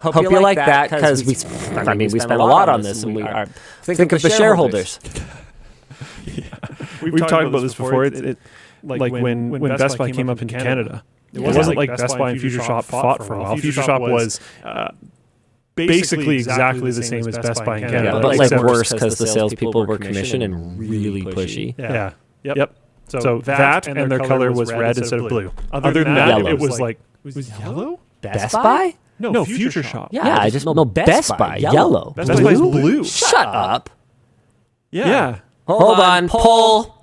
Hope you like that because we spent a lot on this, and we are think of the shareholders. We've talked about this before. Like when Best Buy came up into Canada. It wasn't like Best Buy and Future Shop fought for a while. Future Shop was basically exactly the same as Best Buy in Canada. But like worse because the salespeople were commissioned and really pushy. Yeah. Yep. So that and their color was red instead of blue. Other than that, it was like... Was yellow? Best Buy? No, Future Shop. Yeah, I just know Best Buy, yellow. Best Buy's blue. Shut up. Yeah. Hold on. Pull.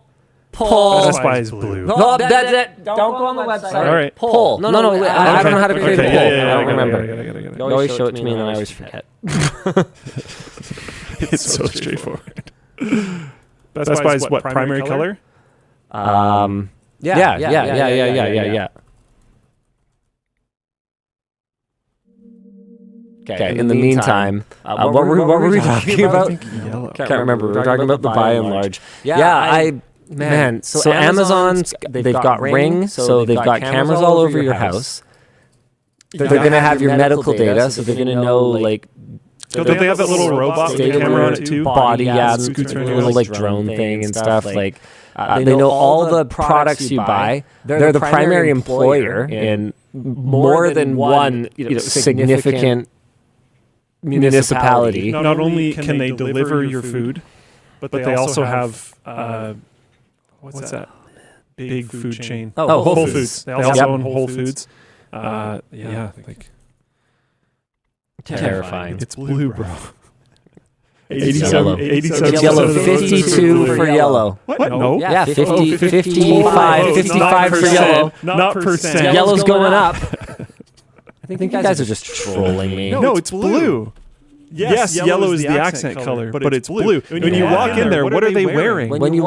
Best Buy is blue. No, don't go on the website. All right. Pull. No. I don't know how to create a poll. I don't remember. You always show it to me and then I always forget. It's so straightforward. Best Buy's what, primary color? Yeah. Okay. In the meantime, what were we talking about? Can't remember. We were talking about the by and large. Man, so Amazon's, they've got Ring, so they've got cameras all over your house. They're going to have your medical data, so they're going to know, like... Don't they have that little robot with a camera on it, too? Body, little, like, drone thing and stuff. Like, they know all the products you buy. They're the primary employer in more than one significant municipality. Not only can they deliver your food, but they also have what's that? Big food chain. Oh, Whole Foods. They also Yep. own Whole Foods. Like Terrifying. it's blue, bro. It's yellow. 87 It's yellow. of those 52 are for yellow. What? No. Yeah, 50, Oh, 55 for yellow. Not percent. Yellow's going up. I think you guys are just trolling me. No, it's blue. Yes, yellow is the accent color, but it's blue. When you walk in there, what are they wearing? When you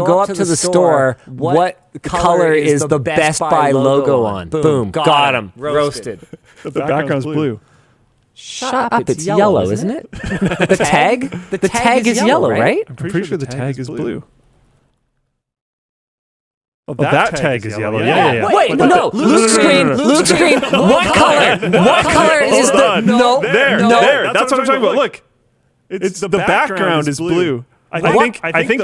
go up to the store, what color is the Best Buy logo on? Boom, got him, roasted. The background's blue. Shut up, it's yellow, isn't it? The tag is yellow, right? I'm pretty sure the tag is blue. Oh, that tag is yellow. Yeah. Wait, no. Luke screen. What color? What color is the? No. There. That's what I'm talking about. Look, it's the background is blue. I think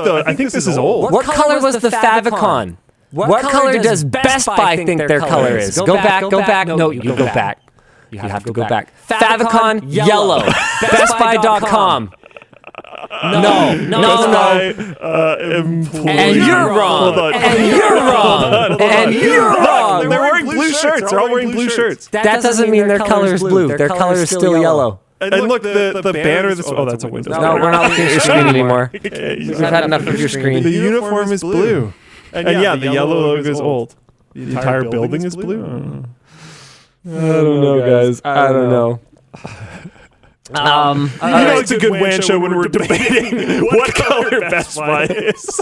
this is old. What color was the favicon? What color does Best Buy think their color is? Go back. No, you go back. You have to go back. Favicon yellow. BestBuy.com. No. And you're wrong. Hold on. And you're wrong. They're wearing blue shirts. They're all wearing blue shirts. That doesn't mean their color is blue. Their color is still yellow. And look, the banner. That's a window. No, we're not looking at your screen anymore. We've had enough of your screen. The uniform is blue. And yeah, the yellow logo is old. The entire building is blue? I don't know, guys. I don't know. It's a good WAN show when we're debating what color Best Buy is.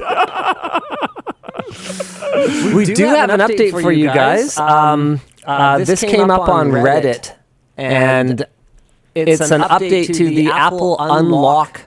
We do have an update for you guys. This came up on Reddit, and it's an update to the Apple Unlock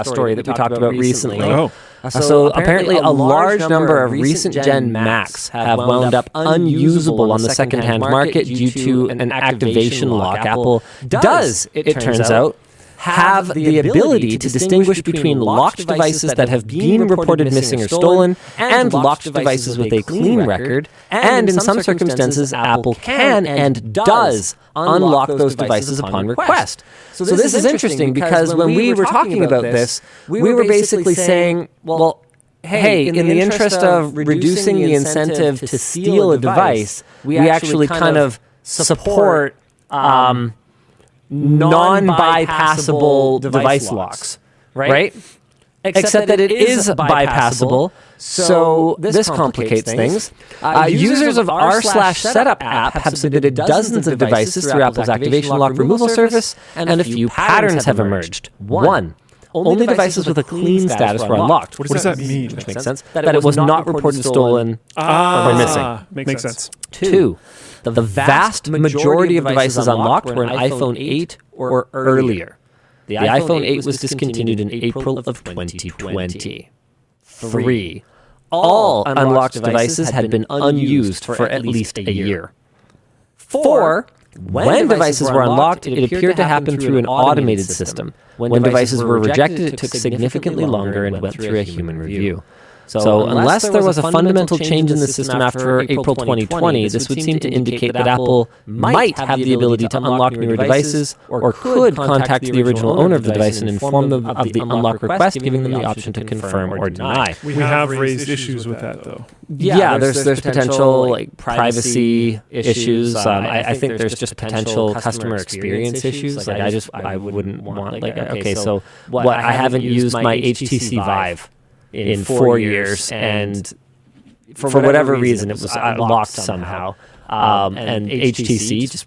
story that we talked about recently. Oh. So apparently a large number of recent gen Macs have wound up unusable on the secondhand market due to an activation lock. Apple does, it turns out, have the ability to distinguish between locked devices that have been reported missing or stolen and locked devices with a clean record. And in some circumstances, Apple can and does unlock those devices upon request. So this is interesting because when we were talking about this, we were basically saying, well, hey, in the interest of reducing the incentive to steal a device, we actually kind of support non-bypassable device locks, right? Except that it is bypassable, so this complicates things. Users of r/setup app have submitted dozens of devices through Apple's activation lock removal service, and a few patterns have emerged. One, only devices with a clean status were unlocked. What does that mean? Which makes sense. That it was not reported stolen or missing. Makes sense. Two, the vast majority of devices unlocked were an iPhone 8 or earlier. The iPhone 8 was discontinued in April of 2020. 3, all unlocked devices had been unused for at least a year. 4, when devices were unlocked, it appeared to happen through an automated system. When devices were rejected, it took significantly longer and went through a human review. So unless there was a fundamental change in the system after April 2020, this would seem to indicate that Apple might have the ability to unlock newer devices or could contact the original owner of the device and inform them of the unlock request, giving them the option to confirm or deny. We have raised issues with that, though. Yeah, there's potential like privacy issues. I think there's just potential customer experience issues. Like I wouldn't want so what I haven't used my HTC Vive in 4 years, and for whatever reason it was locked somehow. And HTC just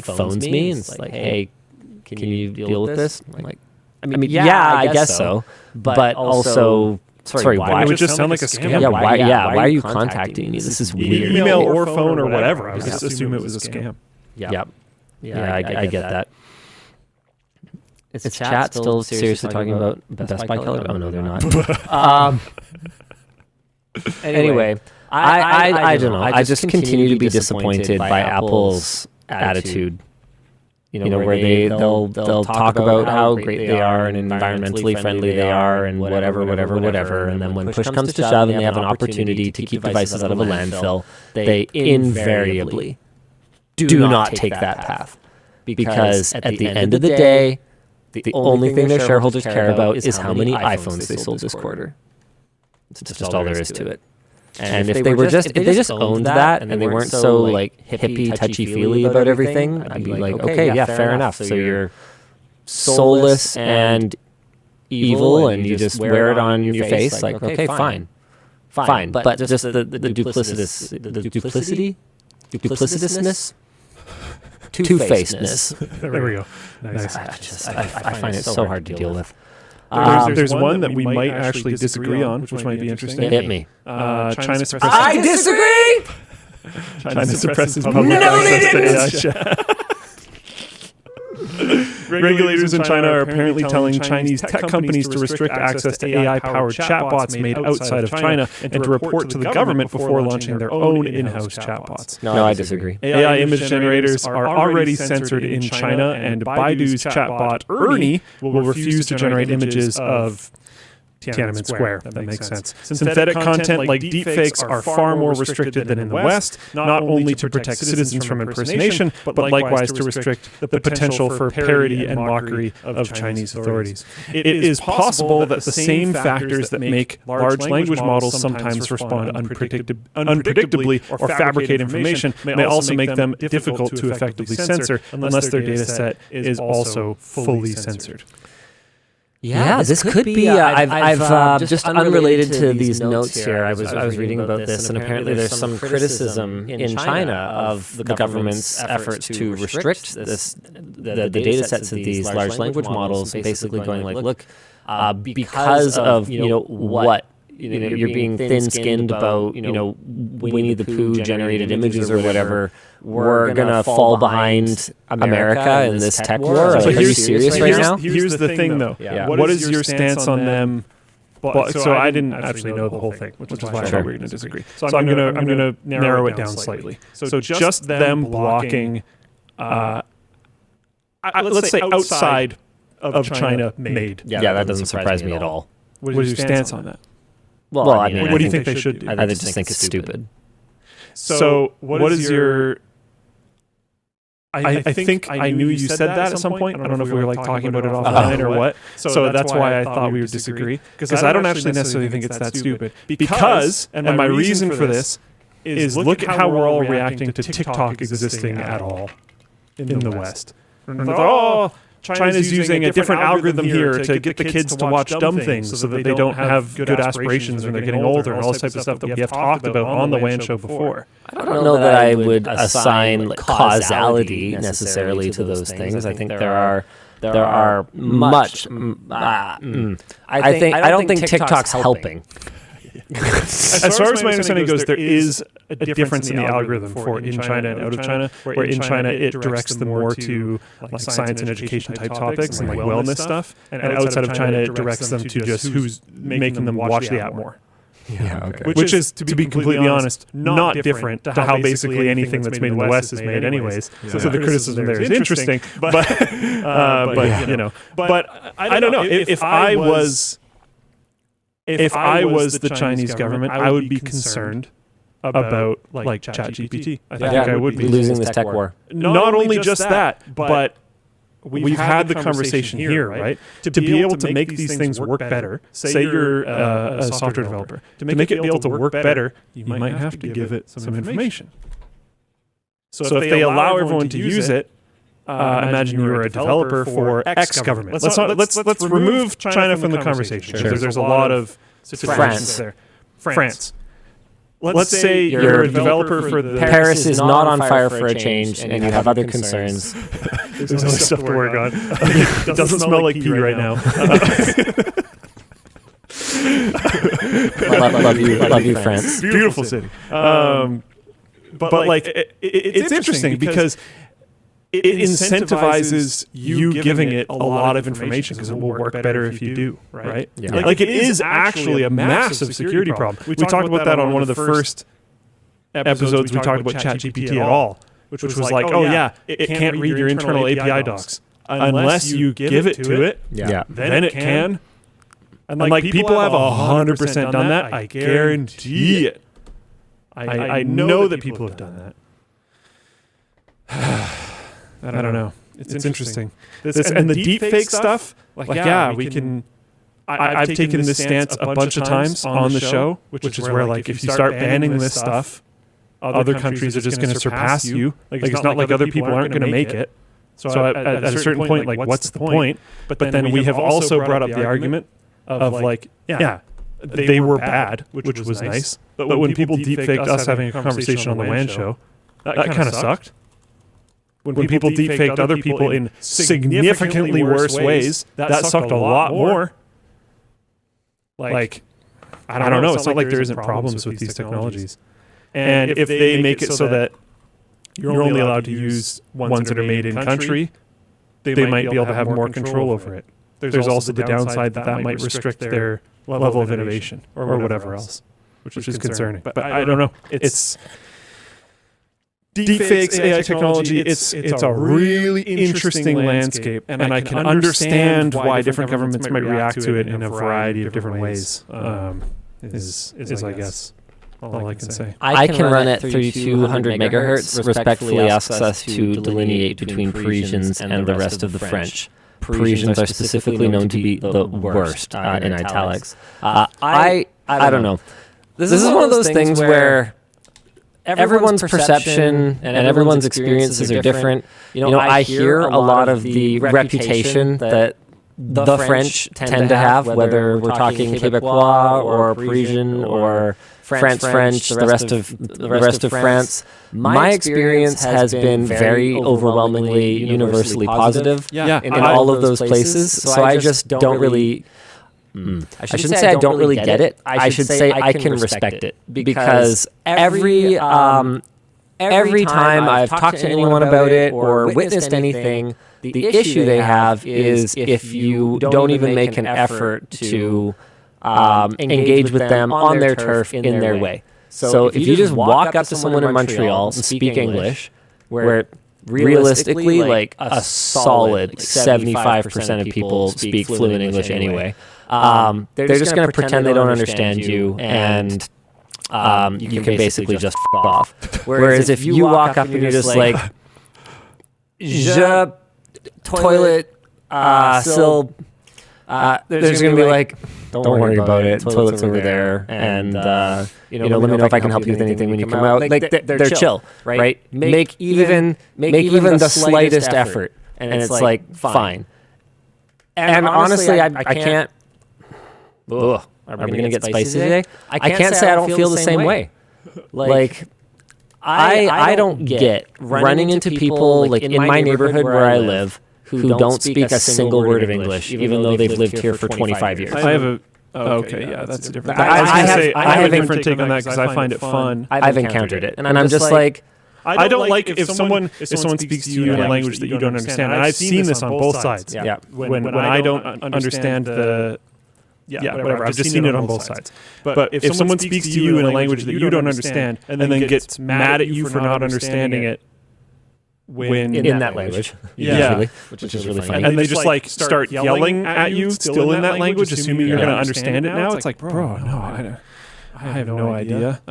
phones me and it's like, hey, can you deal with this? I mean, I guess so. But also, sorry, why? It would just sound like a scam. Yeah, why are you contacting me? This is weird. Email or phone or whatever. I would just assume it was a scam. Yep. Yeah, I get that. Is chat still seriously talking about Best Buy color? Oh no, they're not. Anyway, I don't know. I just continue to be disappointed by Apple's attitude. Where they'll talk about how great they are and environmentally friendly they are and whatever, and then when push comes to shove and they have an opportunity to keep devices out of a landfill, they invariably do not take that path. Because at the end of the day, The only thing their shareholders care about is how many iPhones they sold this quarter. It's just all there is to it. And if they just owned that and they weren't so like hippie, touchy-feely about everything, I'd be like, okay, yeah, fair enough. So you're soulless and evil and you just wear it on your face, like, okay, fine. But just the duplicitousness? Two-facedness. There we go. Nice. I find it so hard to deal with. There's one that we might actually disagree on, which might be interesting. Hit me. China suppresses. I disagree! China suppresses public access to AI chat. Regulators in China are apparently telling Chinese tech companies to restrict access to AI-powered chatbots made outside of China and to report to the government before launching their own in-house chatbots. No, I disagree. AI image generators are already censored in China, and Baidu's chatbot Ernie will refuse to generate images of Tiananmen Square. That makes sense. Synthetic content like deepfakes are far more restricted than in the West, not only to protect citizens from impersonation, but likewise to restrict the potential for parody and mockery of Chinese authorities. It is possible that the same factors that make large language models sometimes respond unpredictably or fabricate information may also make them difficult to effectively censor unless their data set is also fully censored. Yeah, this could be. I've just unrelated to these notes here. I was reading about this, and apparently there's some criticism in China of the government's efforts to restrict the data sets of these large language models, basically going like, look, because of what. You're being thin-skinned about, Winnie the Pooh generated images or whatever. We're going to fall behind America in this tech war. Like, are you serious right now? Here's the thing, though. Yeah. What is your stance on them? So I didn't actually know the whole thing, which is why I thought we were going to disagree. So I'm going to narrow it down slightly. So just them blocking, let's say outside of China made. Yeah, that doesn't surprise me at all. What is your stance on that? Well, I mean, what do you think they should do? I just think it's stupid. So what is your... I think I knew you said that at some point. I don't know if we were like talking about it offline or what. So that's why I thought we would disagree. Because I don't actually necessarily think it's that stupid. Because, and my reason for this is look at how we're all reacting to TikTok existing at all in the West. Oh, China's using a different algorithm here to get the kids to watch dumb things so that they don't have good aspirations when they're getting older and all this type of stuff that we have talked about on the WAN show before. I don't know that I would assign causality necessarily to those things. I think there are much. I don't think TikTok's helping. As far as my understanding goes, there is a difference in the algorithm for in China and out of China, where in China it directs them more to like science and education type topics and like wellness stuff, and outside of China it directs them to just who's making them watch the app more. Yeah, okay. Which is, to be completely honest, not different to how basically anything that's made in the West is made anyways. So the criticism there is interesting, but I don't know. If I was the Chinese government, I would be concerned about like ChatGPT. I think I would be losing this tech war. Not only just that, but we've had the conversation here, right? To be able to make these things work better, say you're a software developer, to make it be able to work better, you might have to give it some information. So if they allow everyone to use it, imagine you're a developer for X government. Let's remove China from the conversation because there's a lot of France there. France. Let's say you're a developer for the... Paris is not on fire for a change, and you have other concerns. There's other stuff to work on. It doesn't smell like pee right now. Love you, France. Beautiful city. But like, it's interesting because it incentivizes you giving it a lot of information because it will work better if you do, right? Yeah. Like it is actually a massive security problem. We talked about that on one of the first episodes we talked about ChatGPT at all, which was like, oh yeah, it can't read your internal API docs unless you give it to it. Yeah. Then it can. And like people have 100% done that. I guarantee it. I know that people have done that. I don't know. It's interesting. And the deep fake stuff, we can. I've taken this stance a bunch of times on the show, which is where like if you start banning this stuff, other countries are just going to surpass you. Like it's not like other people aren't going to make it. So at a certain point, like what's the point? But then we have also brought up the argument of like, they were bad, which was nice. But when people deepfaked us having a conversation on the WAN show, that kind of sucked. When people deepfaked other people in significantly worse ways, that sucked a lot more. Like, I don't know. It's not like there isn't problems with these technologies. And if they make it so that you're only allowed to use ones that are made in country, they might be able to have more control over it. There's also the downside that might restrict their level of innovation or whatever else, which is concerning. But I don't know. It's deepfakes, AI technology, it's a really interesting landscape, and I can understand why different governments might react to it in a variety of different ways, is I guess all I can say. I can run it through 200 megahertz, respectfully asks us to delineate between Parisians and the rest of the French. Parisians are specifically known to be the worst, in italics. I don't know. This is one of those things where everyone's perception and everyone's experiences are different. I hear a lot of the reputation that the French tend to have, whether we're talking Quebecois or Parisian or French, the rest of France. My experience has been very overwhelmingly universally positive in all of those places. So I just don't really. I shouldn't say I don't really get it. I should say I can respect it, because every time I've talked to anyone about it or witnessed anything, the issue they have is if you don't even make an effort to engage with them on their turf in their way. So if you just walk up to someone in Montreal and speak English, where realistically, like a solid 75% of people speak fluent English anyway, they're just going to pretend they don't understand you, and you can basically just f*** off. Whereas if you walk up and you're just like, je toilet still, there's going to be like, don't worry about it. Toilet's over there, and let me know if I can help you with anything when you come out. Like they're chill, right? Make even the slightest effort, and it's like fine. And honestly, I can't. Ugh, are we gonna get spicy today? I can't say I don't feel the same way. Like I don't get running into people like in my neighborhood where I live who don't speak a single word of English, even though they've lived here for 25 years. I have a that's a different. I have a different take on that because I find it fun. I've encountered it, and I'm just like. I don't like if someone speaks to you in a language that you don't understand, and I've seen this on both sides. Yeah. When I don't understand the whatever. I've just seen it on both sides. But if someone speaks to you in a language that you don't understand, and then gets mad at you for not understanding it, when in that language, usually, which is really funny, and they just like start yelling at you still in that language, assuming you're going to understand it now. It's like, bro, no, I have no idea.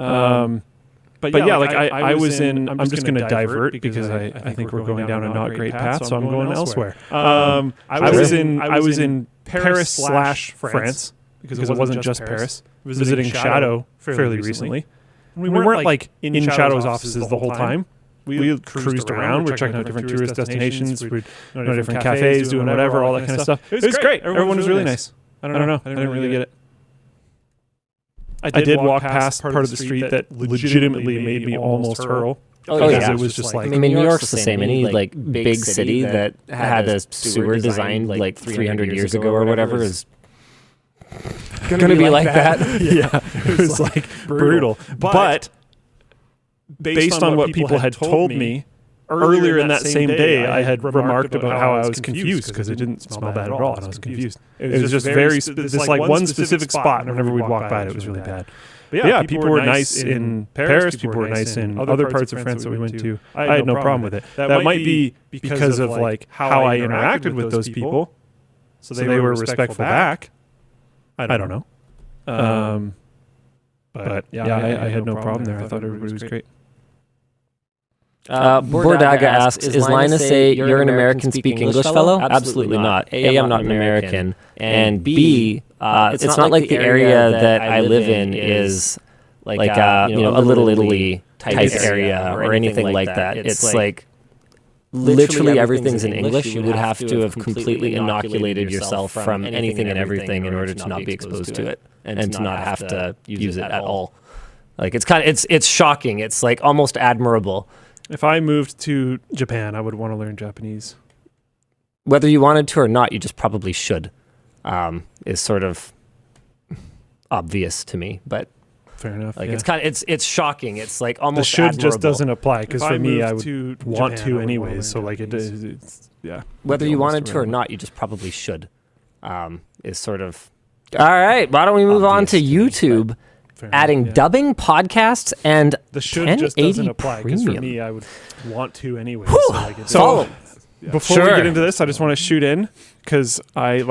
But yeah, like I was in. I'm just going to divert because I think we're going down a not great path, so I'm going elsewhere. I was in Paris/France because it wasn't just Paris. Visiting Shadow fairly recently. We weren't like in Shadow's offices the whole time. We cruised around. We're checking out different tourist destinations. We're different cafes, doing whatever, all that kind of stuff. It was great. Everyone was really nice. I don't know. I didn't really get it. I did walk past part of the street that legitimately made me almost hurl. Oh yeah, it was just like. I mean, New York's the same. Any like big city that had a sewer designed like 300 years ago or whatever is gonna be like that. Yeah, it was like brutal. But based on what people had told me earlier in that same day, I had remarked about how I was confused because it didn't smell bad at all, and I was confused. It was just this like one specific spot. Whenever we'd walk by it, was really bad. But yeah, people were nice in Paris. People were nice in other parts of France that we went to. I had no problem with it. That might be because of like how I interacted with those people. So they were respectful back. I don't know. But yeah, I had no problem there. I thought everybody was great. Bordaga asks, is Linus a you're an American-speaking English fellow? Absolutely not. A, I'm not an American. And B, it's not like the area that I live in is like a Little Italy type area or anything like that. It's like literally everything's in English. You would have to have completely inoculated yourself from anything and everything in order to not be exposed to it and to not have to use it at all. Like it's shocking. It's like almost admirable. If I moved to Japan, I would want to learn Japanese. Whether you wanted to or not, you just probably should. Is sort of obvious to me, but fair enough. Like it's shocking. It's like almost the should admirable. just doesn't apply because for me, I would want to anyways. So like it's yeah. Whether you wanted to or not, you just probably should. Is sort of all right. Why don't we move on to YouTube? Adding dubbing podcasts and the should just doesn't apply because for me, I would want to anyway. So before we get into this, I just want to shoot in because I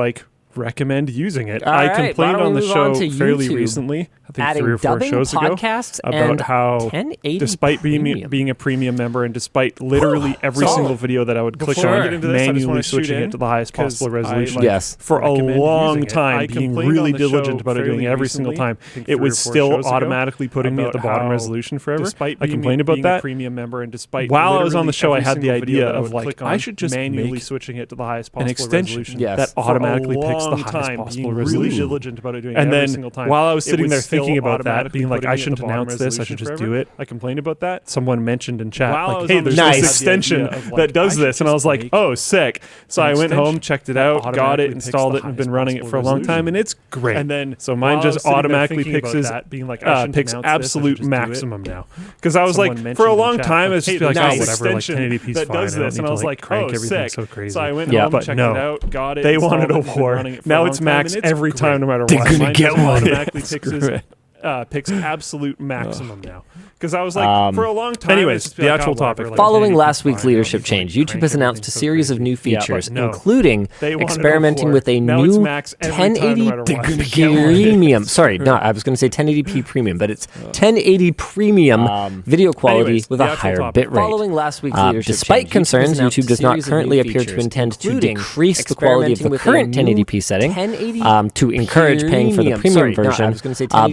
recommend using it. I complained on the show fairly recently, I think 3 or 4 shows ago, about how despite being a premium member and despite literally every single video that I would click on, manually switching it to the highest possible resolution, for a long time, being really diligent about it, doing it every single time, it was still automatically putting me at the bottom resolution forever. I complained about that. While I was on the show, I had the idea of I should just manually switching it to the highest possible resolution that automatically picks the highest possible resolution. And then while I was sitting there thinking about that, being like, I shouldn't announce this, I should just do it. I complained about that. Someone mentioned in chat, hey, there's this extension that does this. And I was like, oh, sick. So I went home, checked it out, got it, installed it, and been running it for a long time. And it's great. And then so mine just automatically picks absolute maximum now. Because I was like, for a long time, it's just like, oh, whatever, like 1080p's fine. Does this, and I was like, oh, sick. So I went home, checked it out, got it. They wanted a war. Now it's max every time, no matter what. They're gonna get one. Automatically picks absolute maximum now. Because I was like, for a long time. Anyways, the actual topic. Following last week's leadership change, YouTube has announced a series of new features, including experimenting with a new 1080 premium. Sorry, no, I was going to say 1080p premium, but it's 1080 premium video quality with a higher bitrate. Following last week's leadership despite concerns, YouTube does not currently appear to intend to decrease the quality of the current 1080p setting to encourage paying for the premium version,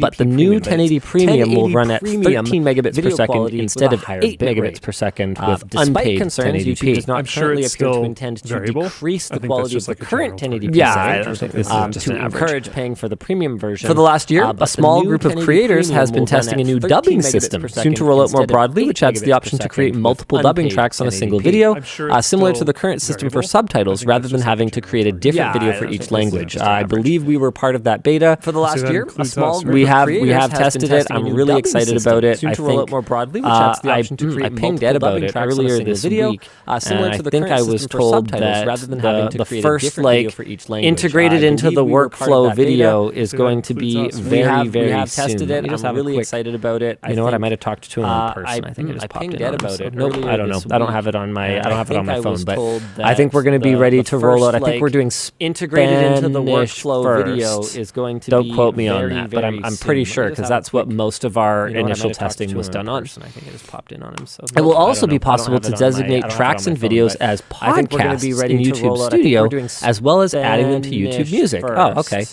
but the new 1080 premium will run at 13 megabits per second instead of 8 megabits per second with unpaid 1080p. I'm sure it's still intend to decrease the quality of the current 1080p setting to encourage paying for the premium version. For the last year, a small group of creators has been testing a new dubbing system, soon to roll out more broadly, which adds the option to create multiple dubbing tracks on a single video, similar to the current system for subtitles, rather than having to create a different video for each language. I believe we were part of that beta. For the last year, a small group of creators have tested it. I'm really excited about it. I think more broadly, which adds the option to create pinged Ed about it earlier this week. Similar to the current I was told that rather than having to create a different video for each language, integrated into the workflow video is going to be very, very soon. We have tested it. I'm really excited about it. You know what? I might have talked to him in person. I think it just popped in about it. Nope, I don't know. I don't have it on my. I don't have it on my phone, but I think we're going to be ready to roll out. I think we're doing integrated into the workflow video is going to. Don't quote me on that, but I'm pretty sure because that's what most of our initial testing was done on. I think it just popped in on him. So it will also be possible to designate tracks and videos as podcasts in YouTube Studio, as well as adding them to YouTube Music. Oh, okay.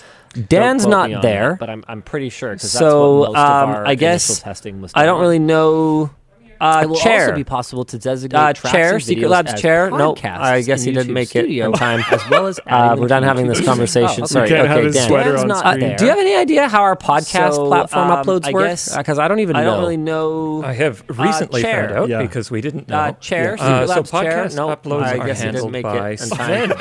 Dan's not there, but I'm pretty sure. So I guess I don't really know. It will also be possible to designate chair, Secret Labs chair. No, I guess he didn't make it in time. As well as we're done having this conversation. Sorry, okay, Dan. Do you have any idea how our podcast platform uploads work? Because I don't even know. I don't really know. I have recently found out because we didn't know. Chair, Secret Labs chair. No, uploads are handled by Sven.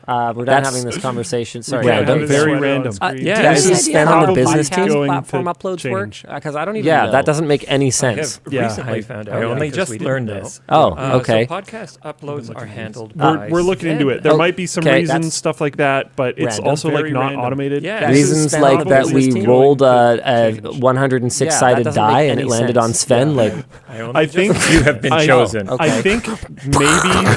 We're done having this conversation. Sorry, random, very random. Does Sven on the business team platform uploads work? Because I don't even know. Yeah, that doesn't make any sense. I have recently found out. I only just learned this. Oh, okay. So podcast uploads are handled by We're looking into it. There might be some reasons, stuff like that, but it's also like not automated. Reasons like that we rolled a 106-sided die and it landed on Sven. Like, I think you have been chosen. I think maybe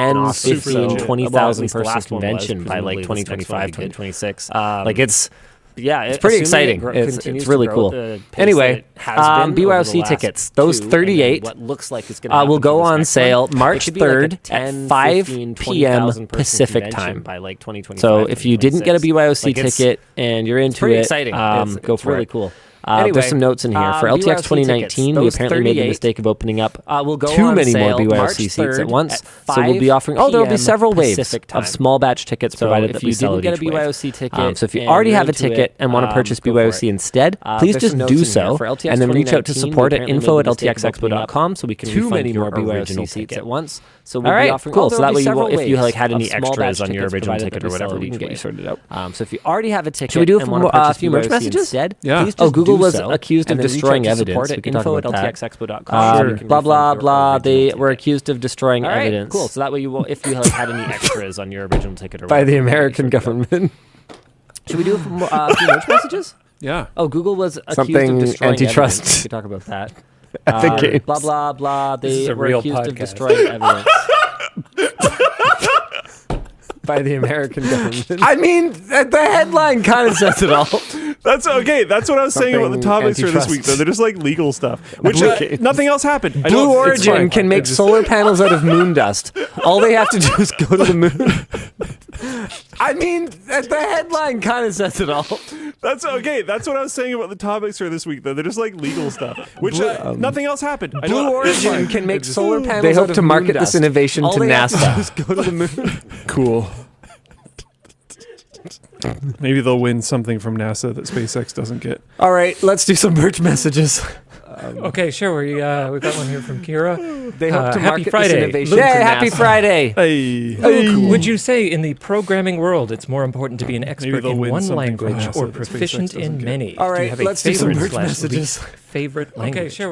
10, Super 15, legit. 20,000 Well, at least the person last one was, convention by like presumably this next one 2025, will be good. 2026. Um, like it's yeah, it's pretty exciting. It's really cool. Anyway, BYOC tickets, those 38 what looks like it's going will go on sale March 3rd at 5 p.m. 20,000 Pacific time. by like 2025. So if you didn't get a BYOC ticket and you're into pretty it, exciting. go for really it. Cool. There's some notes in here. For LTX 2019, we apparently made the mistake of opening up too many more BYOC seats at once. So we'll be offering, there will be several waves of small batch tickets provided that we sell at each wave. BYOC ticket, so if you already have a ticket and want to purchase BYOC instead, please just do so, and then reach out to support at info@ltxexpo.com so we can refund your original seats at once. So we'll be offering, cool. So that way, if you had any extras on your original ticket or whatever, we can get you sorted out. So if you already have a ticket, should we do a few merch messages? Yeah. Google was accused of destroying evidence. We can talk about that. Sure. Blah, blah, blah. They were accused of destroying evidence. Cool. So that way, if you had any extras on your original ticket or by the American government. Should we do a few merch messages? Yeah. Google was accused Something of destroying antitrust. evidence. We could talk about that. Games. Blah, blah, blah. They were accused of podcast. destroying evidence. By the American government. I mean, the headline kind of says it all. That's okay. That's what I was saying about the topics for this week, though. They're just like legal stuff, which nothing else happened. Blue Origin can make solar panels out of moon dust. All they have to do is go to the moon. I mean, the headline kind of says it all. That's okay. That's what I was saying about the topics for this week, though. They're just like legal stuff, which nothing else happened. Blue Origin can make solar panels. They hope to market this innovation to NASA. All they have to do is go to the moon. Cool. Maybe they'll win something from NASA that SpaceX doesn't get. All right, let's do some merch messages. Okay, sure. We've got one here from Kira. They hope to happy market Friday. this innovation to NASA. Happy Friday. Hey. Luke, would you say in the programming world it's more important to be an expert in win one something language from NASA or that proficient SpaceX doesn't in get. many? All Do you right, have a let's do some favorite merch messages. Favorite language? Okay, sure.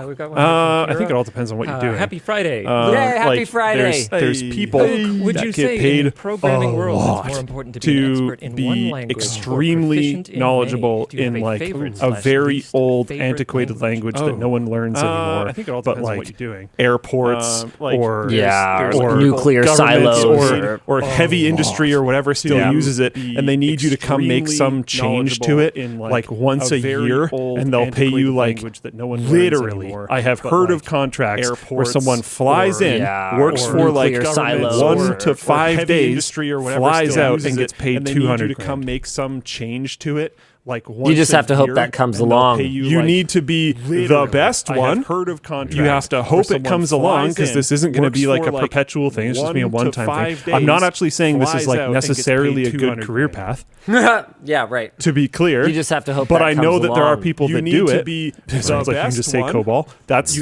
We've got one. I think it all depends on what you're doing. Happy Friday. Happy Friday. There's people Would that you get say paid in the programming world lot it's more important to be an expert in one be language or extremely proficient in knowledgeable many? Do you have in like favorite a slash very least old, favorite antiquated language that no one learns anymore. I think it all but depends on what like you're doing. airports or or nuclear governments silos or heavy industry or whatever still uses it, and they need you to come make some change to it like once a year, and they'll pay you like literally. I have heard of contracts where someone flies in, works for like 1 to 5 days, flies out, and gets paid $200 to come make some change to it. Like you just have to hope that comes along. You need to be the best one. You have to hope it comes along because this isn't going to be like a perpetual thing. It's just be a one-time thing. I'm not actually saying this is like necessarily a good career path. Yeah, right. To be clear, you just have to hope. But I know that there are people that do it. It sounds like you can just say COBOL. That's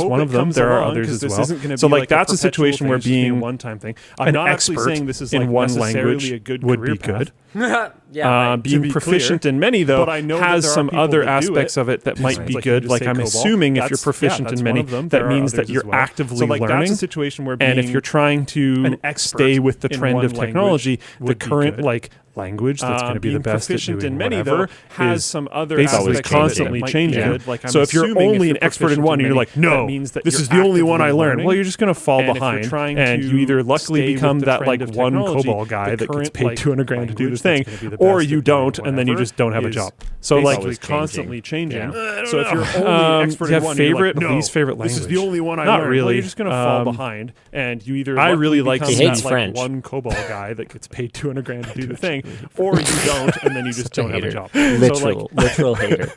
one of them. There are others as well. So like that's a situation where being one-time thing. I'm not actually saying this is in one language would be good. Being proficient in many though has some other aspects of it that might be good. Like I'm assuming if you're proficient in many, that means that you're actively learning. And if you're trying to stay with the trend of technology, the current like language that's going to be the best at doing whatever has some other basically constantly changing. So if you're only an expert in one, and you're like, no, this is the only one I learned. Well, you're just going to fall behind, and you either luckily become that like one COBOL guy that gets paid $200,000 to do the thing, or you don't, and then you just don't have a job. So like constantly changing. So if you're only an expert in one, favorite least favorite language. This is the only one I learned. Not really. You're just going to fall behind, and you either I really like he hates French. one COBOL guy that gets paid $200,000 to do the thing, or you don't, and then you just don't have a job. Literal hater.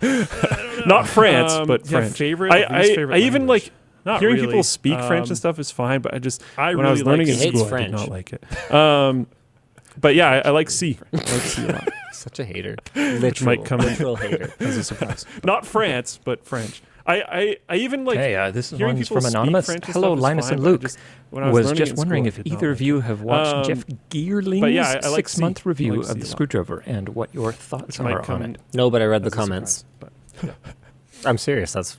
Not France, but French. Favorite. I even like hearing really. people speak French and stuff is fine, but when I was learning in school, I did not like it. But yeah, I like C. I like C a lot. Such a hater. Literal hater. As a surprise. Not France, but French. I even like. Hey, this hearing one's people from Anonymous. speak French and Hello, stuff is Linus fine, and but Luke. when I Was learning just in wondering school, I if did not either of like you it. have watched Jeff Geerling's yeah, I like 6-month C. review I like of the C a lot. Screwdriver and what your thoughts are on it. No, but I read the comments. I'm serious. It's.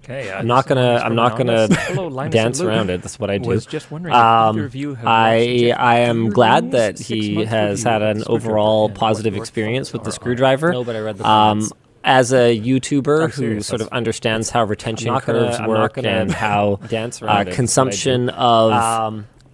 Okay, I'm not gonna Hello, Linus dance and Luke. around it. That's what I do. Was just wondering if either of you have watched Jeff I am glad that Geerling's he 6-month has review had of an the Screwdriver overall and what positive your experience with the thoughts are on it. screwdriver. No, but I read the comments. As a YouTuber I'm who serious, sort of understands how retention I'm not curves gonna work and how dance around it. consumption of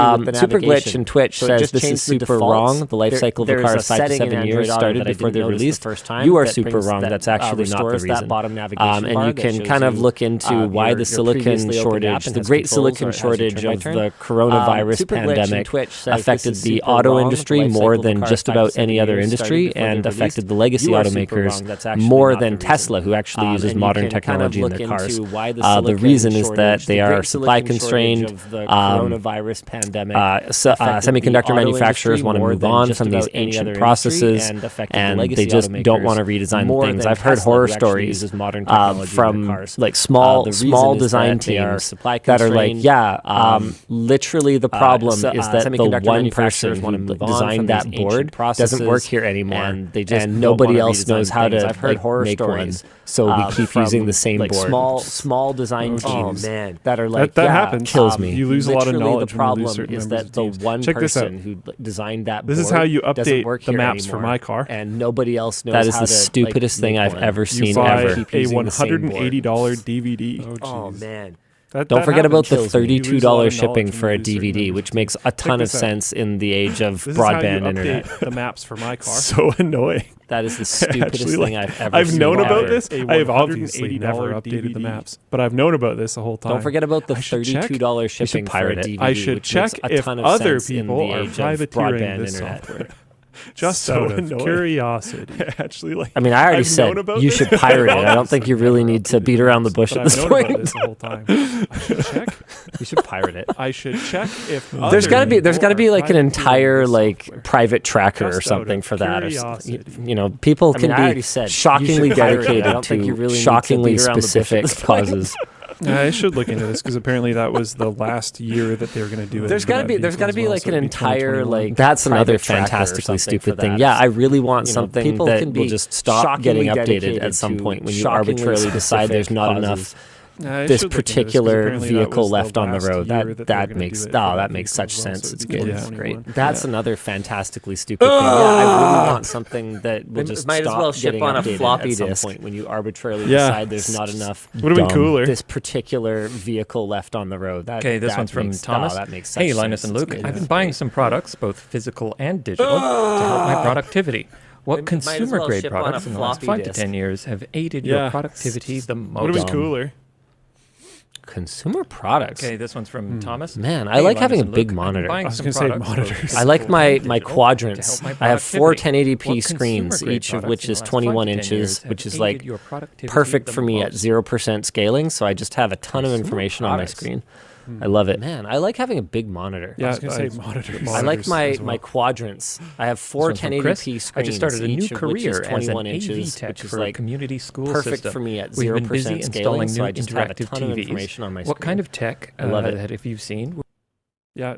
issue with the Super navigation. Glitch in Twitch So it says just this is changed the super defaults. wrong. The life cycle of a There car is is a 5 to setting 7 in years, Android Auto started that I before didn't they're notice the released. first time You are that super brings wrong. that, That's actually not the restores that reason. bottom navigation And bar you that can shows kind of you, look into why your the silicon previously opened app shortage, and the has great controls or silicon it has your shortage turn by of turn. the coronavirus Super Glitch in pandemic Twitch says this affected is the super auto wrong. The industry life more cycle of than the car just is 5 about to 7 any other years, started industry before they and were affected released. the legacy You are super automakers wrong. That's actually more not than the reason. Tesla Tesla who actually uses and modern you can kind of technology in look their cars. into why the The silicon reason is shortage, that they the are great supply silicon shortage constrained. of the coronavirus pandemic Semiconductor auto manufacturers industry want to more move than on just from these about any ancient other processes, industry, and affected the and they legacy just don't automakers want to redesign more things. than I've heard Tesla, horror who actually stories uses modern technology in their from cars. like small The reason is design that they are teams supply that are like, constrained. literally the problem is that the semiconductor one person manufacturers who want to move on designed from that these board ancient processes, doesn't work here anymore, and they just don't nobody wanna else knows redesign how things. to I've heard horror make stories, one. So we keep from, using the same like board. small design teams that are like that happens. kills me. You lose a lot of literally knowledge the when you lose problem certain is members that of the teams. one Check this out. person who designed that This board is how you doesn't update work the here maps for anymore, my car. and nobody else knows That is how the to, stupidest like, thing make I've one. ever You seen buy ever. a using the same board. $180 DVD. Oh man. Don't forget about the happens. You lose a lot $32 of shipping knowledge for a when you lose certain DVD, members which of makes teams. a ton Check of this out. sense in the age of This is how you broadband update internet. the maps for my car. So annoying. That is the stupidest Actually, thing I've ever I've seen. known about ever. this. I have obviously never updated the maps, but I've known about this the whole time. Don't forget about the I should check. $32 shipping for a pirate it. DVD, I should which check makes a if ton of other sense in people the are age of privateering broadband this internet. software. Just So out of annoying. curiosity. Actually, like I mean, I already I've said known about you this. should pirate it. I don't think you really need to beat around the bush But at I've this known about point. this the whole time. I should check. You should pirate it. I should check if There's got to be like an entire like private tracker or Just something out of for that. curiosity. You know, people can I be already said you shockingly should pirate it. dedicated I don't think to you really need to shockingly beat around the bush at specific this point. causes. I should look into this because apparently that was the last year that they were going to do it. There's got to be like an entire like that's private another tracker or fantastically something stupid for thing. that. Yeah, I really want You know, something people that can will be just stop getting shockingly updated dedicated at some to point when you shockingly arbitrarily decide there's specific not causes. enough this particular vehicle left on the road. That makes such sense. It's good. It's great. That's another fantastically stupid thing. Yeah, I really want something that will just might as stop well ship getting on a updated floppy at some disk. point when you arbitrarily Yeah. decide there's not enough. Would have been cooler. This particular vehicle left on the road. Okay, this one's from Thomas. That makes such Hey, sense. Linus and It's Luke. good. I've been buying some products, both physical and digital, to help my productivity. What Might as well consumer-grade ship on a products in the last floppy 5 to disk. 10 years have aided Yeah. your productivity the most? Would have been cooler. Consumer products. Okay, this one's from Thomas. Man, I Hey, like Linus having a and big Luke, I've been monitor. buying I was some gonna say products, both monitors. I like physical my and my digital, quadrants. to help I my have four productivity. 1080p What screens, consumer-grade each of products which in is the last 21 5 to 10 inches, years which have is like aided your productivity perfect the for me at most? 0% scaling. So I just have a ton of Consumer information on my products. screen. I love it. Man, I like having a big monitor. Yeah, I was going to say monitors. I like my as well. my quadrants. I have four This one's from 1080p Chris. screens. I just started a new each of which is career as an 21 AV inches, tech which is for a like community school perfect system. for me at We've been 0% busy scaling. installing So new I just have a interactive ton of TVs. information on my What screen. kind of tech I love it. that if you've seen Yeah,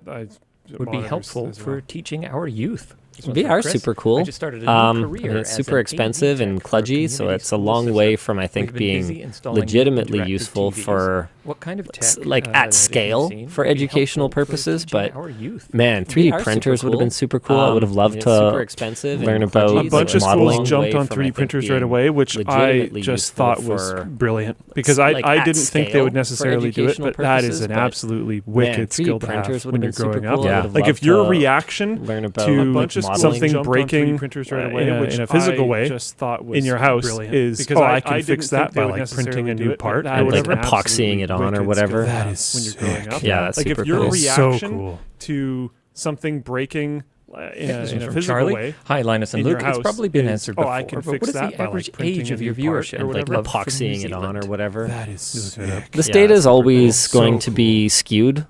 would be helpful for teaching our youth? This one's from VR is Chris. super cool. I just started a new career and it's as super an expensive AV and tech for a kludgy, so community it's a school long system. way from I think We've been busy being installing new legitimately interactive useful TVs. for What kind of tech, like that at if scale you've seen for would be educational helpful for purposes, teaching but our youth? man, VR 3D is printers super would have been cool. super cool. I would have loved It's super to expensive learn and about kludgy, A bunch of modeling schools jumped way on from, 3D I think, printers right being away, which I legitimately just useful thought was for brilliant because like I at didn't think they scale would for necessarily do it, educational but that is purposes, an but absolutely wicked 3D skill to printers have would when have you're been super growing up. cool. I would have Like if loved your to reaction learn about to a bunch of schools something jumped on breaking 3D printers right away, in a physical way just thought was in your house brilliant. is Because oh, I I can didn't fix think that they by would like necessarily printing a do new it, but part that or is like whatever. epoxying it on or whatever. That is when you're growing up. Yeah, that's like super if your cool. reaction So cool. to something breaking in This a one's from physical Charlie. way. Hi, Linus and in your Luke. It's house probably been is, answered oh, before, I can but fix what is that the by, like, average printing age a of new your part viewership? or Like whatever. love from Epoxying New it on Zealand? or whatever. That is sick. The state is always going So to be skewed.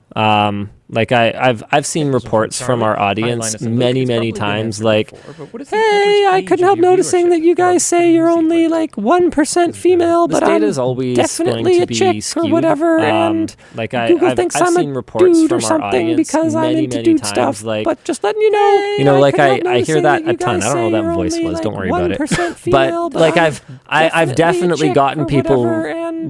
Like I've seen reports from our audience many times, like, hey, I couldn't help noticing that you guys say you're only like 1% female, but I'm definitely a chick or whatever, and like Google thinks I'm a dude or something because I'm into dude stuff. like, But just letting you know, like I hear that a ton. I don't know what that voice was. Don't worry about it. But like I've definitely gotten people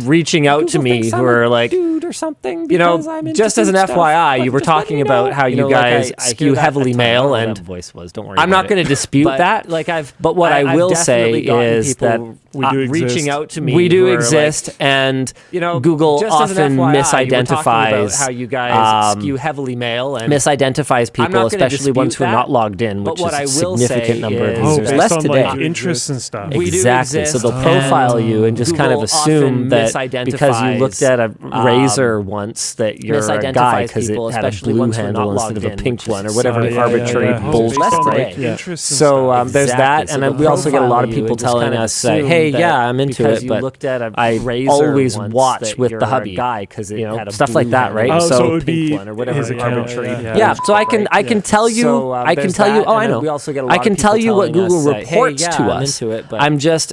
reaching out to me who are like, or something, you know, just as an FYI, you were talking about how you guys skew heavily male, and voice was. Don't worry. I'm not going to dispute that. Like but what I will say is that we do exist. reaching out to me. we do who are exist, like, and you know, Google just as an often FYI, you were talking misidentifies about how you guys skew heavily male and misidentifies I'm people, not gonna especially ones who are dispute not that, logged in, but which what is I a will significant say number of is- Oh, users. based Less on today. like interests and stuff. We do Exactly. So exist, they'll profile you and just kind of Google assume often that because you looked at a razor once, that you're a guy guy because it had a blue handle instead of a pink one or whatever arbitrary bullshit, right? So there's that, and we also get a lot of people telling us, "Hey, yeah, I'm into it, but I always watch with the hubby." Stuff like that, right? So it would be or whatever his account. Yeah, so I can tell you, I can tell you. Oh, I know. I can tell you what Google reports to us. I'm just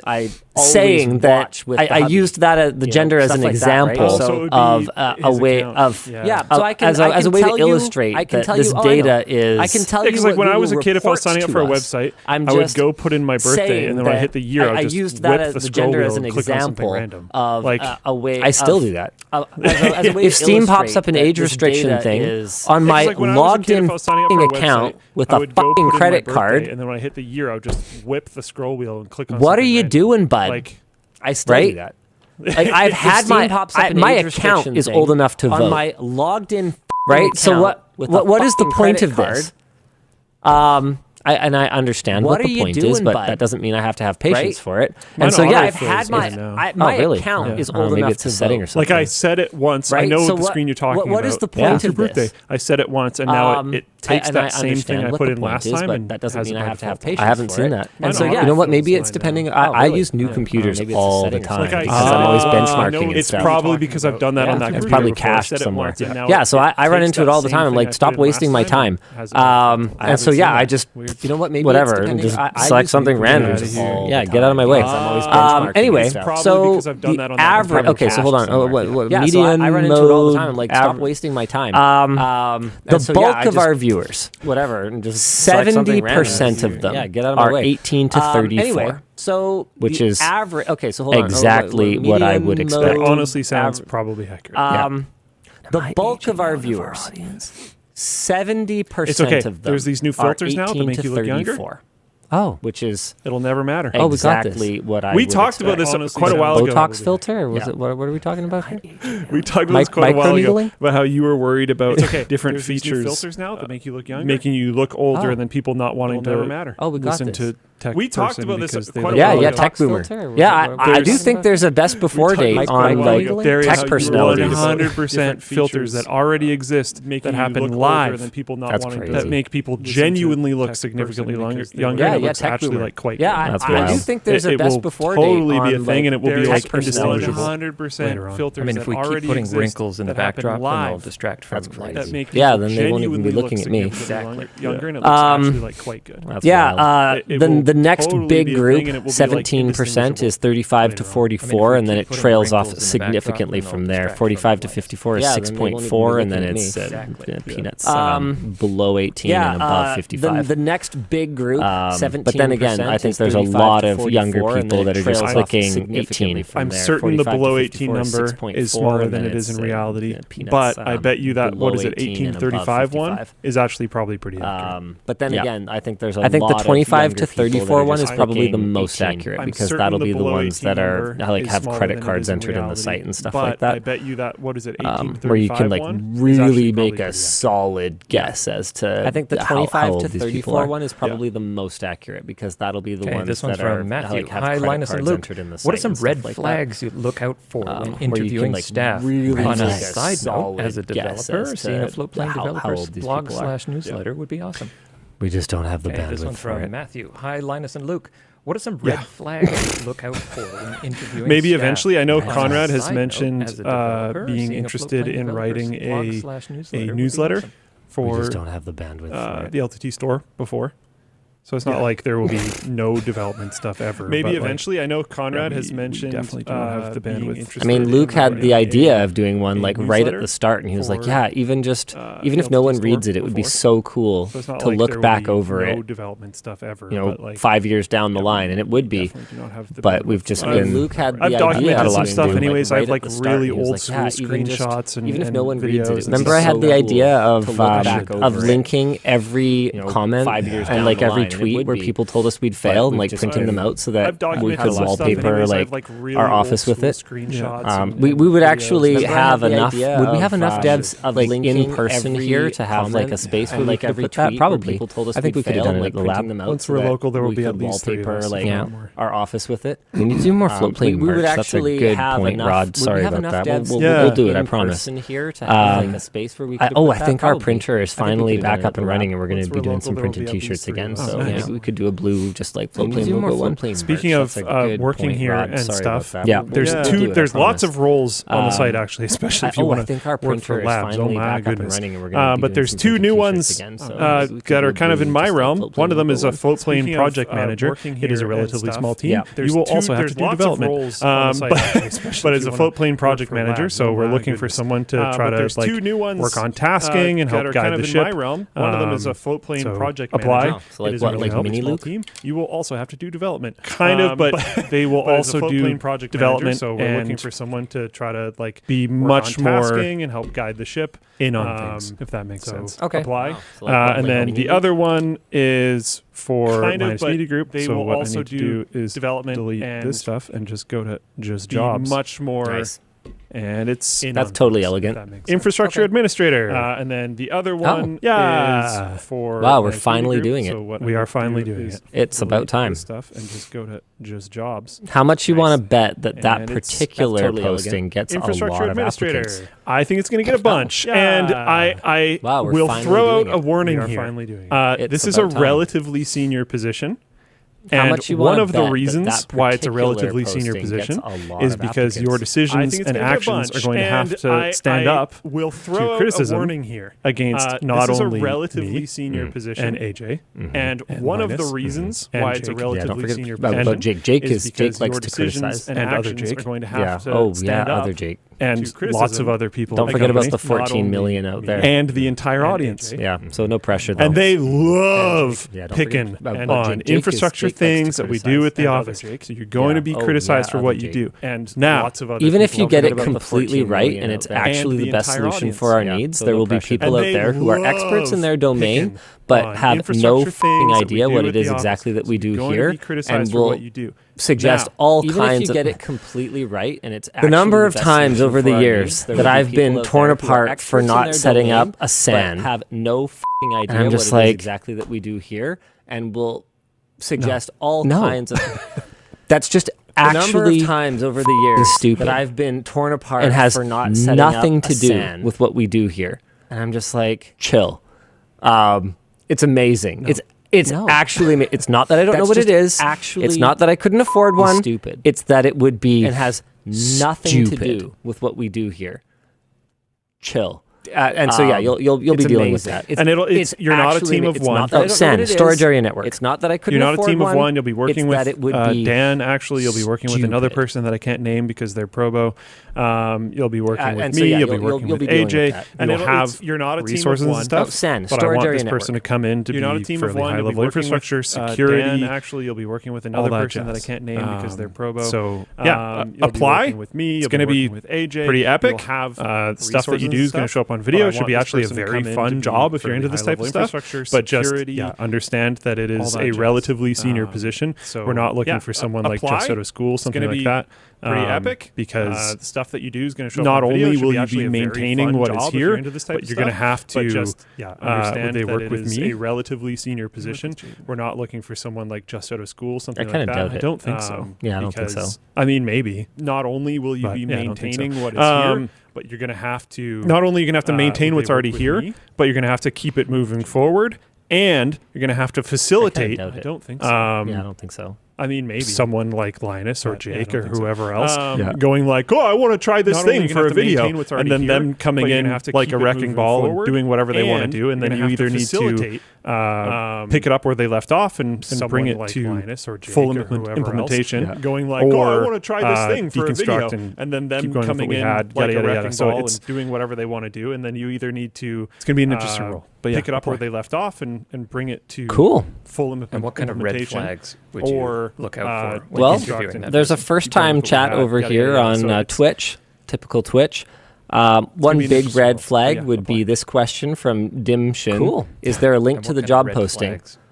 saying that I used that the gender as an example of a way of as a way to illustrate that this data is. I can tell you. Because like when I was a kid, if I was signing up for a website, I would go put in my birthday, and then when I hit the year, I just whip the scroll wheel and click on something random. Like a way. I still do that. If Steam pops up an age restriction thing on my logged-in account with a fucking credit card, and then when I hit the year, I would just whip the scroll wheel and click on. What are you doing, bud? Like, I still do that. Like I've had my account is old enough to vote on my logged-in right. So what is the point of this? I understand what the point is, but that doesn't mean I have to have patience for it. And so I've had my account is old enough to setting or something. Like I said it once. I know the screen you're talking about. What is the point of this? I said it once, and now it takes that same thing I put in last time, and that doesn't mean I have to have patience. I haven't seen that. And so you know what? Maybe it's depending. I use new computers all the time because I'm always benchmarking. It's probably because I've done that on that computer. It's probably cached somewhere. Yeah, so I run into it all the time. I'm like, stop wasting my time. And so I just whatever. And just select something random. Get out of my way. Anyway, so the average. Okay, so hold on. What median I run into it all the time. I'm like, stop wasting my time. The bulk of our viewers, whatever, just 70% of them are 18 to 34. Anyway, so which is average. Okay, so hold on. Exactly what I would expect. That honestly sounds probably accurate. The bulk of our viewers. 70% of them. There's these new filters now that make you look younger. Oh, which is it'll never matter. Exactly what I. We talked about this quite a while ago. Botox filter, or was it? What are we talking about here? We talked about this quite a while ago about how you were worried about different features. Filters now that make you look younger, making you look older, and then people not wanting to matter. We got listen to. We talked about this quite a while ago. Yeah, Tech Boomer. I do think there's a best before date on like tech personalities. 100% filters that already exist that happen live, that make people genuinely look significantly younger. Yeah, it looks Tech actually Boomer. like quite. Yeah, I do think there's a best before date. Totally be a thing, and it will be like indistinguishable. 100% filters. I mean, if we keep putting wrinkles in the backdrop, then they'll distract from light. Yeah, then they won't even be looking at me. Exactly. Younger, and it looks actually like quite good. Yeah. The next big group, 17%, is 35 to 44, and then it trails off significantly from there. 45 to 54 is 6.4, and then it's peanuts below 18 and above 55. The next big group, 17%. But then again, I think there's a lot of younger people that are just clicking 18. I'm certain the below 18 number is smaller than it is in reality, but I bet you that, what is it, 1835 one is actually probably pretty accurate. But then again, I think there's a lot of younger people. I think the 25 to 34 one is probably the most accurate because that'll be the ones that are like have credit cards entered in the site and stuff like that. I bet you that, what is it, where you can like really make a solid guess as to. I think the 25 to 34 one is probably the most accurate because that'll be the ones that are Matthew. have Hi, credit Linus cards and Luke. entered in the site. What are some red flags you look out for when interviewing staff? On a side note, as a developer, seeing a floatplane developer's blog/newsletter would be awesome. We just don't have the bandwidth this one's for from it. Matthew. Hi, Linus and Luke. What are some red flags you look out for when interviewing Maybe staff? eventually. I know On a Conrad has side mentioned note, as a developer, being seeing a interested floatplane in writing developer's a blog/newsletter would be newsletter awesome. We for just don't have the bandwidth for it. the LTT store before. So it's not like there will be no development stuff ever. Maybe eventually. I know Conrad has mentioned definitely don't have the bandwidth. I mean, Luke had the idea of doing one like right at the start, and he was like, "Yeah, even if no one reads it, it would be so cool to look back over it. Development stuff ever. 5 years down the line, and it would be. But we've just been. Luke had the I've documented some stuff anyways. I have like really old school screenshots and even if no one reads it. Remember, I had the idea of linking every comment 5 years and like every tweet where people told us we'd fail and like printing them out so that we could wallpaper our office with it. We would actually have enough. Would we have enough devs like in person here to have like a space where like every tweet probably people told us I think we could have done it at the lab. Once we're local, there will be at least wallpaper like our office with it. We need to do more float plane. We would actually have enough. Rod, sorry about that. We'll do it. I promise. Here to have like a space where we could I think our printer is finally back up and running, and we're going to be doing some printed T-shirts again. So maybe we could do a blue, just like float plane logo one. Speaking of working here and stuff, there's lots of roles on the site actually, especially if you want to work for labs. Oh my goodness! But there's 2 new ones that are kind of in my realm. One of them is a float plane project manager. It is a relatively small team. You will also have to do development, but as a float plane project manager, so we're looking for someone to try to like work on tasking and help guide the ship. One of them is a float plane project manager. So like what, like mini Luke? You will also have to do development, kind of, but they will also do development. So we're looking for someone to try to like be much more tasking and help guide the ship in on things, if that makes sense. Okay. Apply, and then the other one is for Linus Media Group. So what I need to do is development, delete this stuff, and just go to just jobs. Much more. Nice. And that's totally elegant. Infrastructure administrator, and then the other one is for. Wow, we're finally doing it. So we are finally doing it. It's about time. Stuff and just go to just jobs. How much you want to bet that particular posting gets a lot of applicants? I think it's going to get a bunch, and I will throw out a warning here. Finally doing it. This is a relatively senior position. And one of the reasons why it's a relatively senior position is because your decisions and actions are going to have to stand up to criticism against not only me and AJ. And one of the reasons why it's a relatively senior position about Jake is Jake likes to criticize, and other Jake are going to have to stand up. Other Jake. And lots of other people. Don't forget about the 14 million out there. And the entire audience. Yeah, so no pressure though. And they love picking on infrastructure things that we do at the office. So you're going to be criticized for what you do. And now, even if you get it completely right and it's actually the best solution for our needs, there will be people out there who are experts in their domain but have no f***ing idea what it is exactly that we do here and will suggest all kinds of... Even if you get it completely right and it's actually the number of times over the years that I've been torn apart for not setting up a SAN have no f***ing idea what it is exactly that we do here and will suggest all kinds of... That's just actually the number of times over the years stupid that I've been torn apart and has for not setting nothing up to do with what we do here. And I'm just like, chill. It's amazing. It's actually, it's not that I don't know what it is. Actually, it's not that I couldn't afford one. Stupid. It's that it would be. It has nothing to do with what we do here. Chill. And so you'll be dealing with that. And you're not a team of one. SAN, Storage Area Network. It's not that I couldn't afford one. You're not a team of one. You'll be working with Dan. Actually, you'll be working with stupid. another person that I can't name because they're probo. You'll be working with me. You'll be working with AJ. And you'll have resources and stuff. SAN, but I Storage want Area this Network. person to come in to be fairly high-level infrastructure, security. Actually, you'll be working with another person that I can't name because they're probo. So apply. With me, it's going to be with AJ. Pretty epic. Stuff that you do is going to show up on video. It should be actually a very fun job if you're into this type of stuff. But just understand that it is a relatively senior position. We're not looking for someone like just out of school, something like that. Pretty epic because the stuff that you do is going to show up not on video. only will you be maintaining what is here, but you're going to have to understand they work that with it is me. a relatively senior position. We're not looking for someone like just out of school, something like that. I don't think so. Yeah, I don't think so. I mean, maybe. Not only will you be maintaining what is here, but you're going to have to... Not only are you going to have to maintain what's already here, but you're going to have to keep it moving forward, and you're going to have to facilitate... I don't think so. Yeah, I don't think so. I mean, maybe someone like Linus or Jake or whoever else going like, oh, I want to try this thing for a video, and then them coming in like a wrecking ball and doing whatever they want to do, and then you either need to pick it up where they left off and bring it to full implementation, going like, oh, I want to try this thing for a video, and then them coming in like a wrecking ball and doing whatever they want to do, and then you either need to... It's going to be an interesting role. But pick it up where they left off and bring it to full implementation. And what kind of red flags would you look out for? Well, there's a first-time chat over here on Twitch, typical Twitch. One big red flag would be this question from Dim Shin. Cool. Is there a link to the job posting?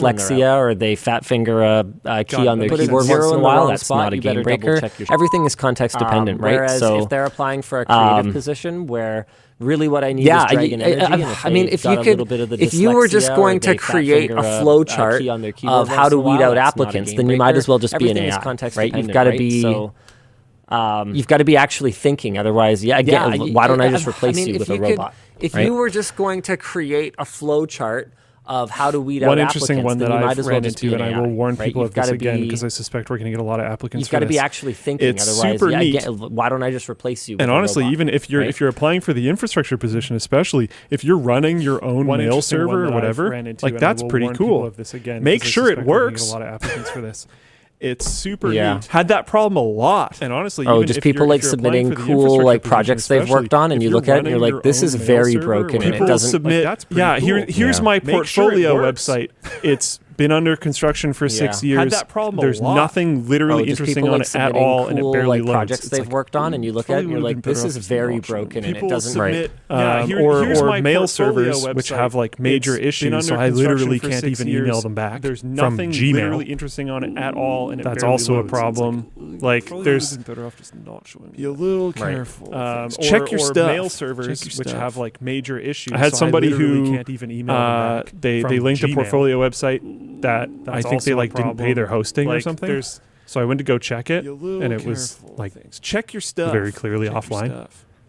dyslexia or they fat finger a key on their keyboard once in a while, that's not a game breaker. Everything is context dependent, right? Whereas if they're applying for a creative position where really what I need is Dragon Energy. I mean, if you were just going to create a flow chart of how to weed out applicants, then you might as well just be an AI, right? You've got to be. You've got to be actually thinking. Otherwise, why don't I just replace you with a robot? If you were just going to create a flow chart of how to weed out applicants, one interesting one that I've ran into, and I will warn right? people of this again because I suspect we're going to get a lot of applicants. You've got to be actually thinking. It's otherwise, super neat. Why don't I just replace you? And with honestly, a robot, even if you're applying for the infrastructure position, especially if you're running your own mail server or whatever, like that's pretty cool. Make sure it works. A lot of applicants for this. It's super neat. Had that problem a lot. And honestly, just people like submitting cool like projects they've worked on, and you look at it and you're like, this is very broken, and it doesn't submit. Here's my portfolio website. It's been under construction for 6 years. Had that problem There's nothing literally interesting on it at all, and it barely loads. Projects they've worked on, and you look at it and you're like, this is very broken, and it doesn't. Or mail servers which have like major issues, so I literally can't even email them back. There's nothing literally interesting on it at all, and that's also a problem. Like there's better off just not showing. Be a little careful. Check your stuff. Mail servers which have like major issues. I had somebody who can't even email them back. They linked a portfolio website that I think they like didn't pay their hosting or something. So I went to go check it, and it was like check your stuff very clearly offline.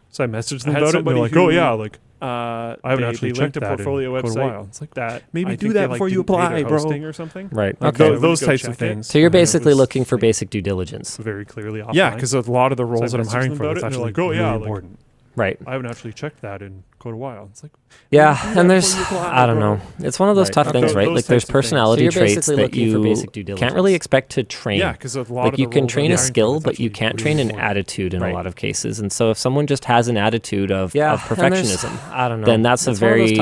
So I messaged them about it, and they're like, "Oh yeah, like I haven't actually checked that portfolio website. A while. It's like that. Maybe do that before you apply, bro. Or something. Right. Like those types of things. So you're basically looking for basic due diligence. Very clearly offline. Yeah, because a lot of the roles that I'm hiring for, it's actually really important. Right. I haven't actually checked that in quite a while. It's like, and there's, I don't know. It's one of those tough things, right? Like there's personality traits that you can't really expect to train. Yeah, because a lot like of you can train a skill, but you can't train an attitude in a lot of cases. And so if someone just has an attitude of perfectionism, I don't know. then that's a very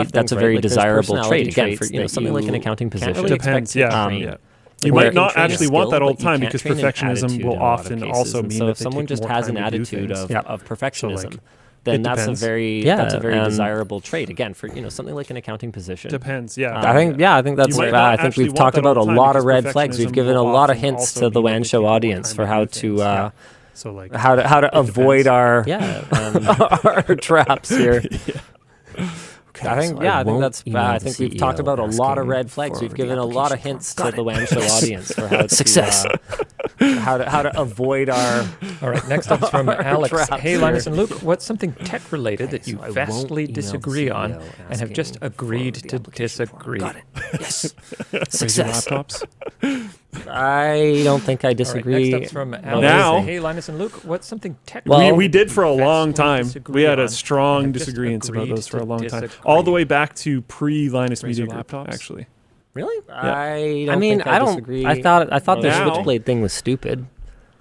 desirable trait. Again, for something like an accounting position. Depends. Yeah. You might not actually want that all the time because perfectionism will often also mean that someone just has an attitude of perfectionism. Then that's a very desirable trait. Again, for something like an accounting position. Depends. Yeah. I think that's. I think we've talked about a lot of red flags. We've given a lot of hints to the WAN show audience for how to. So like how to avoid our our traps here. I think that's. I think we've talked about a lot of red flags. We've given a lot of hints to the WAN show audience for how success. How to avoid our. All right. Next up is from Alex. Hey, Linus and Luke, what's something tech related that you vastly disagree on and have just agreed to disagree? Got it. Yes. Success. Laptops. I don't think I disagree. Next up from Alex. Now, hey, Linus and Luke, what's something tech? We did for a long time. We had a strong disagreement about those for a long time, all the way back to pre-Linus Media Group, actually. Really? Yeah. I mean, I don't disagree. I thought the Switchblade thing was stupid.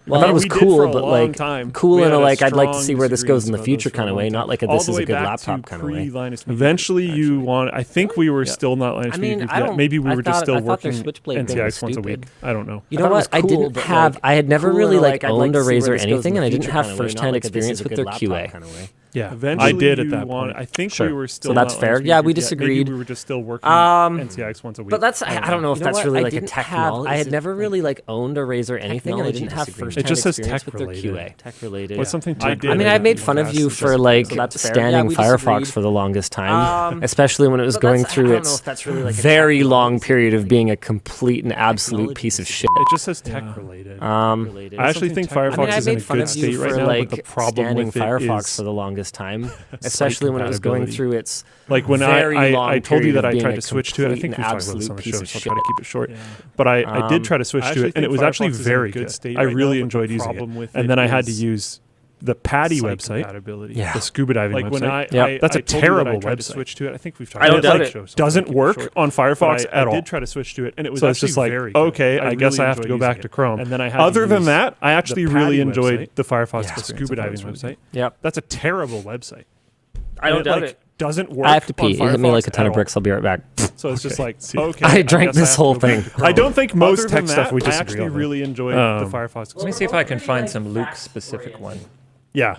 Well, I thought it was cool, but like cool in a like I'd like to see where this goes in the future kind of way, not like a this is a good laptop kind of way. Eventually, you want. I think we were still not Linus Media Group yet. Maybe we were just still working NCIX once a week. I don't know. You know what? I didn't have. I had never really like owned a Razer or anything, and I didn't have first-hand experience with their QA. Yeah, eventually I did at that point. I think we were still. So that's fair. Yeah, we disagreed. Maybe we were just still working NCIX once a week. But that's. I don't know if that's really like a technology. I had never really like owned a Razer or anything, and I didn't have first-hand experience with their QA. Tech related. What's something tech? I mean, I made fun of you for like standing Firefox for the longest time, especially when it was going through its very long period of being a complete and absolute piece of shit. It just says tech related. I actually think Firefox is in a good state right now, but the problem with it Firefox for the longest time, especially when it was going through its like when I told you that I tried to switch to it. I think we talked about this on the show, so I'll try to keep it short. But I did try to switch to it, and it was actually very good. I really enjoyed using it. And then I had to use the PADI website, the scuba diving website. That's a terrible website. Switch to it. I think we've talked. I don't doubt it. Doesn't work on Firefox at all. I did try to switch to it, and it was so it's just like okay, I guess I have to go back to Chrome. And then other than that, I actually really enjoyed the Firefox scuba diving website. Yep, that's a terrible website. I don't doubt it. Doesn't work. I have to pee. You hit me like a ton of bricks. I'll be right back. So it's just like okay. I drank this whole thing. I don't think most tech stuff we disagree on. I actually really enjoyed the Firefox. Let me see if I can find some Luke specific one. Yeah.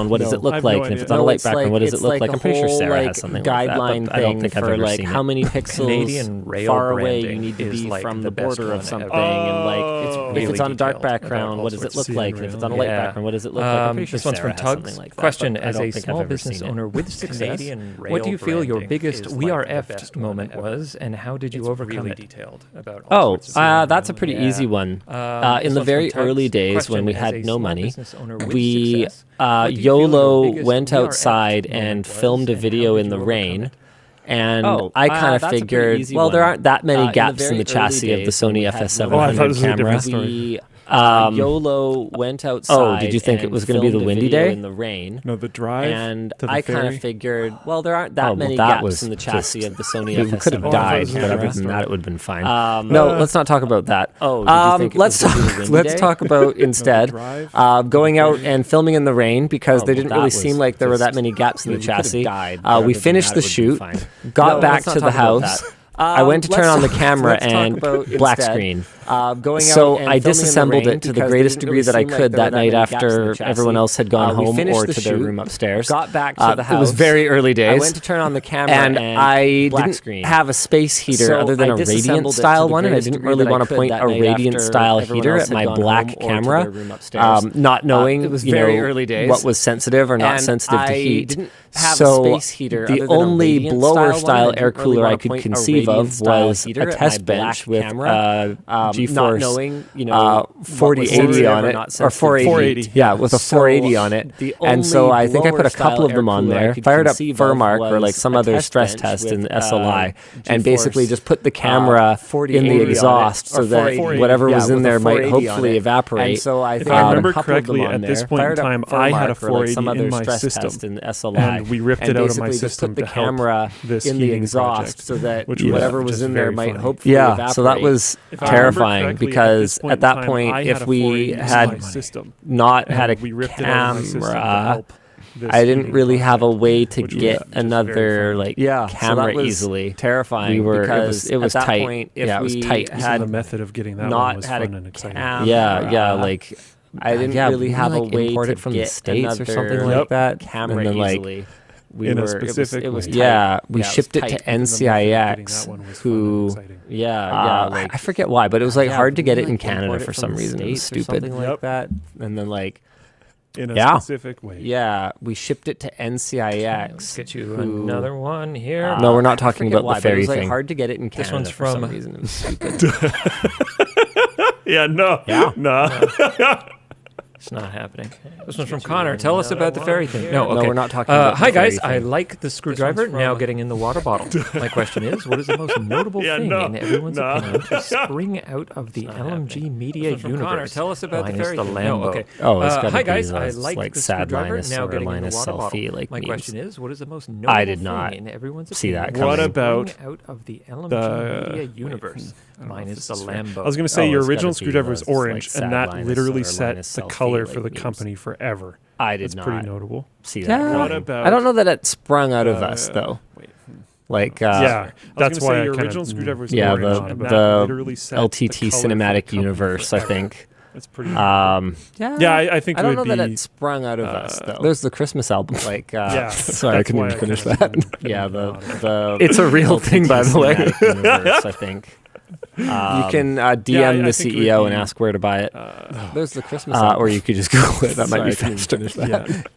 background, what does it look like? And if it's on a light background, what does it look like? I'm pretty sure Sarah has something like that. Guideline thing for like how many pixels far away you need to be from the border of something, and like if it's on a dark background, what does it look like? And if it's on a light background, what does it look like? I'm pretty sure this one's from Sarah has Tug's something like that, question: but I as don't a think I've small ever business seen it. owner with success, what do you feel your biggest "we are effed" moment was, and how did you overcome it? Oh, that's a pretty easy one. In the very early days when we had no money, we YOLO went outside and filmed a video in the rain. And I kind of figured, well, there aren't that many gaps in the chassis of the Sony FS700 camera. YOLO went outside. Oh, did you think it was going to be the windy day? In the rain. No, the drive. And I kind of figured, well, there aren't that many gaps in the chassis of the Sony FS700. We could have died, but other than that, it would have been fine. No, let's not talk about that. Oh, did you think let's talk about instead going out and filming in the rain because there didn't really seem like there were that many gaps in the chassis. We finished the shoot, got back to the house. I went to turn on the camera and black screen. So I disassembled it to the greatest degree that I could that night after everyone else had gone home or to their room upstairs. Got back to the house. It was very early days. I went to turn on the camera and I didn't have a space heater other than a Radiant style one, and I didn't really want to point a Radiant style heater at my black camera, not knowing it was very early days what was sensitive or not sensitive to heat. So the only blower style air cooler I could conceive of was a test bench with GeForce 4080 on it, or 480. Yeah, with a 480 on it. And so I think I put a couple of them on there, fired up Furmark or like some other stress test in SLI, and basically just put the camera in the exhaust so that whatever was in there might hopefully evaporate. So I think I remember correctly, at this point in time, I had a 480 in my system, and we ripped it out of my system to help this in the exhaust so that whatever was in there might hopefully evaporate. Yeah, so that was terrifying because at that point, if we had not had a camera, I didn't really have a way to get another camera easily. Terrifying because it was tight. Yeah, it was tight. Had the method of getting that one was fun and exciting. I didn't really have a way to from get the States or something another like that. Camera and then, easily. We in a specific it was way. We shipped it to NCIX, who, I forget why, but it was hard to get it in Canada for some reason. It was stupid. Something like that. And then in a specific way. Yeah, we shipped it to NCIX. Let's get you another one here. No, we're not talking about the ferry thing. It was hard to get it in Canada. This one's for some reason. It was stupid. No. It's not happening. This one's from Connor. Tell us about the ferry thing. No, we're not talking about hi, guys. I like the screwdriver now getting in the water bottle. My question is, what is the most notable thing in everyone's opinion to spring out of the LMG media universe? Connor, tell us about the ferry thing. No, okay. Hi, guys. I like the sad screwdriver Linus now or getting in the Linus water bottle. selfie. My question is, what is the most notable I did not thing in everyone's see opinion that coming. What about out of the LMG media universe? Mine is the Lambo. I was going to say your original screwdriver was orange, and that literally set the color for the company forever. I did not. That's pretty notable. See that. Yeah. What about? I don't know that it sprung out of us though. That's why your original screwdriver was orange. The LTT cinematic universe, I think. That's pretty. I think I don't know that it sprung out of us though. There's the Christmas album. Sorry, I couldn't even finish that. The it's a real thing, by the way. Universe, I think. You can DM the CEO and ask where to buy it. There's the Christmas album. Or you could just Google it. That might be faster.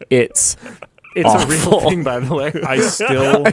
It's a real thing, by the way. I still.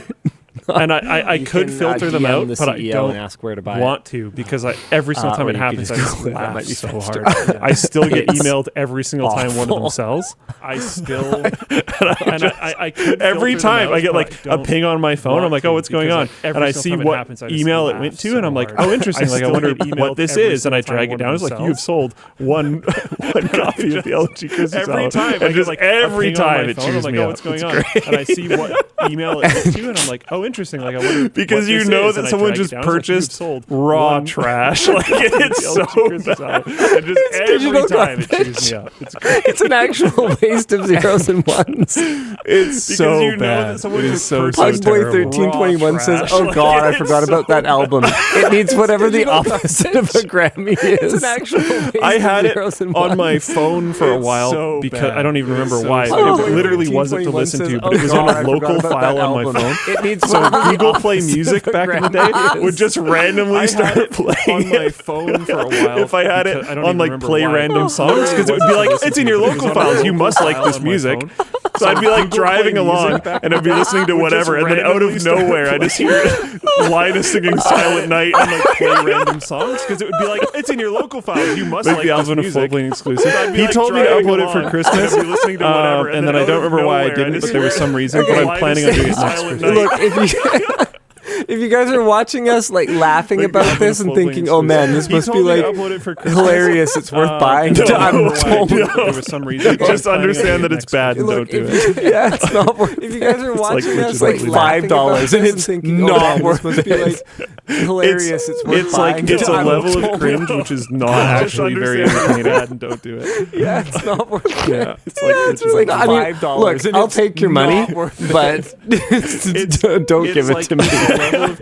And I could filter them out, but I don't ask where to buy want to because every single time it happens, I just laugh so hard. I still get emailed every single time one of them sells. I still I could every time I get a ping on my phone. I'm like, oh, what's going on? And I see what email it went to, and I'm like, oh, interesting. I wonder what this is, and I drag it down. It's like you have sold one copy of the LG Christmas every time. And just every time it cheers me up. What's going on? And I see what email it went to, and I'm like, oh, interesting. I wonder because you know that someone just purchased raw trash. It's so bad. And just every time it cheers me up. It's an actual waste of zeros and ones. It's because so bad. It is so Pugboy1321 says, "Oh God, I forgot about that album. It needs whatever the opposite of a Grammy is." It's an actual waste I had of zeros it and on ones. my phone for a while because I don't even remember why. It literally wasn't to listen to, but it was on a local file on my phone. It needs so Google Play Music back in the day would just randomly start playing on my phone for a while. If I had it on Play Random Songs, because it would be like, it's in your local files. You must like this music. So I'd be like driving along and I'd be listening to whatever, and then out of nowhere I just hear Linus singing Silent Night and like play random songs, because it would be like, it's in your local files, you must like the album of Floatplane exclusive. He told me to upload it for Christmas, and then I don't remember why I didn't, but there was some reason, but I'm planning on doing it next Christmas. Look, if you guys are watching us like laughing about this and thinking, "Oh man, this must be like hilarious. It's worth buying." I'm told there was some reason. Just understand that it's bad and don't do it. Yeah, it's not worth. If you guys are watching us like $5 and it's not worth, must be like hilarious. It's worth buying. It's a level of cringe which is not actually very entertaining. And don't do it. Yeah, it's not worth it. Yeah, it's like $5. Look, I'll take your money, but don't give it to me.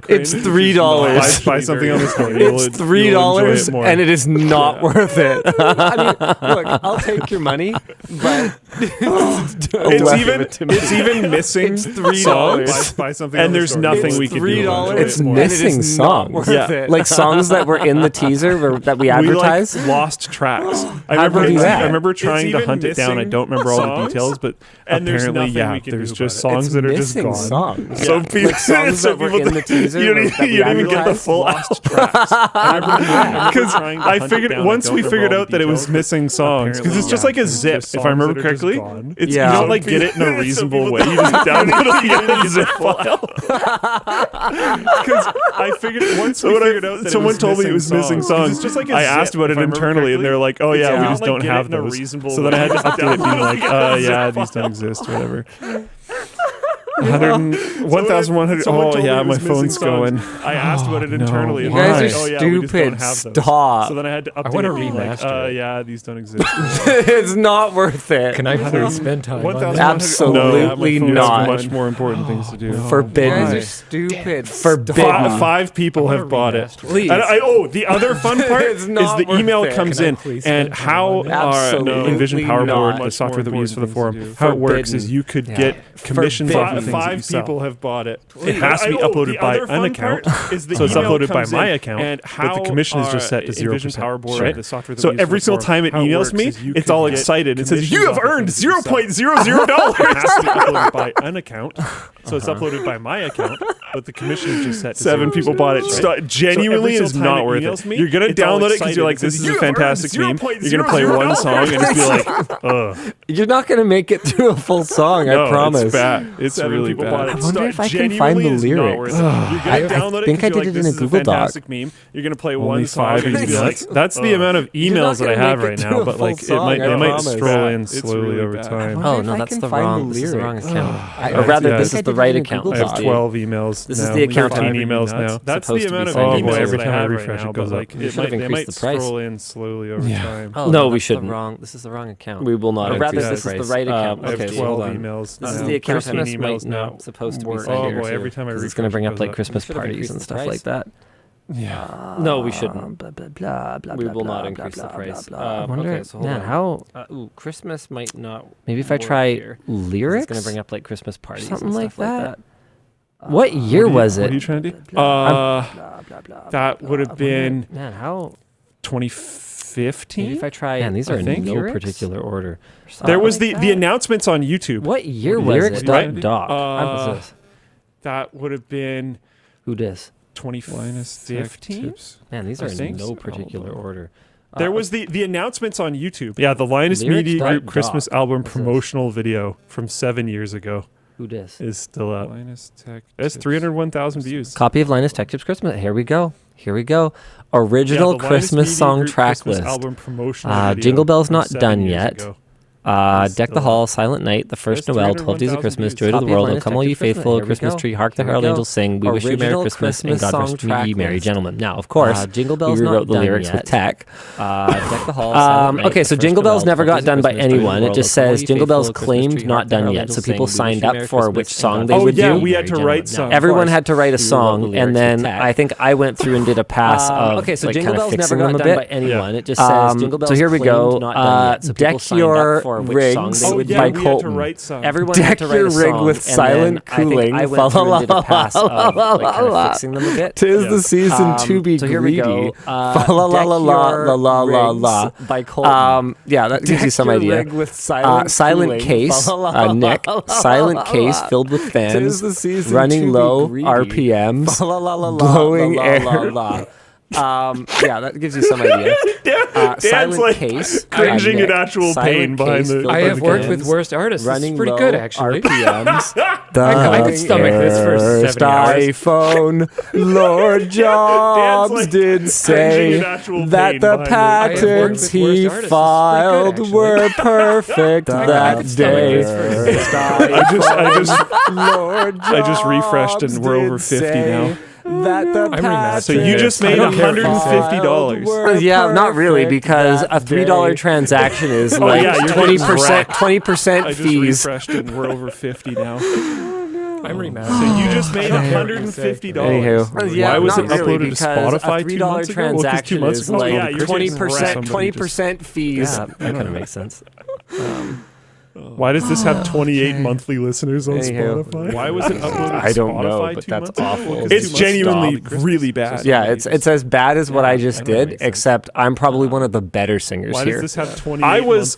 It's $3. Buy something on the store. It's $3 and it is not worth it. I mean, look, I'll take your money, but it's even missing songs. Buy something and there's nothing we can do. It's missing songs. Yeah, like songs that were in the teaser that we advertised. We lost tracks. I remember trying to hunt it down. I don't remember all the details, but apparently, there's just songs that are just gone. So songs that were in the teaser. You don't even get the full lost tracks. Because I figured once we figured out that it was missing songs, because it's just like a zip, if I remember correctly. You don't like get it in a reasonable way. You just download it in a zip file. Because I figured once we figured out that someone told me it was missing songs. I asked about it internally, and they're like, "Oh yeah, we just don't have those." So then I had to update it, being like, yeah, these don't exist, whatever. 1,100. Oh yeah, my phone's going. I asked about it internally. You guys are stupid. Stop. So then I had to update. I want to remaster it. Yeah, these don't exist. It's not worth it. Can I please spend time on that? Absolutely not. Much more important things to do. Forbidden. You guys are stupid. Forbidden. 5 people have bought it. Please. The other fun part is the email comes in, and how our Envision Power Board, the software that we use for the forum, how it works is you could get commissions off of 5 people have bought it. It has to be uploaded by an account, so it's uploaded by my account, but the commission is just set to 0%. Right? So every single time it emails me, it's all excited. It says, "You have earned $0.00." It has to be uploaded by an account, so it's uploaded by my account, but the commission is just set to 7 people bought it. Genuinely, it is not worth it. You're going to download it because you're like, "This is a fantastic meme." You're going to play one song and just be like, "Ugh." You're not going to make it through a full song, I promise. It's bad. It's really bad. I wonder if I can find the lyrics. I think I did it in a Google Doc. Meme. You're going to play one song and be like, that's the amount of emails that I have right now, but like they might scroll in slowly over time. Oh no, that's the wrong account. Or rather, this is the right account. I have 12 emails. This is the account I'm emails now. That's the amount of emails every time I refresh it goes up. They might scroll in slowly over time. No, we shouldn't. This is the wrong account. We will not. Or rather, this is the right account. I have 12 emails. This is the account that emails now. Supposed to be oh boy, every time I refresh, it's going to bring up like Christmas parties and stuff like that. Yeah. No, we shouldn't. Blah, blah, blah, blah, we will blah, not blah, increase blah, the price. Blah, blah, blah. Okay, so hold on. How? Christmas might not. Maybe if I try here. Lyrics, it's going to bring up like Christmas parties, something and like stuff that. What year was it? What are you trying to do? That would have been. Man, how? 2015. Maybe if I try. Man, these are in no lyrics? particular order. There was the announcements on YouTube. What year was it? Lyrics.doc. That would have been. Who dis? 2015. Man, these are in no particular order. There was the announcements on YouTube. Yeah, the Linus Media Group Christmas album promotional video from 7 years ago. Who dis? Is still up. Linus Tech. It's 301,000 views. Copy of Linus Tech Tips Christmas. Here we go. Original Christmas song track list. Album promotional Jingle Bells not done yet. Deck the Hall, Silent Night, The First Noel, 12 Days of Christmas, Joy to the World, O Come All Ye Faithful, Christmas Tree, Hark the Herald Angels Sing, We Wish You Merry Christmas, and God Rest Ye Merry Gentlemen. Now, of course, Jingle Bells we rewrote the lyrics with tech. Deck the Hall, Silent Night, okay, so Jingle Bells never got done by anyone. It just says Jingle Bells claimed not done yet. So people signed up for which song they would do. Oh yeah, we had to write songs. Everyone had to write a song, and then I think I went through and did a pass of okay, so like Jingle kind of Bells fixing never them got a done by bit. anyone. It just says Jingle Bells. So here we go. Not done yet. So deck your for which song they would by do. Colton. Everyone had to write a song. Deck your rig with silent cooling. I went through and did a pass of kind of fixing them a bit. 'Tis the season to be so here greedy. we go. La la la la la la la by Colton. Yeah, that gives you some Deck idea. your rig with silent Silent case, Nick. Silent case filled with fans, running low RPMs, blowing air. Yeah, that gives you some idea. Dan's like case, cringing in actual pain behind the. I have worked with worst artists. Running pretty good, actually. RPMs. I could stomach this for 70 hours. iPhone, Lord Jobs did say that the patents he filed were perfect that day. I just refreshed and we're over 50 now. That the so you just made $150. Yeah, not really, because a $3 transaction is like 20% I fees. Just refreshed and we're over 50 now. I'm remad. So you just made $150. Anywho, why was it uploaded to Spotify $3 2 months ago? transaction Well, is 2 months ago. like 20% fees. Yeah, that kind of makes sense. Why does this have 28 monthly listeners on Spotify? Why was it uploaded to Spotify? I don't know, but 2 that's months ago? awful. It's genuinely really bad. Yeah, it's as bad as what I just did, except I'm probably one of the better singers Why here. does this have 28 I was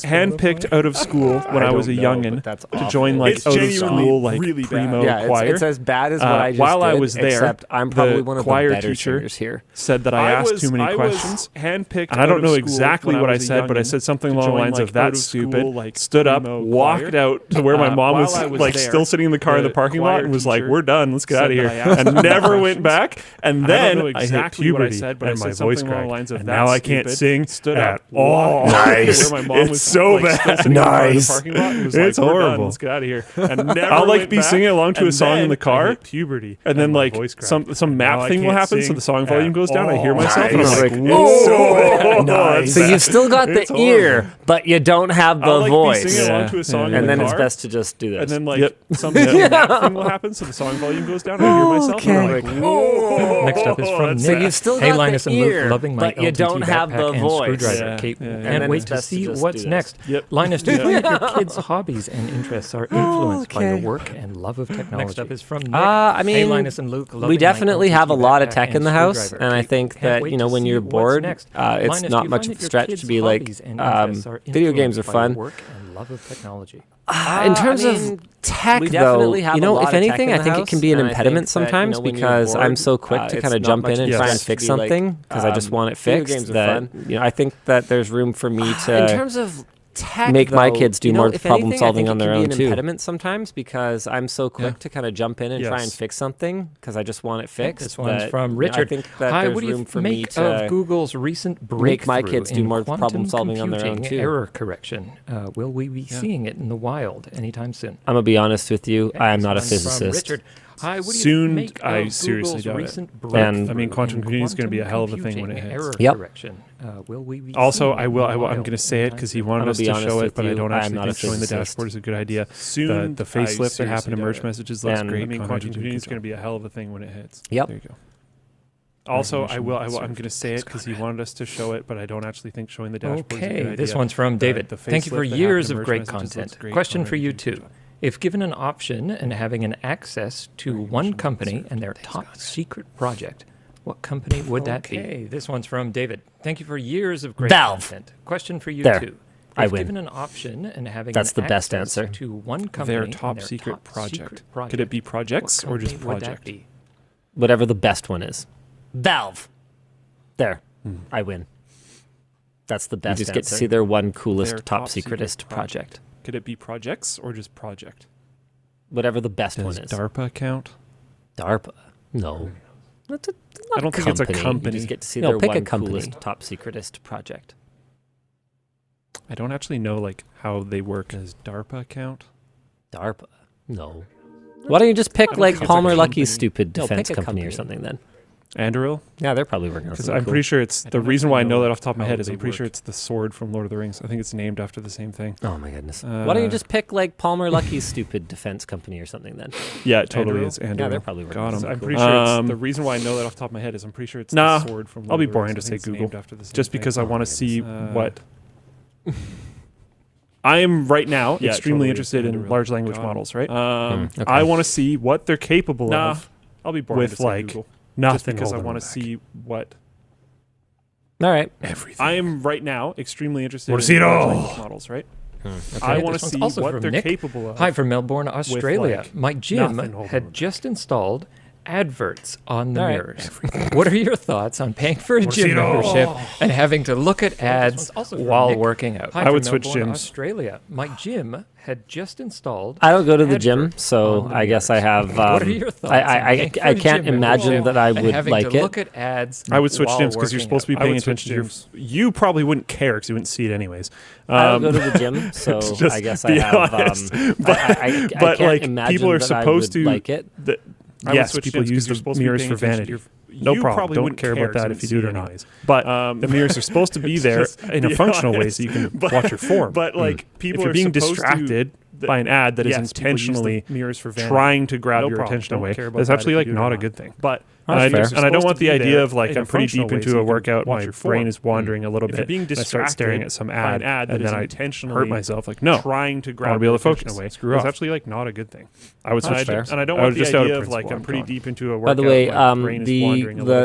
handpicked out of school when I was a youngin' to join like out of school like really primo choir. It's as bad as what I just did. While I was there, except I'm probably one of the better singers here. Said that I asked too many questions. Handpicked, and I don't know exactly what I said, but I said something along the lines of "That's stupid." Stood up, walked out to where my mom was like still sitting in the car in the parking lot, and was like, "We're done. Let's get out of here," and never went back. And then I hit puberty, and my voice cracked, and now I can't sing at all. Nice. It's so bad. Nice. It's horrible. Let's get out of here. I'll like be singing along to a song in the car, puberty, and then like some map thing will happen, so the song volume goes down. I hear myself, and I'm like, "Whoa, nice." So you've still got the ear, but you don't have the voice. Singing along to a song and in then the it's car, best to just do this. and then like some map thing will happen, so the song volume goes down. I hear myself, and I'm like, "Whoa." Next up is from So Nick. you've still Hey, got Linus the and Luke, ear, loving my but you LTT don't have backpack the and voice. screwdriver. Kate, And can't then wait it's to best to see just what's do next. Yep. Linus, do you think your kids' hobbies and interests are influenced by your work and love of technology? Next up is from Nick. I mean, hey, Linus and Luke, we definitely have a lot of tech in the house, screwdriver. and I Kate, think can't that, wait you know, to when see you're what's bored, next. it's Linus, do not you much find of a that your stretch kids' to be like, hobbies and interests are video games are influenced by your fun. work and love of technology? In terms of tech, though, you know, if anything, I think it can be an impediment sometimes because I'm so quick to kind of jump in and try and fix something because I just want it fixed. That, you know, I think that there's room for me to. In terms of tech, make my kids do more problem solving on their own too. An impediment sometimes because I'm so quick to kind of jump in and try and fix something because I just want it fixed. This one's from Richard. I think that Hi, there's what do you room for me make to of Google's recent breakthrough make my kids do in more quantum problem solving on their own computing too. Error correction. Will we be seeing it in the wild anytime soon? I'm gonna be honest with you. I am not a This one's from physicist. Richard. Hi, what do you Soon, make I of seriously Google's doubt it. recent And I mean, quantum breakthrough in computing is going to be a hell of a thing when it computing hits. Error Yep. correction. Will we be Also, seeing I it will. in the I'm wild going to say it because he anytime wanted I'm us gonna be to honest show it, with but I you, don't I am actually not a think showing the physicist. dashboard is a good idea. Soon, The facelift that happened to merge it. messages looks And great. I mean, quantum computing is going to be a hell of a thing when it hits. Yep. There you go. Also, I will. I'm going to say it because he wanted us to show it, but I don't actually think showing the dashboard is a good idea. Okay, this one's from David. The Thank you for facelift that years happened of to merge great messages looks content. great Question on for a you YouTube too. channel. If given an option and having an access to one company and their top secret project, what company would that be? Okay, this one's from David. Thank you for years of great Valve. content. Question for you There. too. I If win. given an option and having That's an the best access answer. to one company Their and top their secret top project. secret Could it be projects what or just company would that project? be? Whatever the best one is. Valve. There. I win. That's the best. You just get to see their one coolest, Their top secret secretest project. Could it be projects or just project? Whatever the best Does one is. DARPA count? DARPA. No. That's not I don't think it's a You company. just get to see No, their pick a one company. coolest, top secretest project. I don't actually know like how they work. Does DARPA count? DARPA. No. Why don't you just pick I don't like think it's a Palmer Lucky's company. stupid No, defense pick a company or company. something then? Anduril? Yeah, they're probably working on Because something I'm cool. pretty sure it's the reason why I know that off the top of my how head is they I'm pretty sure work. it's the sword from Lord of the Rings. I think it's named after the same thing. Oh my goodness. Why don't you just pick like Palmer Lucky's stupid defense company or something then? Yeah, it totally Anduril? is. Anduril. Yeah, they're probably working God, on I'm something pretty cool. sure it's the reason why I know that off the top of my head is I'm pretty sure it's Nah, the sword from Lord I'll be of the boring Rings. to I say think it's named Google. after the same Just thing. because I want to see what I am right now extremely interested in large language models, right? Okay. I want to see what they're capable of. I'll be bored with like Google. nothing. Just because I want to see what. All right. Everything. I am right now extremely interested in large language models, right? Okay. I want to see what they're capable of. Hi from Melbourne, Australia. My gym had just installed adverts on the mirrors. What are your thoughts on paying for a gym membership and having to look at ads while working out? I would switch gyms. Australia. My gym had just installed. I don't go to the gym, so I guess I have. What are your thoughts? I can't imagine that I would like it. Look at ads. I would switch gyms because you're supposed to be paying attention to you probably wouldn't care because you wouldn't see it anyways. I don't go to the gym, so I guess I have. But like people are supposed to like it. Yes, people use the mirrors for vanity. No problem. Don't care about that if you do it or not. But the mirrors are supposed to be there in a functional way so you can watch your form. But like people are being distracted by an ad that is intentionally trying to grab your attention away. That's actually like not a good thing. But and I don't want the idea of like I'm pretty deep into a workout, my brain is wandering a little bit. Being distracted, I start staring at some ad, and then I hurt myself. Like no, trying to grab. I want to be able to focus. Screw off. It's actually like not a good thing. I would switch gyms, and I don't want the idea of like I'm pretty deep into a workout. By the way,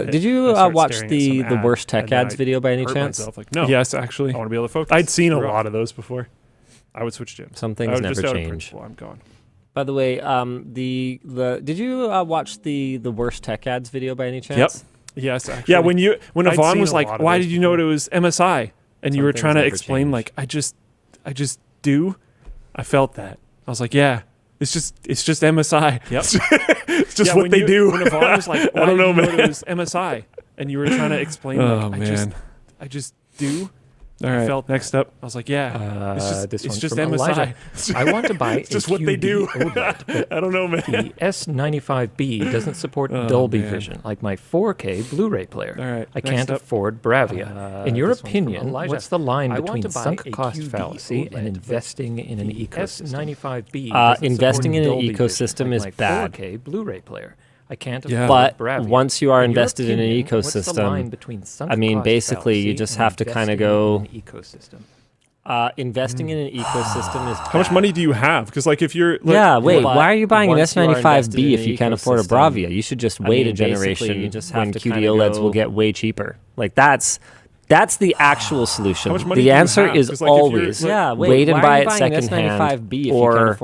did you watch the worst tech ads video by any chance? No. Yes, actually. I want to be able to focus. I'd seen a lot of those before. I would switch gyms. Some things never change. I'm gone. By the way, did you watch the worst tech ads video by any chance? Yep. Yes, actually. Yeah, when Yvonne was like, "Why did you know it was MSI?" and you were trying to explain like, "I just do." I felt that. I was like, "Yeah, it's just MSI." Yep. It's just what they do. When Yvonne was like, "Why did you know it was MSI?" and you were trying to explain like, I just do. All right. Next up, I was like, "Yeah, it's just MSI. I want to buy it's just what they do." OLED, I don't know, man. The S95B doesn't support Dolby Vision like my 4K Blu-ray player. All right. I can't afford Bravia. In your opinion, what's the line between sunk cost fallacy and investing in an ecosystem? S95B investing in an ecosystem is bad. 4K Blu-ray player. I can't afford but Bravia. Once you are invested in an ecosystem, I mean, basically, you just have to kind of go. Investing in an ecosystem is bad. How much money do you have? Because like if you're why are you buying an S95B if you can't afford a Bravia? You should just wait a generation when QD OLEDs will get way cheaper. Like that's the actual solution. The answer is always wait and buy it secondhand, or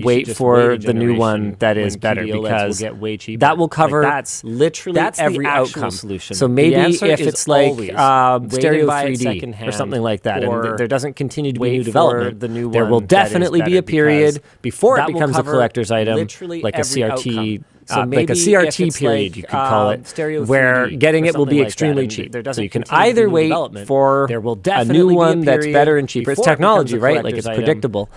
wait for the new one that is better because that will cover literally every outcome. So maybe if it's like Stereo 3D or something like that, and there doesn't continue to be new development, there will definitely be a period before it becomes a collector's item, like a CRT. So like a CRT period, you could call it, where getting it will be extremely cheap. So you can either wait for a new one that's better and cheaper. It's technology, right? Like it's predictable.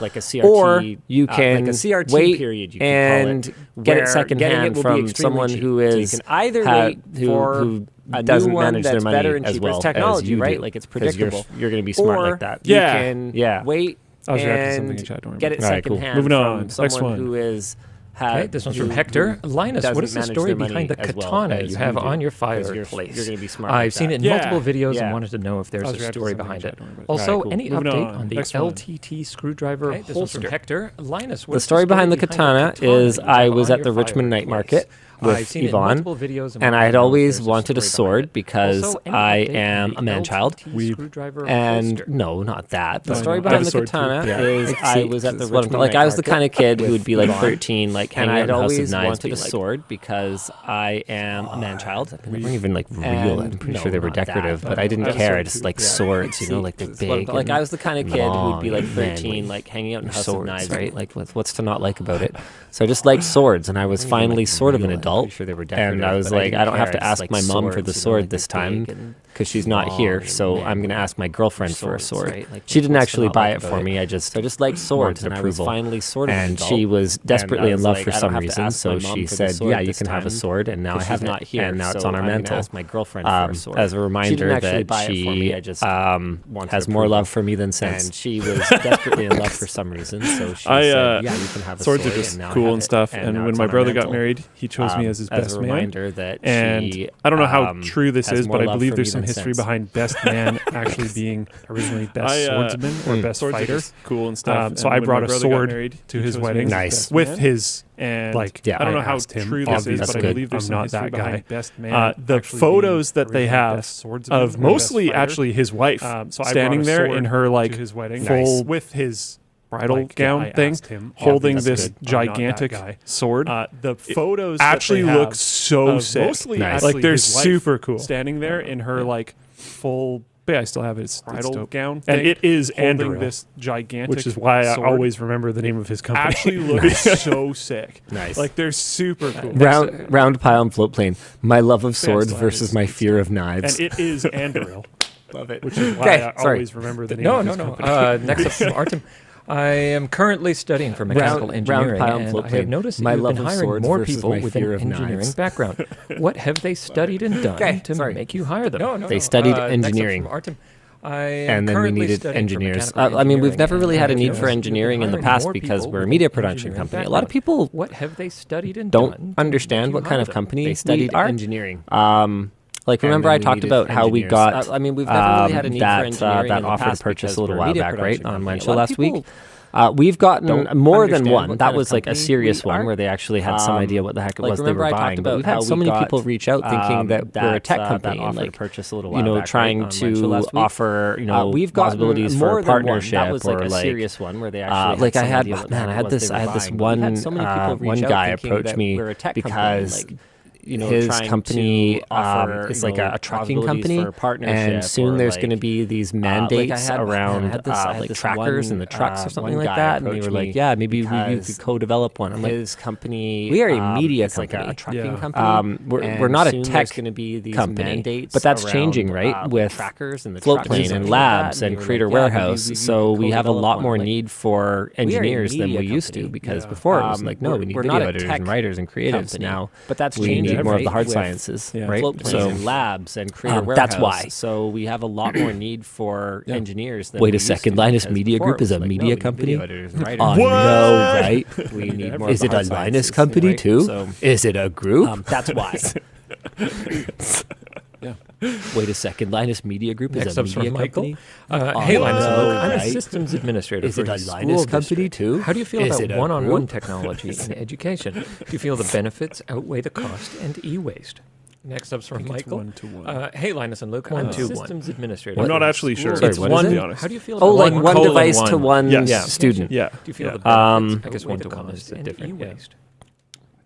Or you can wait and get it secondhand from someone who is who doesn't manage their money as well as you do. Like it's predictable. You're going to be smart like that. You can wait and get it secondhand from someone who is. Okay, this one's from Hector. Linus, what is the story behind the katana you have on your fireplace? You're going to be smart. I've seen it in multiple videos and wanted to know if there's a story behind it. Also, any update on the LTT screwdriver holster? Hector, Linus, the story behind the katana is I was at the Richmond Night Market with Yvonne, and I had always wanted a sword because I am a man-child. And no, not that. The story behind the katana is I was at the Richmond Night Market. I was the kind of kid who would be like 13, like hanging out in House of Knives, wanted a sword because I am a man-child. They weren't even like real. I'm pretty sure they were decorative, but I didn't care. I just like swords, like they're big. Like I was the kind of kid who would be like 13, like hanging out in House of Knives, right? Like what's to not like about it? So I just liked swords, and I was finally sort of an adult. And I was like, I don't have to ask my mom for the sword this time because she's not here. So I'm going to ask my girlfriend for a sword. She didn't actually buy it for me. I just liked swords, and I was finally sort of an adult. And she was desperately in love for some reason. So she said, yeah, you can have a sword. And now I have not here. And now it's on our mantle. As a reminder that she has more love for me than sense. And she was desperately in love for some reason. So she said, yeah, you can have a sword. Swords are just cool and stuff. And when my brother got married, he chose me me as his best man. Reminder that and I don't know how true this is, but I believe there's some history behind best man actually being originally best swordsman or best fighter. Cool and stuff. So I brought a sword to his wedding. Nice. With his, and like, I don't know how true this is, but I believe there's some history behind best man. The photos that they have of mostly actually his wife standing there in her like full with his bridal gown thing, holding this gigantic sword. The photos actually look so sick. Like they're super cool. Standing there in her like full. I still have his bridal gown, and it is holding this gigantic, which is why I always remember the name of his company. Actually, looks so sick. Nice, like they're super cool. Round pile and float plane. My love of swords versus my fear of knives. And it is Anduril. Love it. Which is why I always remember the name. of his company. Next up from Artem. I am currently studying for mechanical engineering, and I have noticed that you've been hiring more people with an engineering background. What have they studied and done to make you hire them? They studied engineering. And then we needed engineers. I mean, we've never really had a need for engineering in the past because we're a media production company. A lot of people don't understand what kind of company they studied engineering. Like, remember I talked about how we got we've never really had a need for engineering that offer to purchase a little while back, right, on my show last week. We've gotten more than one. That was like a serious one where they actually had some idea what the heck it was they were buying. But we've had so many people reach out thinking that we're a tech company and like purchase a little while back, trying to offer we've possibilities for partnership. That was like a serious one where they actually like I had this one guy approach me because his company is like a trucking company, and soon there's going to be these mandates around like trackers in the trucks or something like that. And they were like, yeah, maybe we could co-develop one. I'm like, his company, we are a media company, like a trucking company. We're not a tech company, but that's changing, right? With trackers and Floatplane and labs and Creator Warehouse. So we have a lot more need for engineers than we used to, because before it was like, no, we need video editors and writers and creatives now. But that's changing. More of the hard sciences, right? So labs and Creator Warehouse. That's why. So we have a lot more need for engineers. Wait a second, Linus Media Group is a media company? Oh no, right? We need more. Is it a Linus company too? Is it a group? That's why. Wait a second, Linus Media Group is a media company? Hey, Linus and Luke, I'm a systems administrator. Is it a Linus company too? How do you feel about one-on-one technology in education? Do you feel the benefits outweigh the cost and e-waste? Next up's from Michael. Hey, Linus and Luke, I'm a systems administrator. I'm not actually sure. It's one, to be honest. How do you feel about like one device to one student? Yeah. Do you feel the benefits I guess one-to-one is different e-waste?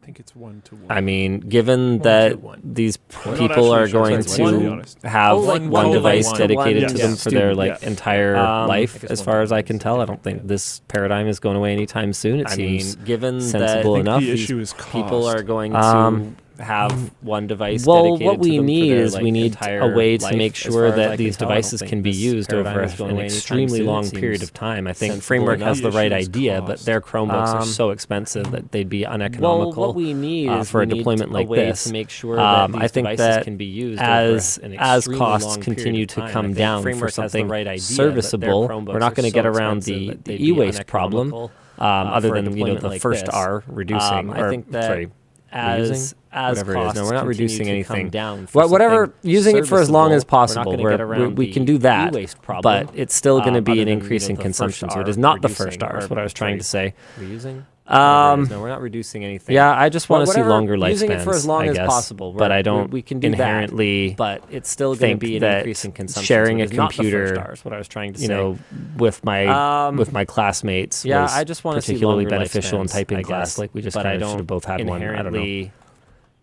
I think it's 1-to-1. I mean, given that these people are going to have one device dedicated to them for their entire life, as far as I can tell, I don't think this paradigm is going away anytime soon. It seems given sensible enough. The issue is cost. People are going to have one device dedicated to them. What we need is we need a way to make sure that these devices can be used over an extremely long period of time. I think Framework has the right idea, but their Chromebooks are so expensive that they'd be uneconomical. What we need is for a deployment like this to make sure that these devices can be used as costs continue to come down for something serviceable. We're not going to get around the e-waste problem, other than the first R, reducing. I think that as whatever it is. No, we're not reducing anything. Whatever, using it for as long as possible. We can do that, but it's still going to be an increase in consumption. So it is not the first R, is what I was trying to say. No, we're not reducing anything. Yeah, I just want to see longer lifespans, using it for as long as possible. But I don't inherently but it's still going to be an increase in consumption. Sharing a computer, is what I was trying to say. With my classmates was I just want particularly beneficial in typing class. Like we just kind of should have both had one. I don't know.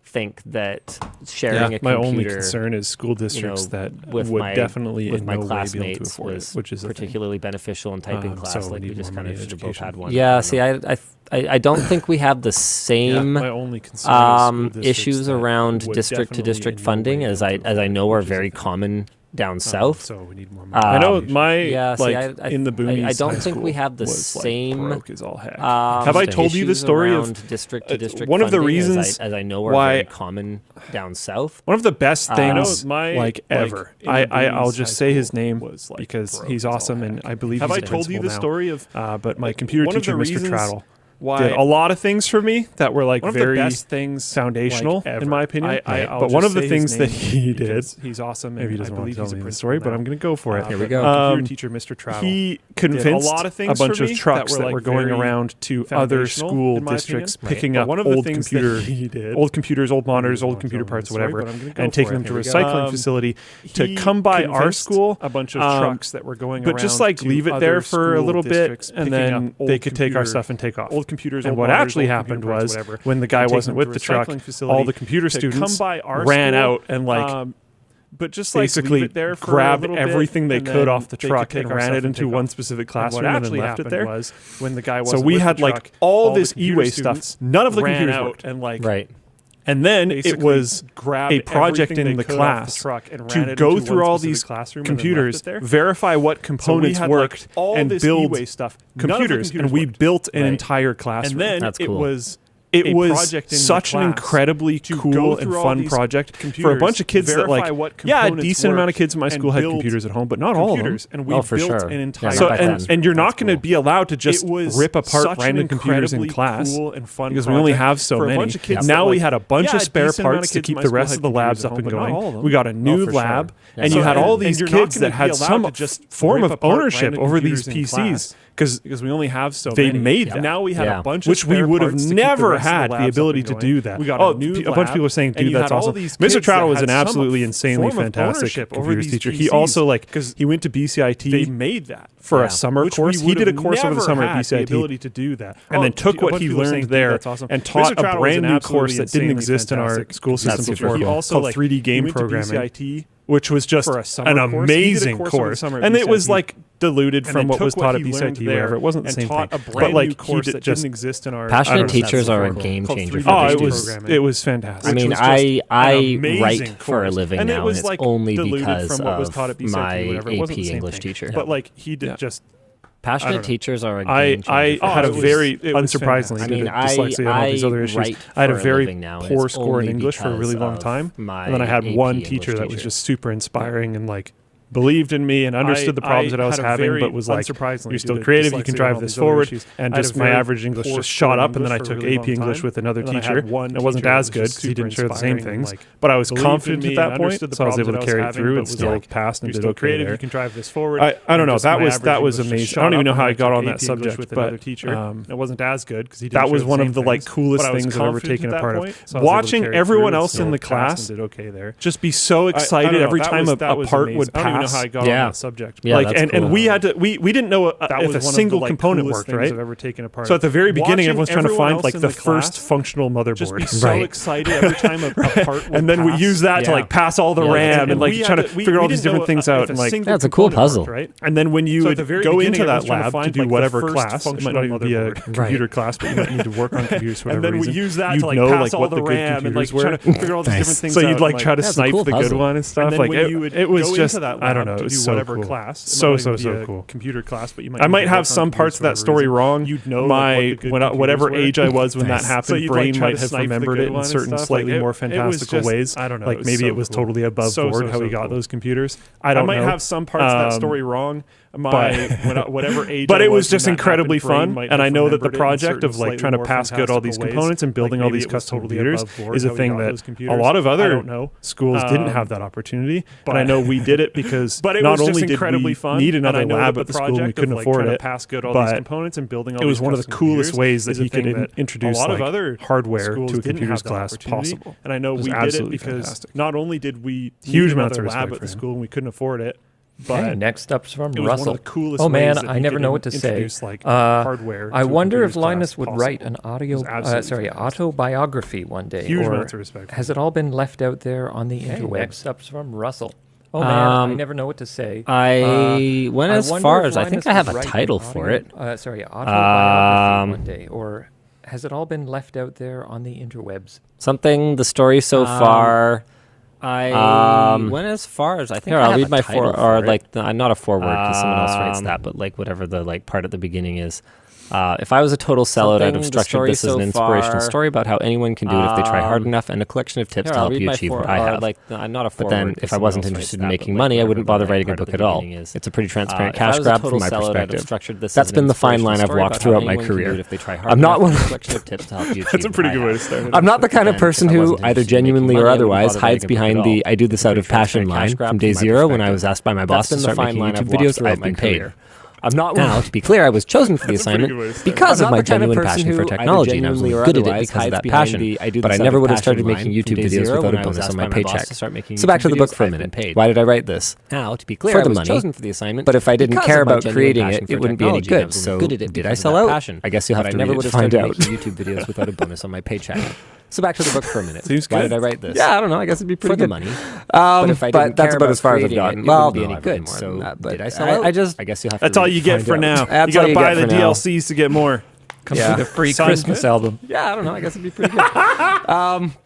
Think that sharing a computer, my only concern is school districts that would definitely with my classmates was which is particularly beneficial in typing class. Like we just kind of should have both had one. Yeah, see, I don't think we have the same issues around district to district funding as I know are very common down south. So we need more money. I know my in the boonies. I don't think we have the same. Broke as all heck. Have I told you the story of district to district? One of the reasons as I know are very common down south. One of the best things ever. I'll just say his name because he's awesome and I believe. Have I told you the story of? But my computer teacher, Mr. Traddle. did a lot of things for me that were like very best things foundational, in my opinion. But one of the things that he did, he's awesome. Maybe he doesn't want to tell me the story, but I'm going to go for it. Here we go. Computer teacher, Mr. Travel. He convinced a bunch of trucks that were going around to other school districts, picking up old computers, old monitors, old computer parts, whatever, and taking them to a recycling facility to come by our school. A bunch of trucks that were going around, but just like leave it there for a little bit, and then they could take our stuff and take off. Old computers. And what actually happened was when the guy wasn't with the truck, all the computer students ran out and like. But just basically grabbed everything they could off the truck and ran it into one specific classroom and then left it there. When the guy wasn't so we had like all this e-waste stuff. None of the computers worked. And like and then it was a project in the class to go through all these computers, verify what components worked, and build computers. And we built an entire classroom. And then it was such an incredibly cool and fun project for a bunch of kids that like, a decent amount of kids in my school had computers at home, but not all of them. And we built an entire and you're not going to be allowed to just rip apart random computers in class because we only have so many. Now we had a bunch of spare parts to keep the rest of the labs up and going. We got a new lab, and you had all these kids that had some form of ownership over these PCs. Because we only have so many. They made that. Now we had a bunch of which we would have never had the ability to do that. We got a bunch of people are saying, dude, that's awesome. Mr. Trouttle was an absolutely insanely fantastic computers teacher. He also he went to BCIT. They made that for a summer course. He did a course over the summer at BCIT. The ability to do that, and then took what he learned there and taught a brand new course that didn't exist in our school system before, called 3D game programming, which was just an amazing course. And it was like diluted from what was taught at BCIT, whatever. It wasn't the same thing. But like he just exist in our passionate teachers are a game changer. It was fantastic. I mean, I write for a living now, and it's only because of my AP English teacher. But like he did just. Passionate teachers are a game changer. I had a very, unsurprisingly, due to dyslexia and all these other issues, I had a very poor score in English for a really long time. And then I had one teacher that was just super inspiring and like believed in me and understood the problems that I was having, but was like, you're still creative, you can drive this forward. And just my average English just shot up, and then I took AP English with another teacher. It wasn't as good because he didn't share the same things, but I was confident at that point, so I was able to carry it through and still passed and did okay there. I don't know, that was amazing. I don't even know how I got on that subject, but it wasn't as good because that was one of the like coolest things I've ever taken a part of. Watching everyone else in the class just be so excited every time a part would pass. How I got on that subject. Yeah, like, and we had to we didn't know if a single component worked, right? I've ever taken apart. So at the very beginning, everyone's trying to find like the first functional motherboard. Just be so excited every time a part would and then we use that to like pass all the RAM and like try to figure all these different things out. And like that's a cool puzzle, right? And then when you would go into that lab to do whatever class, it might not even be a computer class, but you might need to work on computers for whatever reason. And then we use that to like pass all the RAM and like try to figure all these different things out. So you'd like try to snipe the good one and stuff. Like it was just I don't know. It was so cool. Class. So cool. Computer class, but I might have some parts of that story wrong. You'd know my whatever age I was when that happened, brain might have remembered it in certain slightly more fantastical ways. I don't know. Like maybe it was totally above board how we got those computers. I don't know. I might have some parts of that story wrong. Whatever age, but it was just incredibly fun, and I know that the project of like trying to pass code all these components and building all these custom computers is a thing that a lot of other schools didn't have that opportunity, and I know we did it because not only did we need another lab at the school and we couldn't afford it, but it was one of the coolest ways that he could introduce a lot of other hardware to a computers class possible. And I know we did it because not only did we huge amounts of lab at the school and we couldn't afford it. But hey, next up's from Russell. Oh man, I never know what to say. Hardware I wonder if Linus would write an autobiography one day. Huge amounts of respect. Has it all been left out there on the interwebs? Next up's from Russell. Oh man, I never know what to say. I went as far as I think I have a title for it. Autobiography one day, or has it all been left out there on the interwebs? Something. The story so far. I went as far as I think. Here, I'll read my not a foreword because someone else writes that, but like whatever the like part at the beginning is. If I was a total sellout, I'd have structured this as an inspirational story about how anyone can do it if they try hard enough, and a collection of tips to help you achieve what I have. But then, if I wasn't interested in making money, I wouldn't bother writing a book at all. It's a pretty transparent cash grab from my perspective. That's been the fine line I've walked throughout my career. I'm not one. That's a pretty good way to start it. I'm not the kind of person who, either genuinely or otherwise, hides behind the "I do this out of passion" line. From day zero, when I was asked by my boss to start making YouTube videos, I've been paid. Now, to be clear, I was chosen for the assignment because of my genuine passion for technology, and I was good at it because of that passion. But I never would have started making YouTube videos without a bonus on my paycheck. So back to the book for a minute. Why did I write this? Now, to be clear, for the money. But if I didn't care about creating it, it wouldn't be any good. So did I sell out? I guess you'll have to read it to find out. YouTube videos without a bonus on my paycheck. So back to the book for a minute. Seems Why good. did I write this? Yeah, I don't know. I guess it'd be pretty for good. the money. But if I didn't care that's about as far as I've gotten. Well, it wouldn't be any good. So did I sell out? I guess you'll have to. That's all you get for now. You got to buy the DLCs to get more. Comes with a free Christmas album. Yeah, I don't know. I guess it'd be pretty good.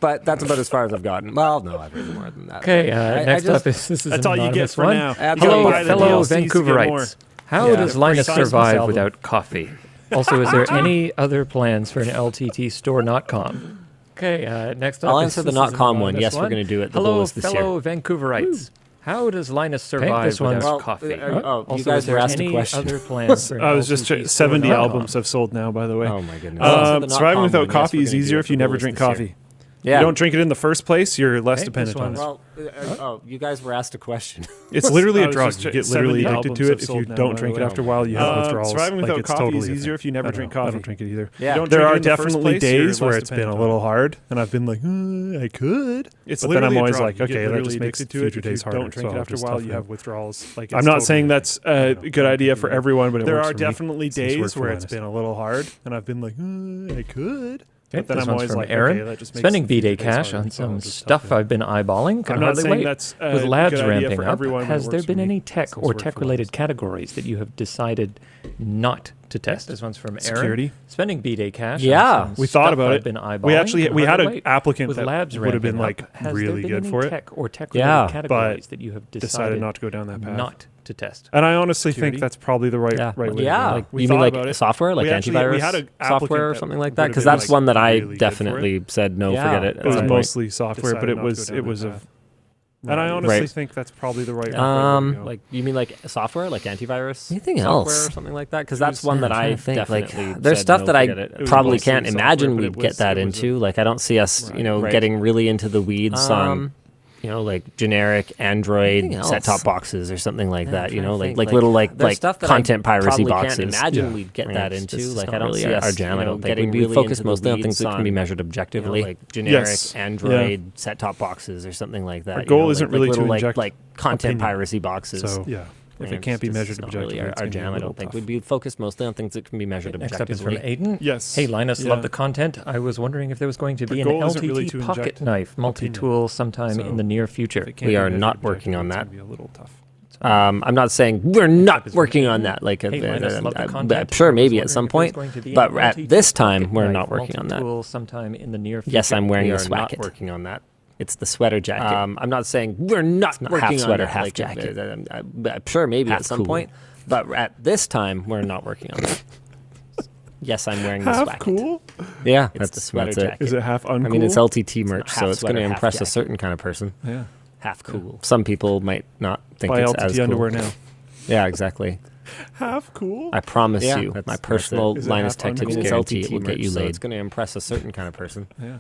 But that's about as far as I've gotten. Well, no, I've heard more than that. Okay, next up is this is that's all you get for one. now. Hello, fellow Vancouverites. How does Linus survive without coffee? Also, is there any other plans for an LTT store not com? Okay, next up. I'll answer the not com one. Yes, we're going to do it. Hello, fellow Vancouverites. How does Linus survive without coffee? You guys were asked a question. Other plans I was just 70 albums have sold now, by the way. Oh my goodness. Surviving without coffee is easier if you never drink coffee. Yeah. You don't drink it in the first place, you're less dependent on it. Well, you guys were asked a question. It's literally a drug. You get literally addicted to it. If you don't drink it after a while, you have withdrawals. Surviving without coffee is easier if you never drink coffee. I don't drink it either. Yeah. There are definitely days where it's been a little hard, and I've been like, I could. But then I'm always like, okay, that just makes future days harder. Don't drink it after a while, you have withdrawals. I'm not saying that's a good idea for everyone, but there are definitely days where it's been a little hard, and I've been like, I could. Okay, but then I'm always like, Aaron, okay, spending B-Day cash on some stuff I've been eyeballing. Can hardly wait. With labs ramping up, has there been any tech or tech-related categories that you have decided not to test? This one's from Aaron. Security. Spending B-Day cash. Yeah, we thought about it. We had an applicant with that labs would have been like really good for it. Tech or tech-related categories that you have decided not to go down that path. Not to test. And I honestly think that's probably the right way to go. Yeah, you mean like software, like antivirus software or something like that? Because that's one that I definitely said no, forget it. It was mostly software, but it was and I honestly think that's probably the right way to go. Like you mean like software, like antivirus? Anything software else? or something like that? Because that's one that I definitely there's stuff that I probably can't imagine we'd get that into. Like I don't see us, getting really into the weeds on. Like generic Android set-top boxes or something like that. Like little like content piracy boxes. Can't imagine we'd get that into. Like I don't see us our jam. I don't think we focus mostly on things that can be measured objectively, like generic Android set-top boxes or something like that. Our goal isn't really to inject like content piracy boxes. So yeah. If it can't be measured objectively, really our jam. I don't think we'd be focused mostly on things that can be measured objectively. Next up is from Aiden. Yes. Hey Linus, love the content. I was wondering if there was going to be an LTT pocket knife multi-tool sometime in the near future. We are not working on that. Be a little tough. I'm not saying we're not working on that. Like, I'm sure maybe at some point, but at this time we're not working on that. Sometime in the near future. Yes, I'm wearing the swacket. Not working on that. It's the sweater jacket. I'm not saying we're not working half sweater, on that. half jacket. I'm sure maybe at some point, but at this time we're not working on that. Yes, I'm wearing the swacket. Half cool? Yeah, it's the sweater jacket. Is it half uncool? I mean, it's LTT merch, so it's going to impress a certain kind of person. Yeah. Half cool. Some people might not think Buy it's LTT as cool. underwear now. Yeah, exactly. Half cool? I promise you, my personal Linus Tech Tips guarantee it will get you laid. So it's going to impress a certain kind of person. Yeah.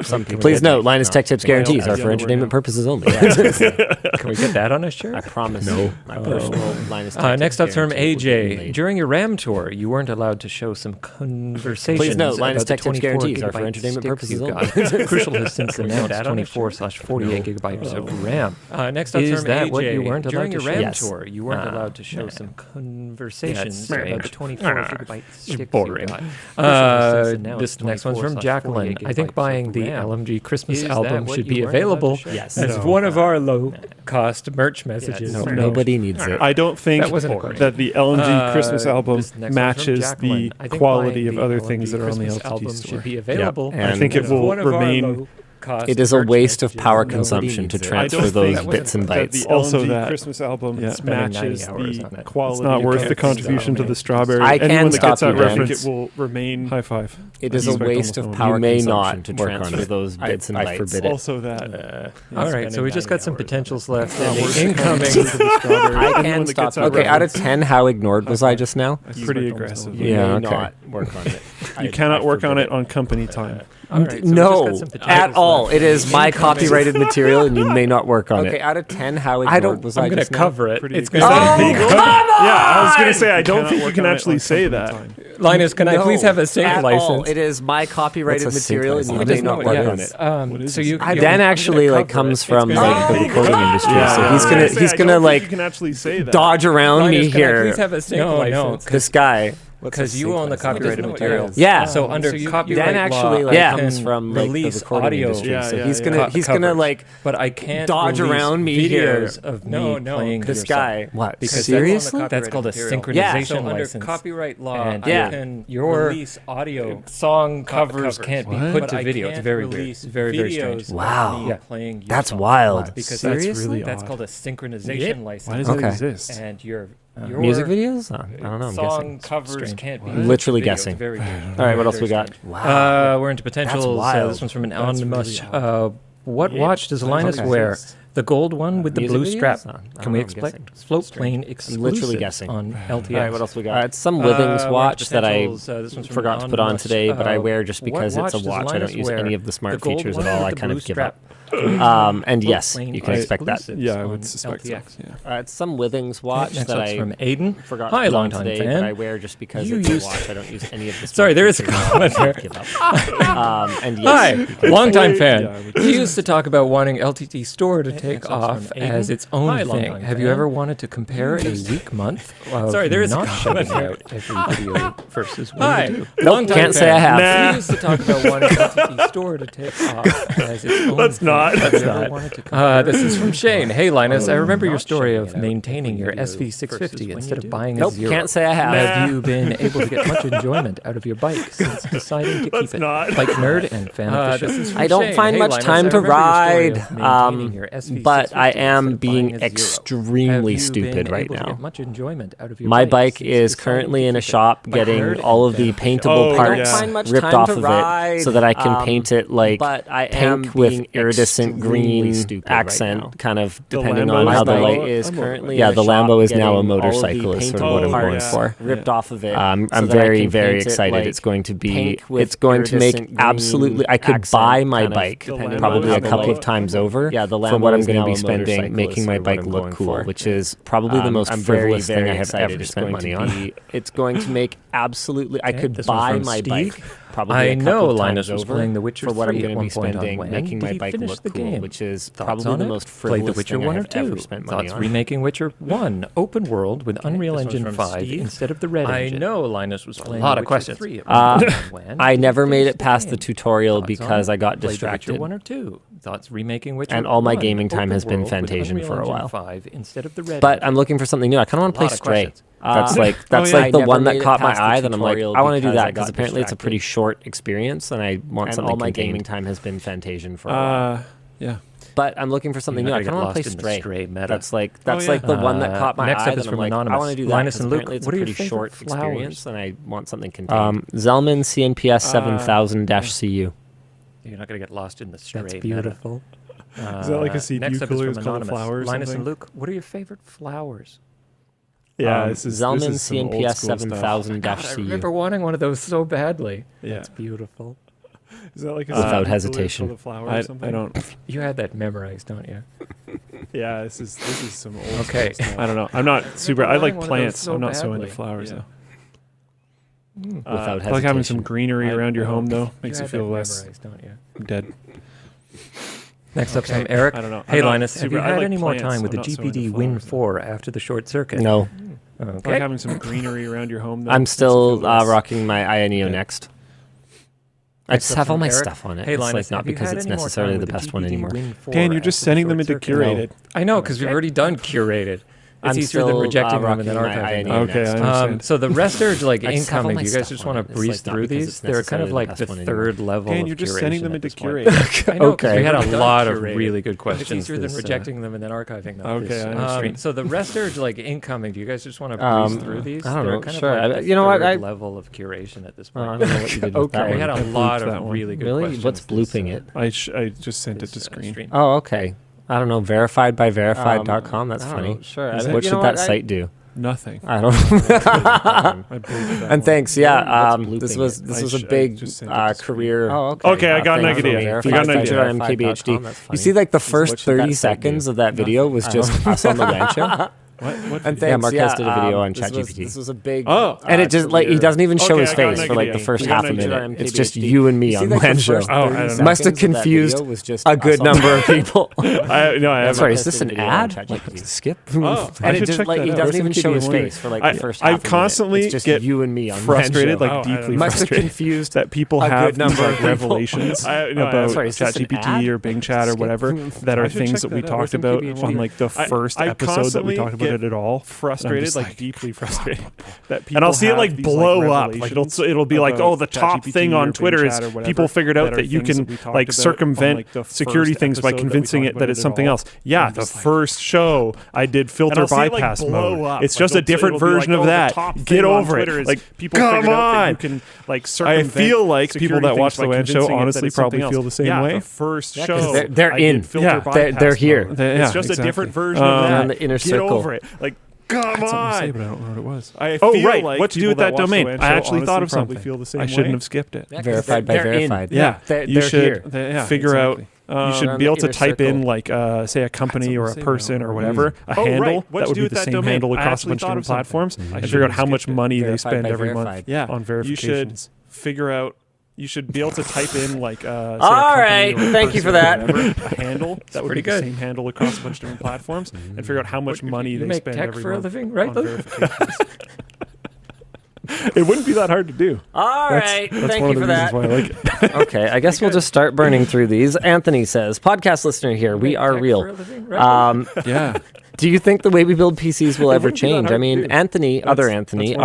Some people. Please note, Linus Tech Tips guarantees are for entertainment purposes only. Can we get that on a shirt? I promise. No. My personal Linus Tech Next up from AJ. During your RAM tour, you weren't allowed to show some conversations. Please note, Linus Tech Tips guarantees are for entertainment purposes only. Crucial has since announced 24/48 gigabytes of RAM. Next up from AJ. What you weren't allowed to show? During your RAM tour, you weren't allowed to show some conversations about the 24 gigabyte stick. Boring. This next one's from Jacqueline. I think buying the LMG Christmas album should be available as one of our low-cost merch messages. No, nobody needs it. I don't think that the LMG Christmas album matches the quality of other things that are on the LTT store. Should be available. I think it will remain cost. It is a waste of power consumption to transfer those bits and bytes. Also, that Christmas album matches the quality. It's not worth the contribution to the strawberry. I can stop you, I think it will remain. High five. It is a waste of power consumption to transfer those bits and bytes. I forbid it. Also that. All right, so we just got some potentials left. Incoming. I can stop you. Okay, out of 10, how ignored was I just now? Pretty aggressive. Yeah, okay. Not work on it. You cannot work on it on company time. Right, so no, at all. It is my copyrighted material, and you may not work on it. Okay, out of 10, how ignored was I just now? I'm going to cover it. It's going to come on! Yeah, I was going to say, I don't think you can actually say that. Linus, can I please have a sync license? All. It is my copyrighted material, and you may not work on it. So you Dan actually comes from like the recording industry, so he's gonna like dodge around me here. Please have a sync license. This guy. Because you own the copyrighted material. Yeah. So under copyright Dan actually comes from like the recording industry, so he's gonna like. But I can't dodge around me here. Of me playing this guy. What? Because seriously? That's called a synchronization license. Under copyright law, and your release audio song covers can't be put to video. It's very weird. It's very very strange. Wow. That's wild. Because that's really that's called a synchronization license. Why does that exist? And your music videos? I don't know. I'm song covers can't be. Literally guessing. Very all right, what else we got? Wow. We're into potentials. This one's from an anonymous. What watch does Linus wear? The gold one with the blue strap. Can we expect float plane exclusive? Literally guessing on LTX. All right, what else we got? It's some Withings watch that I forgot to put on today, but I wear just because it's a watch. I don't use any of the smart features at all. I kind of give up. And yes, you can expect that. Yeah, I would suspect so. It's some Withings watch that I from Aiden. Forgot Hi, to put on long-time today, fan. but I wear just because it's a watch. I don't use any of the smart Sorry, there is a features comment there. And yes, Hi, long-time fan. You used to talk about wanting LTT Store to take off as its own thing. Have you ever wanted to compare a week month of Sorry, there is not a comment shutting out every video versus one Hi. video? Nope, can't say I have. Nah. You used to talk about wanting LTT Store to take off as its own That's thing. not. Have you ever wanted to compare this is from Shane. Hey, Linus, I remember your story of maintaining your SV650 instead of buying a Zero. Can't say I have. Have you been able to get much enjoyment out of your bike since deciding to keep it? Bike nerd and fan of the show. I don't find much time to ride, but I am being extremely stupid right now. My bike is currently in a shop getting all of the paintable parts ripped off of it so that I can paint it like pink with iridescent green accent, kind of depending on how the light is currently. Yeah, the Lambo is now a motorcycle is sort of what I'm going for. Ripped off of it. I'm very, very excited. It's going to be, it's going to make absolutely, I could buy my bike probably a couple of times over for what I'm going to be spending making my bike look cool, which is probably the most frivolous thing I have ever spent money on. It's going to make absolutely, I could buy my bike probably I a couple know of Linus times was over playing The Witcher for what I'm 3 going to be at one point spending on making my Did he bike finish look the cool, game? which is Thoughts probably on the it? most Played frivolous The Witcher thing 1 I or have ever 2. spent money Thoughts on. remaking Witcher 1 open world with Unreal Engine 5 instead of the Red Engine. I know Linus was playing a lot The of Witcher questions. 3 I never made it past the tutorial because I got distracted. Witcher 1 or 2. Thoughts remaking Witcher And all my 1 gaming time has open been world with Fantasian Unreal for a Engine while. 5 instead of the Red But Engine. I'm looking for something new. I kind of want to play lot of Stray. questions. That's like the one that caught my eye. That I'm like, I want to do that because apparently it's a pretty short experience, and I want something. All my gaming time has been Fantasian for a while. Yeah. But I'm looking for something new. I kind of want to play Stray. Meta. That's like the one that caught my next eye. up is that I'm from like, Anonymous. I want to do that. Linus and Luke, Apparently it's what a are your pretty favorite short flowers? experience, and I want something contained. Zelman CNPS 7000-CU. You're not going to get lost in the Stray. That's beautiful. Is that like a CD next up cooler is is from called Anonymous. Flowers? Linus something? and Luke, what are your favorite flowers? Yeah, this is Zelman this is some old CNPS school stuff. 7000-CU. I remember wanting one of those so badly. Yeah. That's beautiful. Is that like a Without CD hesitation. cooler called a flower or something? I don't. You had that memorized, don't you? Yeah, this is some old Okay. school stuff. I don't know. I'm not super. I like one of those plants. so I'm not so badly. into flowers though. Without I like having hesitation. some greenery around your home though. Makes you had feel that less memorized, don't you? dead. Next up, from Eric. I don't know. Hey, I'm not Linus, have super- you I had like any more plants. time with the I'm not so into GPD Win flowers, though. 4 after the short circuit? No. I like Okay. having some greenery around your home though. I'm Makes you still feel less- rocking my Ioneo Next. I Next just up have all from my Eric. stuff on it. Hey, It's Linus, like not have you because had it's any more necessarily time the with best GPD one anymore. Win 4 Dan, you're just after the sending them short into circuit? curated. I know, because we've already done curated. It's easier than rejecting them and then archiving them. Okay, I understand. So the rest are like incoming. Do you guys just want to breeze through these? They're kind of like the third level of curation. You're just sending them into curate. I know, okay. We had a lot of really good questions. It's easier than rejecting them and then archiving them. Okay, I understand. So the rest are like incoming. Do you guys just want to breeze through these? I don't know. Kind sure. of like you know what? Level of curation at this point. I don't know what you did with that We had a lot of really good questions. What's blooping it? I just sent it to screen. Oh, okay. I don't know. Verifiedbyverified.com. That's funny. Sure. What should that site do? Nothing. I don't. And thanks. Yeah. This was a big career. Oh, okay. I got an idea. You got an idea on MKBHD. You see, like the first 30 seconds of that video was just us on the LAN show. What and thanks, Marquez did a video on ChatGPT. This was a big. And it just like he doesn't even show his face for like the first half a minute. It's just you and me on the LAN show. Must have confused a good number of people. I'm sorry. Is this an ad? Like, skip. And it just like he doesn't even show his face for like the first half. I constantly get you and me on frustrated, like deeply must have frustrated confused that people have these like revelations about ChatGPT or Bing Chat or whatever that are things that we talked about on like the first episode that we talked about it at all. Frustrated, like deeply frustrated. That people and I'll see it like blow up. Like it'll be like, oh, the top thing on Twitter is people figured out that you can like circumvent security things by convincing it that it's something else. Yeah, the first show I did filter bypass mode. It's just a different version of that. Get over it. Like people figured out that you can like circumvent. I feel like people that watch the LAN show honestly probably feel the same way. The first show they're in. They're here. It's just a different version of that. On the inner circle. Get over it. Like, come on! Say, but I don't know what it was. Like what to do with that domain? I actually thought of something. I shouldn't have skipped it. Verified by verified. Yeah, you should figure out. You should be able to type in like, say, a company or a person or whatever, a handle that would be the same handle across a bunch of different platforms, and figure out how much money they spend every month on verifications. You should be able to type in like. Say all right, thank you for that. A handle that would be the same handle across a bunch of different platforms, and figure out how much money they spend every month. You make tech for a living, right? Verifications. It wouldn't be that hard to do. All right, thank you for that. Why I like it. Okay, I guess we'll just start burning through these. Anthony says, podcast listener here, we are real. Yeah. Do you think the way we build PCs will ever change? I mean, Anthony, our Anthony,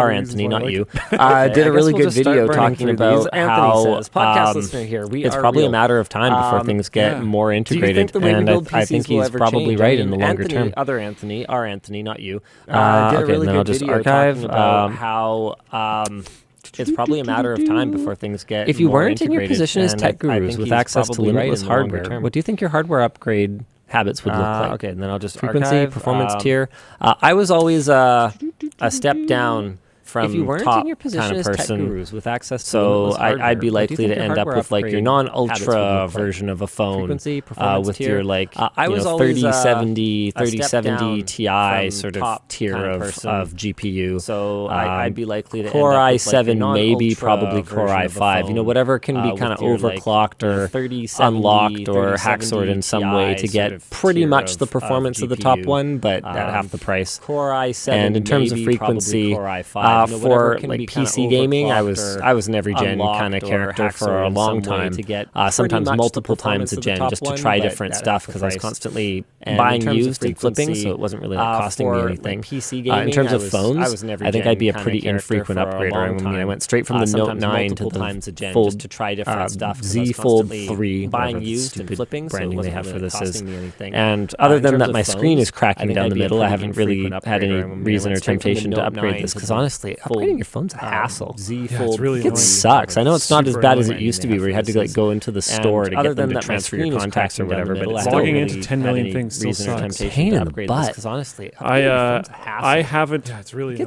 not you, did a really good video talking about how it's probably a matter of time before things get more integrated, and I think he's probably right in the longer term. Other Anthony, our Anthony, not you, did a really good video talking about how it's probably a matter of time before things get if you weren't in your position as tech gurus with access to limitless hardware, what do you think your hardware upgrade habits would look like? Okay, and then I'll just frequency, performance tier. I was always a step down from if you weren't top in your position kind of as person, tech gurus with access to so hardware, I'd be likely to end up with like your non-ultra version of a phone with your like I was 3070 Ti sort of tier of GPU. So I'd be likely to Core end up i7, with like maybe probably Core i5. You know, whatever can be kind of overclocked or unlocked or hacksorted in some way to get pretty much the performance of the top one, but at half the price. Core i7, and in terms of frequency, for like PC gaming, I was an every gen kind of character for a long time. Sometimes multiple times a gen just to try different stuff because I was constantly buying used and flipping, so it wasn't really like costing me anything. In terms of phones, I think I'd be a pretty infrequent upgrader. I mean, I went straight from the Note 9 to the Fold to try different stuff. Z Fold 3, buying used and flipping, branding they have for this is. And other than that, my screen is cracking down the middle. I haven't really had any reason or temptation to upgrade this because honestly, upgrading your phone's a hassle. It sucks. I know it's not as bad as it used to be, where you had to like go into the store to get them to transfer your contacts or whatever. But it's logging into 10 million things still sucks. Pain in the butt. Because honestly, I haven't. It's really paid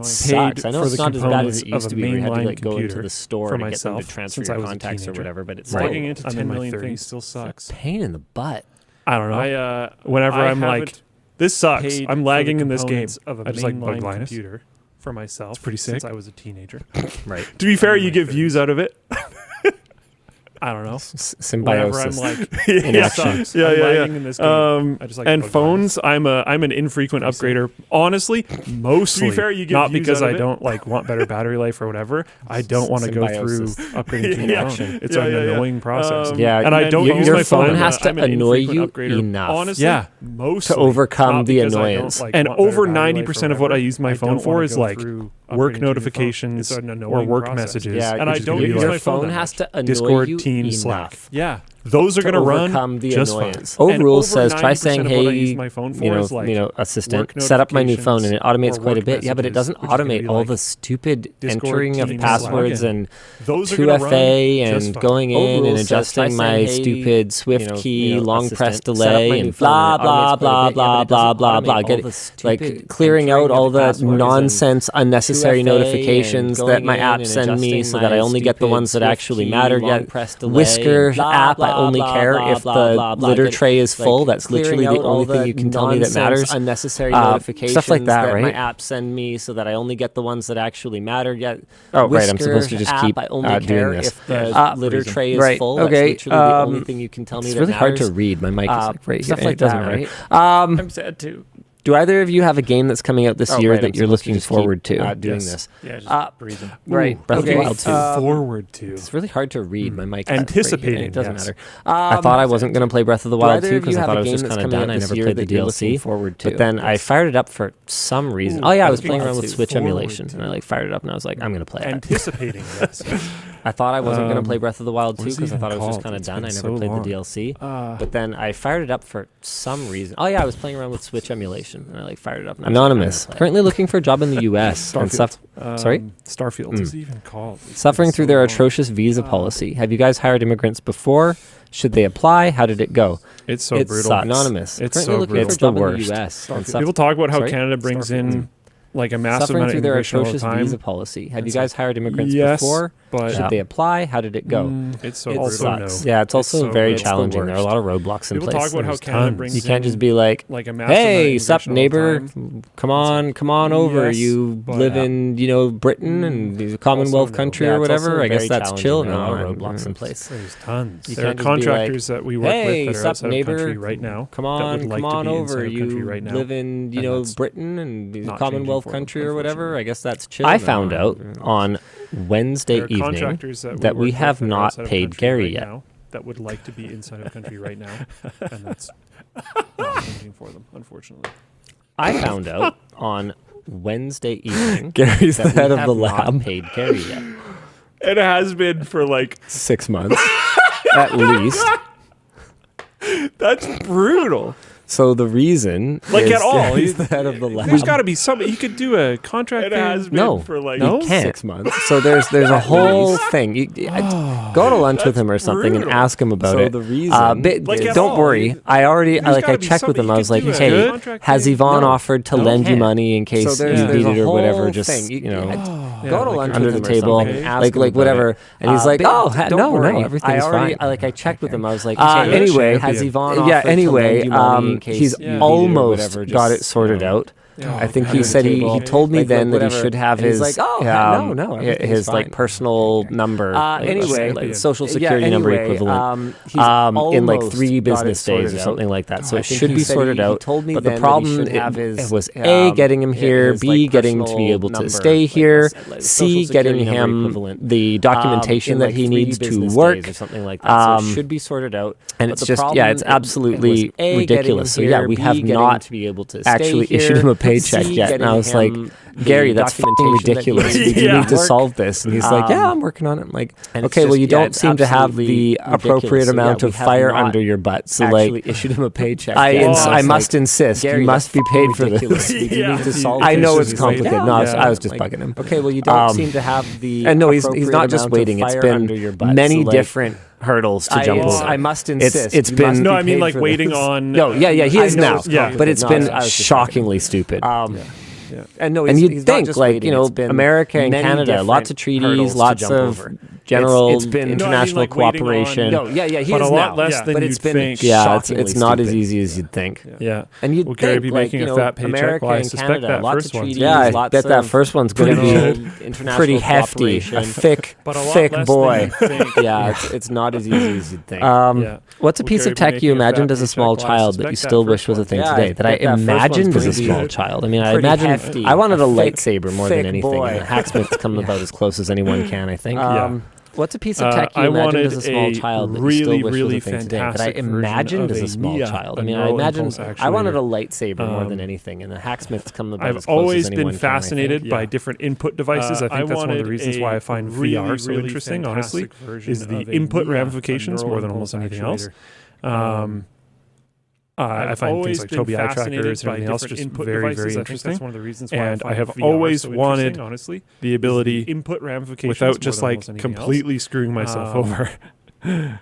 I know for it's the not as bad as components it used of to a be, where you had to mainline like go into computer the store for to get them to myself transfer since your I was a contacts or teenager. whatever. But it's logging into 10 million things still sucks. Pain in the butt. I don't know. Whenever I'm like, this sucks. I'm lagging in this game. I just like bug Linus computer for myself. It's pretty sick. Since I was a teenager. Right. To be fair, you get views out of it. I don't know. Symbiosis. I'm like in action. lagging in this game. I just like and phones. I'm an infrequent upgrader. Honestly, mostly. To be fair, you get not because I don't like want better battery life or whatever. I don't want to go through upgrading to your phone. It's an annoying process. And I don't use my phone. Your phone has to annoy you enough. Honestly, to overcome the annoyance. And over 90% of what I use my phone for is like work notifications or work messages. And I don't use my phone. Has to annoy Discord, you Teams, enough. Slack. Yeah. Those are going to run the just annoyance. fine. Overrule says try saying, hey, like assistant, set up my new phone, and it automates quite a bit. Yeah, but it doesn't automate all the stupid entering of passwords and 2FA and going in and adjusting my stupid Swift key, long press delay, and blah, blah, blah, blah, blah, blah, blah. Like clearing out all the nonsense, unnecessary notifications that my apps send me so that I only get the ones that actually matter. Whisker app, I only care if the litter tray is full. That's literally the only thing you can tell me that matters. Unnecessary notifications stuff like that, right? My apps send me so that I only get the ones that actually matter. Oh, right. I'm supposed to just keep doing this. If the litter tray is full, okay. That's literally the only thing you can tell me that matters. It's really hard to read. My mic is like right here. Stuff like that, right? I'm sad too. Do either of you have a game that's coming out this year that you're looking forward to? Doing this. Yeah, just breathing. Right. Breath of the Wild 2. Forward to. It's really hard to read. My mic. Anticipating. It doesn't matter. I thought I wasn't going to play Breath of the Wild 2 because I thought I was just kind of done. I never played the DLC. But then I fired it up for some reason. Oh yeah, I was playing around with Switch emulation, and I fired it up, and I was like, I'm going to play it. Anticipating this. I thought I wasn't going to play Breath of the Wild 2 because I thought I was just kind of done. I never played the DLC. But then I fired it up for some reason. Oh yeah, I was playing around with Switch emulation, and I fired it up. Anonymous. Currently looking for a job in the U.S. Sorry? Starfield. What is it even called? Suffering through their atrocious visa policy. Have you guys hired immigrants before? Should they apply? How did it go? It's so brutal. Anonymous. It's so brutal. It's the worst. People talk about how Canada brings in like a massive amount of immigration all the time. Visa policy. Have you guys hired immigrants before? But should they apply? How did it go? It's so brutal. Yeah, it's also very challenging. There are a lot of roadblocks in place. People talk about how Canada brings you can't just be like a massive hey, sup neighbor, come on over. You live in Britain and the Commonwealth country or whatever. I guess that's chill. There are a lot of roadblocks in place. There's tons. There are contractors that we work with that are outside of country right now. Come on over. You live in Britain and the Commonwealth country or whatever. I guess that's chill. I found out on Wednesday evening that we have not paid Gary yet. That would like to be inside of the country right now, and that's not changing for them, unfortunately. I found out on Wednesday evening Gary's the head of the lab. Not paid Gary yet. It has been for like 6 months, at least. That's brutal. So the reason is at all, he's the head of the lab. There's got to be something. You could do a contract. It has been for like you can't. 6 months. So there's a whole thing. Go to lunch with him or something and ask him about it. So the reason, don't worry. I already I checked with him. I was like, hey, has Yvonne offered to lend you money in case you need it or whatever? Just go to lunch under the table, like whatever. And he's like, no, everything's fine. I checked with him. I was like, anyway, has Yvonne offered to lend you money? He's almost got it sorted out. I think he said he told me then that he should have his his like personal number, like social security number equivalent, in like 3 business days or something like that. So it should be sorted out. But the problem was A, getting him here, B, getting him to be able to stay here, C, getting him the documentation that he needs to work or something like that. So it should be sorted out. And it's just it's absolutely ridiculous. So yeah, we have not actually issued him a paycheck yet, and I was like, Gary, that's fucking ridiculous. We need to solve this. And he's like, yeah, I'm working on it. I'm like, okay, well, you don't seem to have the appropriate amount of fire under your butt. So like, issued him a paycheck. I must insist, you must be paid for this. I know it's complicated. No, I was just bugging him. Okay, well, you don't seem to have the and no, he's not just waiting. It's been many different hurdles to jump over. I must insist. It's been no, I mean like waiting on. No, yeah, he is now. But it's been shockingly stupid. Yeah. And you'd think, like, America and Canada, lots of treaties, lots of general it's been international cooperation. He's but a lot less than you'd think. Yeah, it's not as easy as you'd think. Yeah. And you'd Gary think, be making a fat paycheck. America Well, I and suspect Canada, that lots first of one. treaties, Yeah, I bet that first one's going to be pretty hefty, a thick boy. Yeah, it's not as easy as you'd think. What's a piece of tech you imagined as a small child that you still wish was a thing today? That I imagined as a small child. I mean, I imagined I wanted a lightsaber more than anything. And the hacksmith's come about as close as anyone can, I think. What's a piece of tech you imagined as a small child that you still wish was a thing today? That I imagined as a small child. I mean, I imagined I wanted a lightsaber more than anything, and the hacksmith's come about as close as anyone can. I've always been fascinated by different input devices. I think that's one of the reasons why I find VR so interesting, honestly, is the input ramifications more than almost anything else. I find things like Tobii eye trackers and everything else just very, very interesting. One of the reasons and I have always wanted, honestly, the ability, input ramifications without just like completely screwing myself over. I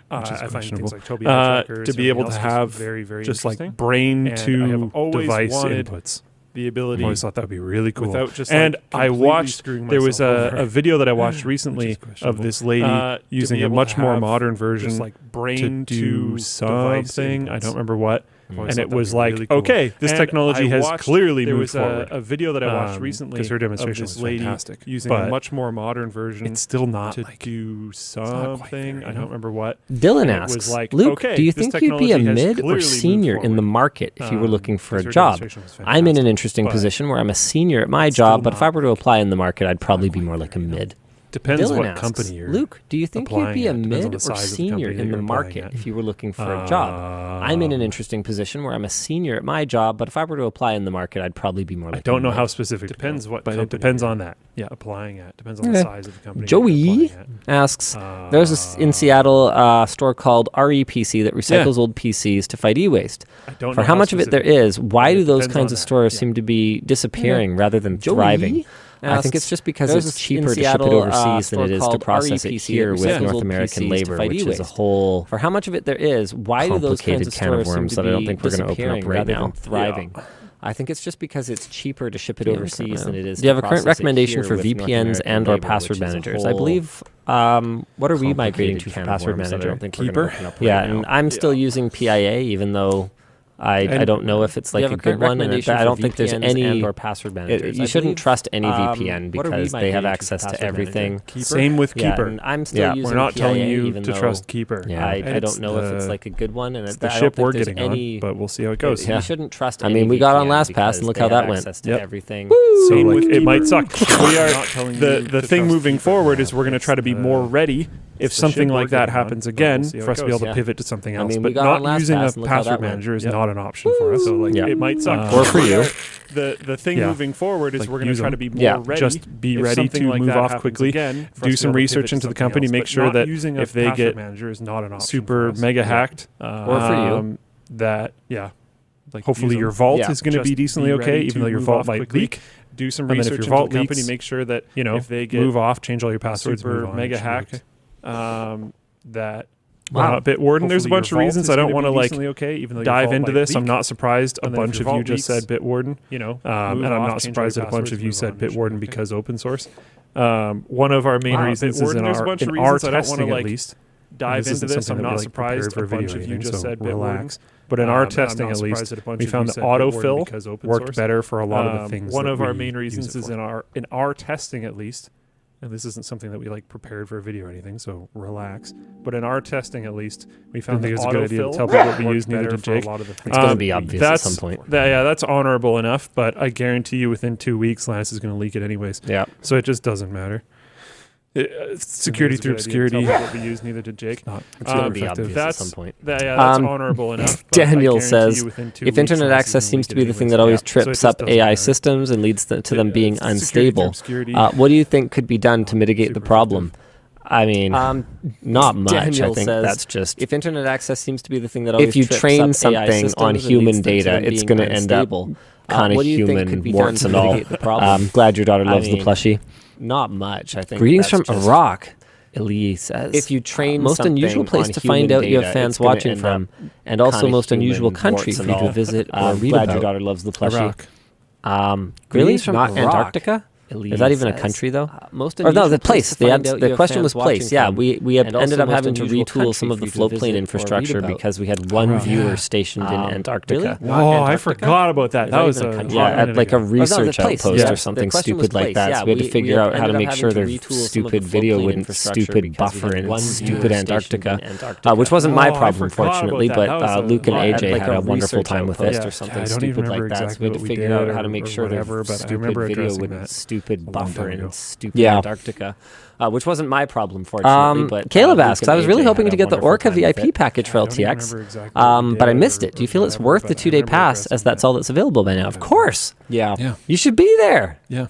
find things like Tobii eye trackers to be able to have just like brain to device inputs. The ability. I always thought that would be really cool. And I watched, there was a video that I watched recently of this lady using a much more modern version to do something. I don't remember what. And it was like, really cool. Okay, this technology has clearly moved forward. There was a video that I watched recently because her demonstration was fantastic. Using a much more modern version. It's still not to do something. I don't remember what. Dylan asks, like, Luke, do you think you'd be a mid or senior in the market if you were looking for a job? I'm in an interesting position where I'm a senior at my job, but if I were to apply in the market, I'd probably be more like a mid. Depends Dylan what asks, company you're Luke, do you think you'd be a mid or senior in the market if you were looking for a job? I'm in an interesting position where I'm a senior at my job, but if I were to apply in the market, I'd probably be more like I don't know how specific. Depends what, but it depends on that. Yeah, applying at depends on the size of the company. Joey asks, there's in Seattle a store called REPC that recycles old PCs to fight e-waste. For how much of it there is, why do those kinds of stores seem to be disappearing rather than thriving? I think it's just because it's cheaper to ship it overseas than it is to process it here with North American labor, which is a whole for how much of it there is, why do those kinds of can of stores worms seem that to I don't be think we're going to open up right now. Thriving. I think it's just because it's cheaper to ship it overseas than it is. Do you have a current recommendation for VPNs and or password managers? I believe. What are we migrating to for password manager? Keeper. Yeah, and I'm still using PIA, even though I don't know if it's like a good one, and I don't think there's any or password managers. You shouldn't trust any VPN because they have access to everything. Same with Keeper. And I'm still using we're not PIA, telling you even to trust Keeper. Yeah, I don't know if it's like a good one, and it's the ship we're getting on, but we'll see how it goes. You shouldn't trust. I mean, we got on LastPass, and look how that went. Everything. So like, it might suck. We are the thing moving forward is we're going to try to be more ready if something like that happens again, for us to be able to pivot to something else. But not using a password manager is not an option for us. So like, it might suck. Or for you. The thing moving forward is we're going to try to be more ready. Just be ready to move off quickly. Do some research into the company. Make sure that if they get super mega hacked, or for you, that like hopefully your vault is going to be decently okay, even though your vault might leak. Do some research into the company. Make sure that if they get move off, change all your passwords. Super mega hacked. That Bitwarden. There's a bunch of reasons I don't want to like dive into this. I'm not surprised a bunch of you just said Bitwarden, and I'm not surprised that a bunch of you said Bitwarden because open source. One of our main reasons is in our testing at least. Dive into this. I'm not surprised a bunch of you just said Bitwarden. But in our testing, at least, we found that autofill worked better for a lot of the things. One of our main reasons is in our testing, at least. And this isn't something that we like prepared for a video or anything, so relax. But in our testing, at least, we found that it was a good idea to tell people what we use, neither did Jake. It's going to be obvious at some point. That's honorable enough, but I guarantee you within 2 weeks, Linus is going to leak it anyways. Yeah. So it just doesn't matter. Security through obscurity. What we use, neither did Jake. It's going to be obvious at some point. That's honorable enough. Daniel says, if internet access seems to be the thing that always trips up AI systems and leads to them being unstable, what do you think could be done to mitigate the problem? I mean, not much. Daniel I think says, that's just... If internet access seems to be the thing that always if you trips train up something AI on human data, it's going to end up kind of human warts and all. I'm glad your daughter loves the plushie. Not much, I think. Greetings from Iraq, Elise says. If you train most unusual place to find out you have fans watching from, and also most unusual country for you to visit or read about. Your daughter loves the plushie. Greetings from Antarctica. Is that even a country though? Or no, the place. The question was place. Yeah, we ended up having to retool some of the floatplane infrastructure because we had one viewer stationed in Antarctica. Oh, I forgot about that. That was at like a research outpost or something stupid like that. So we had to figure out how to make sure their stupid video wouldn't stupid buffer in stupid Antarctica, which wasn't my problem, fortunately, but Luke and AJ had a wonderful time with it or something stupid like that. So we had to figure out how to make sure their stupid video wouldn't stupid buffer in stupid Antarctica. Which wasn't my problem, fortunately. But Caleb asks, I was really hoping to get the Orca VIP package for LTX, but I missed it. Do you feel it's worth the 2-day pass, as that's all that's available by now? Of course. Yeah. You should be there. Yeah.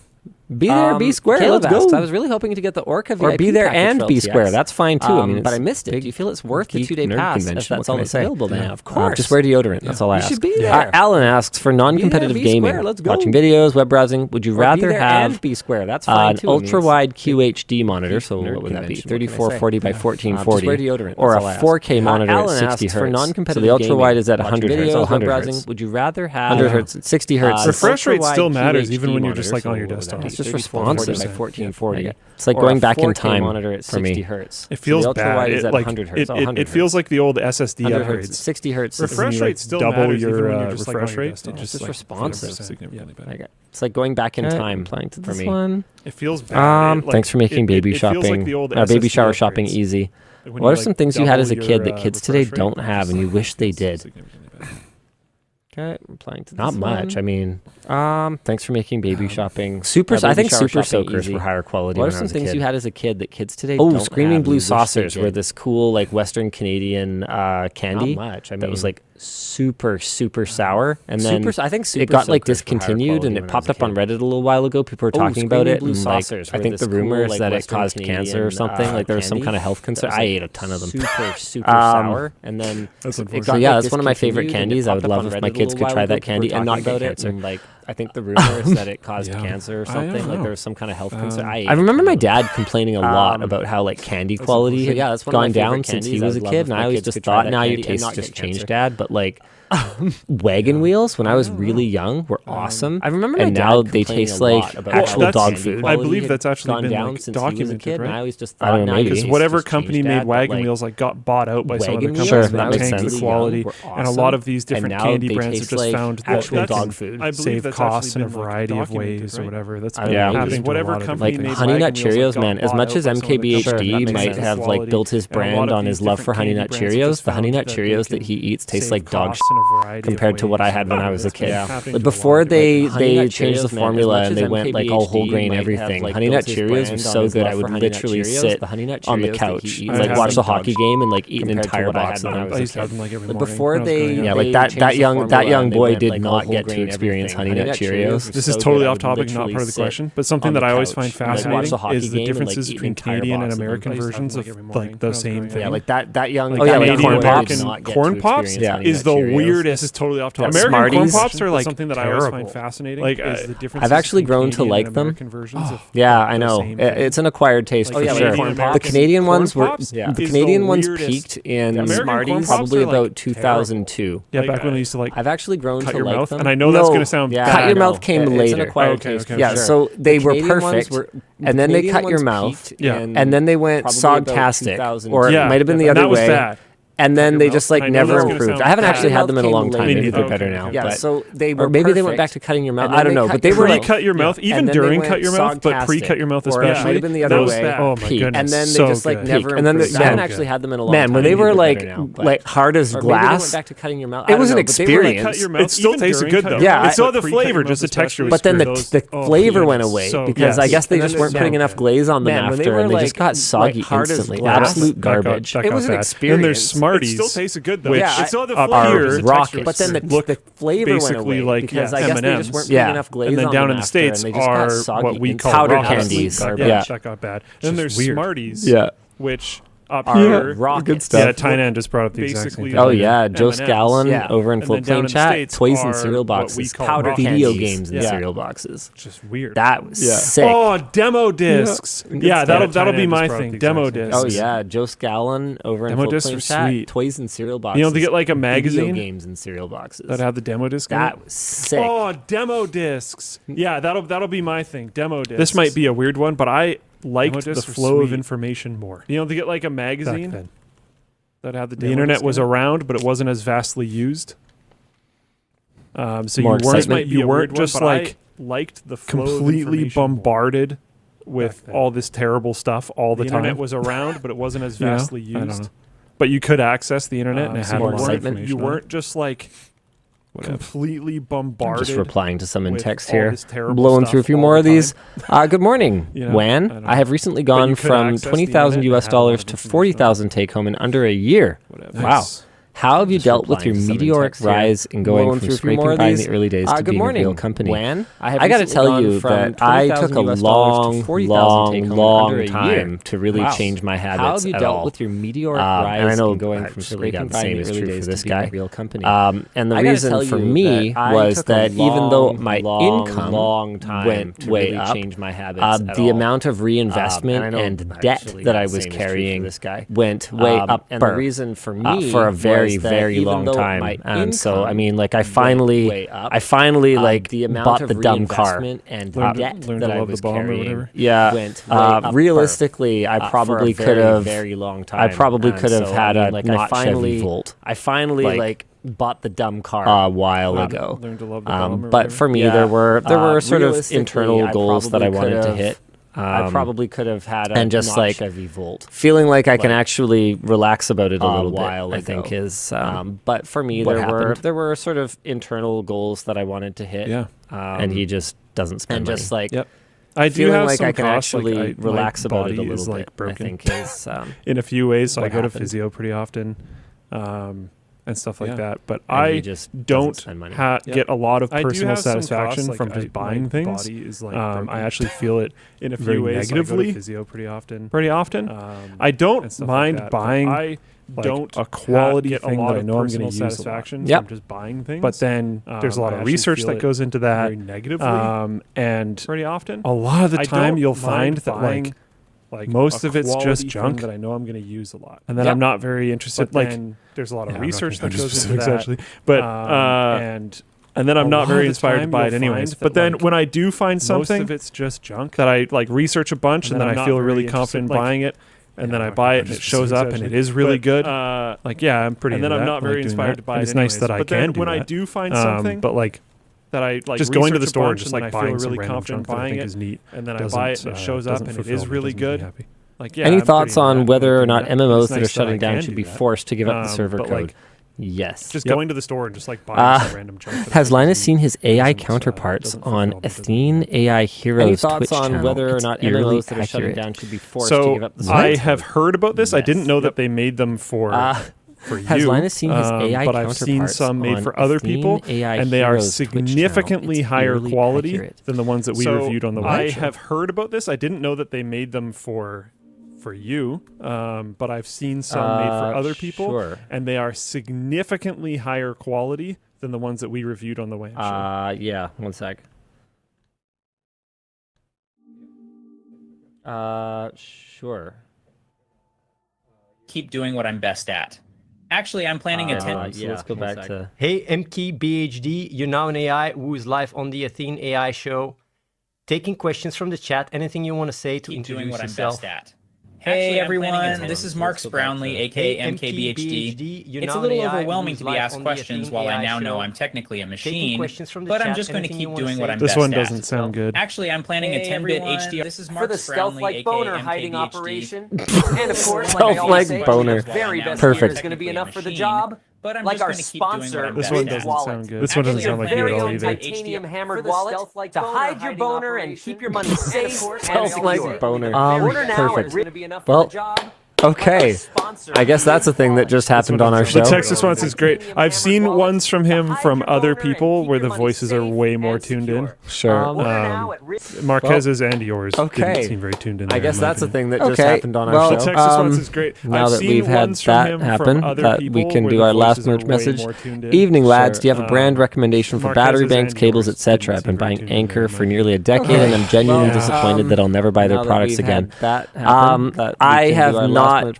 Be there, be square. Caleb Let's go. asks, I was really hoping to get the Orca VIP or be there and be LTX. square. That's fine too. I mean, but I missed it. Do you feel it's worth the 2-day pass, as that's all that's available by now? Of course. Just wear deodorant. That's all I ask. You should be there. Alan asks, for non-competitive gaming, watching videos, web browsing, would you rather have and be square? That's fine too. An ultra-wide QHD monitor, so what would that be, 3440 by 1440, or a 4K monitor at 60 hertz? For non-competitive so the ultra-wide is at 100 hertz, 100 hertz. Would you rather have 100 hertz, 60 hertz? Refresh rate still matters, even when you're just like on your desktop. It's just responsive. By 1440. It's like going back in time monitor at 60 hertz. It feels bad. Is at 100 hertz. It feels like the old SSD upgrades. 60 hertz. Refresh rate still double your refresh rate. It's just responsive. It's like going back in time for me. It feels bad. Thanks for making baby shopping, baby shower shopping easy. What are some things you had as a kid that kids today don't have and you wish they did? Okay, replying to this Not much. I mean, thanks for making baby shopping. I think super soakers easy. were higher quality. What are some things you had as a kid that kids today don't have? Oh, Screaming Blue Saucers were this cool like Western Canadian candy. Not much. I mean, that was like super sour, and then I think it got like discontinued, and it popped up on Reddit a little while ago. People were talking about it, and like I think the rumor is that it caused cancer or something. Like there was some kind of health concern. I ate a ton of them. Super sour, and then that's one of my favorite candies. I would love if my kids could try that candy and not get cancer. Like I think the rumor is that it caused cancer or something. Like there was some kind of health concern. I remember my dad complaining a lot about how like candy quality had gone down since he was a kid, and I always just thought, now your taste just changed, Dad. But like wagon wheels when I was really young were awesome. I remember, and now they taste like actual dog food. I believe that's actually been like documented, right? I always just thought, because whatever company made wagon wheels like got bought out by some other companies, sure, that makes tanked the quality, and a lot of these different candy brands have just found actual dog food save costs in a variety of ways or whatever. That's happening. Whatever company made Honey Nut Cheerios, man. As much as MKBHD might have like built his brand on his love for Honey Nut Cheerios, the Honey Nut Cheerios that he eats taste like dog shit compared to what I had when I was a kid. Before they changed the formula and they went like all whole grain everything, Honey Nut Cheerios was so good I would literally sit on the couch, like watch the hockey game and like eat an entire box of them. I used to have them like every morning. Before they like that young boy did not get to experience Honey Nut Cheerios. This is totally off topic, not part of the question, but something that I always find fascinating is the differences between Canadian and American versions of like the same thing. Yeah, like that young Canadian corn pops is the weirdest. This is totally off topic. American corn pops are like something that I always find fascinating. Like I've actually grown to like them. Yeah, I know. It's an acquired taste for sure. The Canadian ones peaked in Smarties probably about 2002. Yeah, back when they used to like. I've actually grown to like them. And I know that's going to sound. Cut your mouth came later. It's an acquired taste. Yeah, so they were perfect. And then they cut your mouth. And then they went sogtastic, or it might have been the other way. And then they just like never improved. I haven't actually had them in a long time. Maybe they're better now. Yeah, so they were. Or maybe they went back to cutting your mouth. I don't know, but they were pre-cut your mouth, even during cut your mouth, but pre-cut your mouth especially. Might have been the other way. Oh my goodness! And then they just like never. And then I haven't actually had them in a long time. Man, when they were like hard as glass, back to cutting your mouth. It was an experience. It still tasted good though. Yeah, it still had the flavor, just the texture was. But then the flavor went away because I guess they just weren't putting enough glaze on them after, and they just got soggy instantly. Absolute garbage. It was an experience. And there's Smarties. It still tasted good though. Are rocket. But then the flavor went away like because I guess they just weren't putting enough glaze on them. And then down in the States are what we call powder candies. Yeah, that got bad. Then there's Smarties, which up here. Rocket. Good stuff. Yeah, Tynan just brought up the exact same thing. Oh yeah, Joe Scallon over in And then Flip down Plane in the Chat. States Toys and are cereal what we boxes, call powder rocket video candies. games in cereal boxes. Just weird. That was sick. Oh, demo discs. Yeah, that'll be my thing. Demo discs. Oh yeah, Joe Scallon over in Flip Plane Chat. Toys and cereal boxes. You know, to get like a magazine. Video games and cereal boxes. That have the demo disc. That was sick. Oh, demo discs. Yeah, that'll be my thing. Demo discs. This might be a weird one, but I liked the flow of information more. You know, to get like a magazine that had the internet was around, but it wasn't as vastly used. So you weren't just like liked the flow completely bombarded with all this terrible stuff all the time. The internet was around, but it wasn't as vastly used. I don't know. But you could access the internet and it had more information. You weren't just like completely bombarded. Just replying to some in text here, blowing through a few more of these. Good morning, Wan. I have recently gone from $20,000 to $40,000 take home in under a year. Wow. How have you dealt with your meteoric rise in going from scraping by in the early days to being a real company? I got to tell you that I took a long time to really change my habits. How have you dealt with your meteoric rise in going from scraping by in the early days to being a real company? And the reason for me was that even though my income went way up, the amount of reinvestment and debt that I was carrying went way up. And the reason for me for a very long time. And so I mean, like I finally like bought the dumb car and the debt that I was carrying. Yeah, realistically, I probably could have had a not Chevy Volt. I finally like bought the dumb car a while ago. But for me, there were sort of internal goals that I wanted to hit. I probably could have had a Chevy Volt. Feeling like I can actually relax about it a little bit, I think is. But for me, there were sort of internal goals that I wanted to hit. Yeah, and he just doesn't spend money. Just like I do have like some I can costs, actually relax about it a little bit. Broken. I think is in a few ways. So I go to physio pretty often. And stuff like that, but I just don't get a lot of personal satisfaction from just buying things. I actually feel it in a few ways negatively. I go to physio pretty often. I don't mind buying. I don't a quality thing that I know I'm going to use satisfaction from just buying things. But then there's a lot of research that goes into that. Very negatively, and pretty often, a lot of the time you'll find that like most of it's just junk that I know I'm going to use a lot, and then I'm not very interested. Like there's a lot of research that goes into that, actually, but and then I'm not very inspired to buy it anyways. But then when I do find something, most of it's just junk that I like research a bunch, and then I feel really confident buying it, and then I buy it and it shows up and it is really good. Like I'm pretty. And then I'm not very inspired to buy it. It's nice that I can do that. When I do find something, but like. That I like just going to the store and just like buying really confident buying it is neat, and then I buy it and it shows up and it is really good. Like any thoughts on whether or not MMOs that are shutting down should be forced to give up the server code? Yes. Just going to the store and just like buying some random junk. Has Linus seen his AI counterparts on Athene AI Heroes Twitch channel? Any thoughts on whether or not MMOs that are shutting down should be forced to give up the server code? I have heard about this. I didn't know that they made them for Has Linus seen his AI but I've seen some made for other people, and they are significantly higher quality than the ones that we reviewed on the website. I have heard about this. I didn't know that they made them for you, but I've seen some made for other people, and they are significantly higher quality than the ones that we reviewed on the WAM show. Yeah, one sec. Sure. Keep doing what I'm best at. Actually, I'm planning a 10. So let's go back to. Hey, MKBHD, you're now an AI who is live on the Athene AI show. Taking questions from the chat. Anything you want to say to introduce doing what yourself? I'm best at. Hey everyone, this is Marks Brownlee, aka MKBHD. It's a little overwhelming to be asked questions while I now know I'm technically a machine, but I'm just going to keep doing what I'm best at. This one doesn't sound good. Actually, I'm planning a 10-bit HDR. This is Marks Brownlee, aka boner hiding operation. And of course, stealth-like boner. Perfect. Is going to be enough for the job. But I'm like just our going to keep doing what I'm This best one at. doesn't sound good. This one doesn't sound like you at all either. Titanium hammered wallet to hide your boner and keep your money safe. Stealth-like boner. Order now. Perfect. It's going to be enough for the job. Okay. I guess that's a thing that just happened on our show. The text response is great. I've seen ones from him from other people where the voices are way more tuned in. Sure. Marquez's and yours okay. didn't seem very tuned in. I guess that's a thing that just happened on our show. The text response is great. Now that we've had that happen, that we can do our last merge message. Evening, lads. Do you have a brand recommendation for battery banks, cables, etc.? I've been buying Anchor for nearly a decade, and I'm genuinely disappointed that I'll never buy their products again. I have not.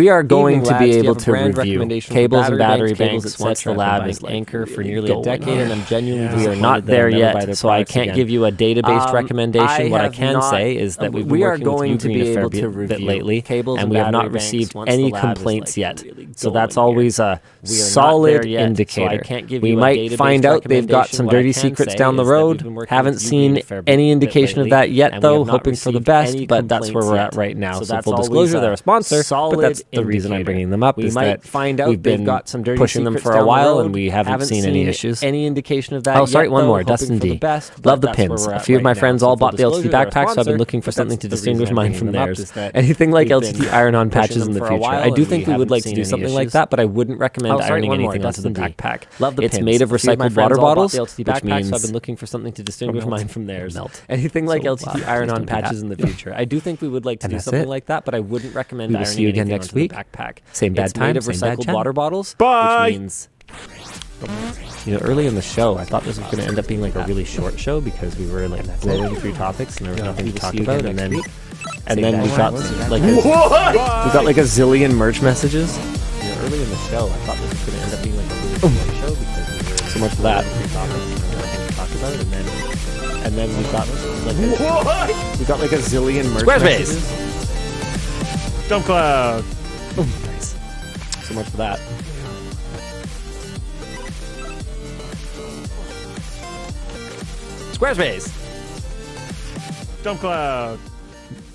We are going to be able to review cables and battery banks once the lab is Anchor for nearly a decade, and I'm genuinely we are not there yet, so I can't give you a database recommendation. What I can say is that we are going to be able to review lately, and we have not received any complaints yet. So that's always a solid indicator. We might find out they've got some dirty secrets down the road. Haven't seen any indication of that yet, though. Hoping for the best, but that's where we're at right now. So full disclosure, they're a sponsor, but that's the reason I'm bringing them up. Is that we've been pushing them for a while, and we haven't seen any issues. Any indication of that? Oh, sorry, one more. Dustin D. Love the pins. A few of my friends all bought the LTT backpacks, so I've been looking for something to distinguish mine from theirs. Anything like LTT iron-on patches in the future. I do think we would like to do something like that, but I wouldn't recommend ironing anything onto the backpack. Love the pins. It's made of recycled water bottles, which means I've been looking for something to distinguish mine from theirs. Anything like LTT iron-on patches in the future. I do think we would like to do something like that, but I wouldn't recommend ironing anything again next week. Backpack. Same bad time, same bad recycled water bottles. Bye. Which means, early in the show, I thought this was going to end up being like a really short show because we were like blowing through topics and there was nothing to talk about, and then we got like a zillion merch messages. Early in the show, I thought this was going to end up being like a really short show because we were so much for that. Topics and there was nothing to talk about, and then we got like a zillion merch messages. Dump Cloud. Oh, nice. So much for that. Squarespace. Dump Cloud.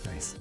Nice.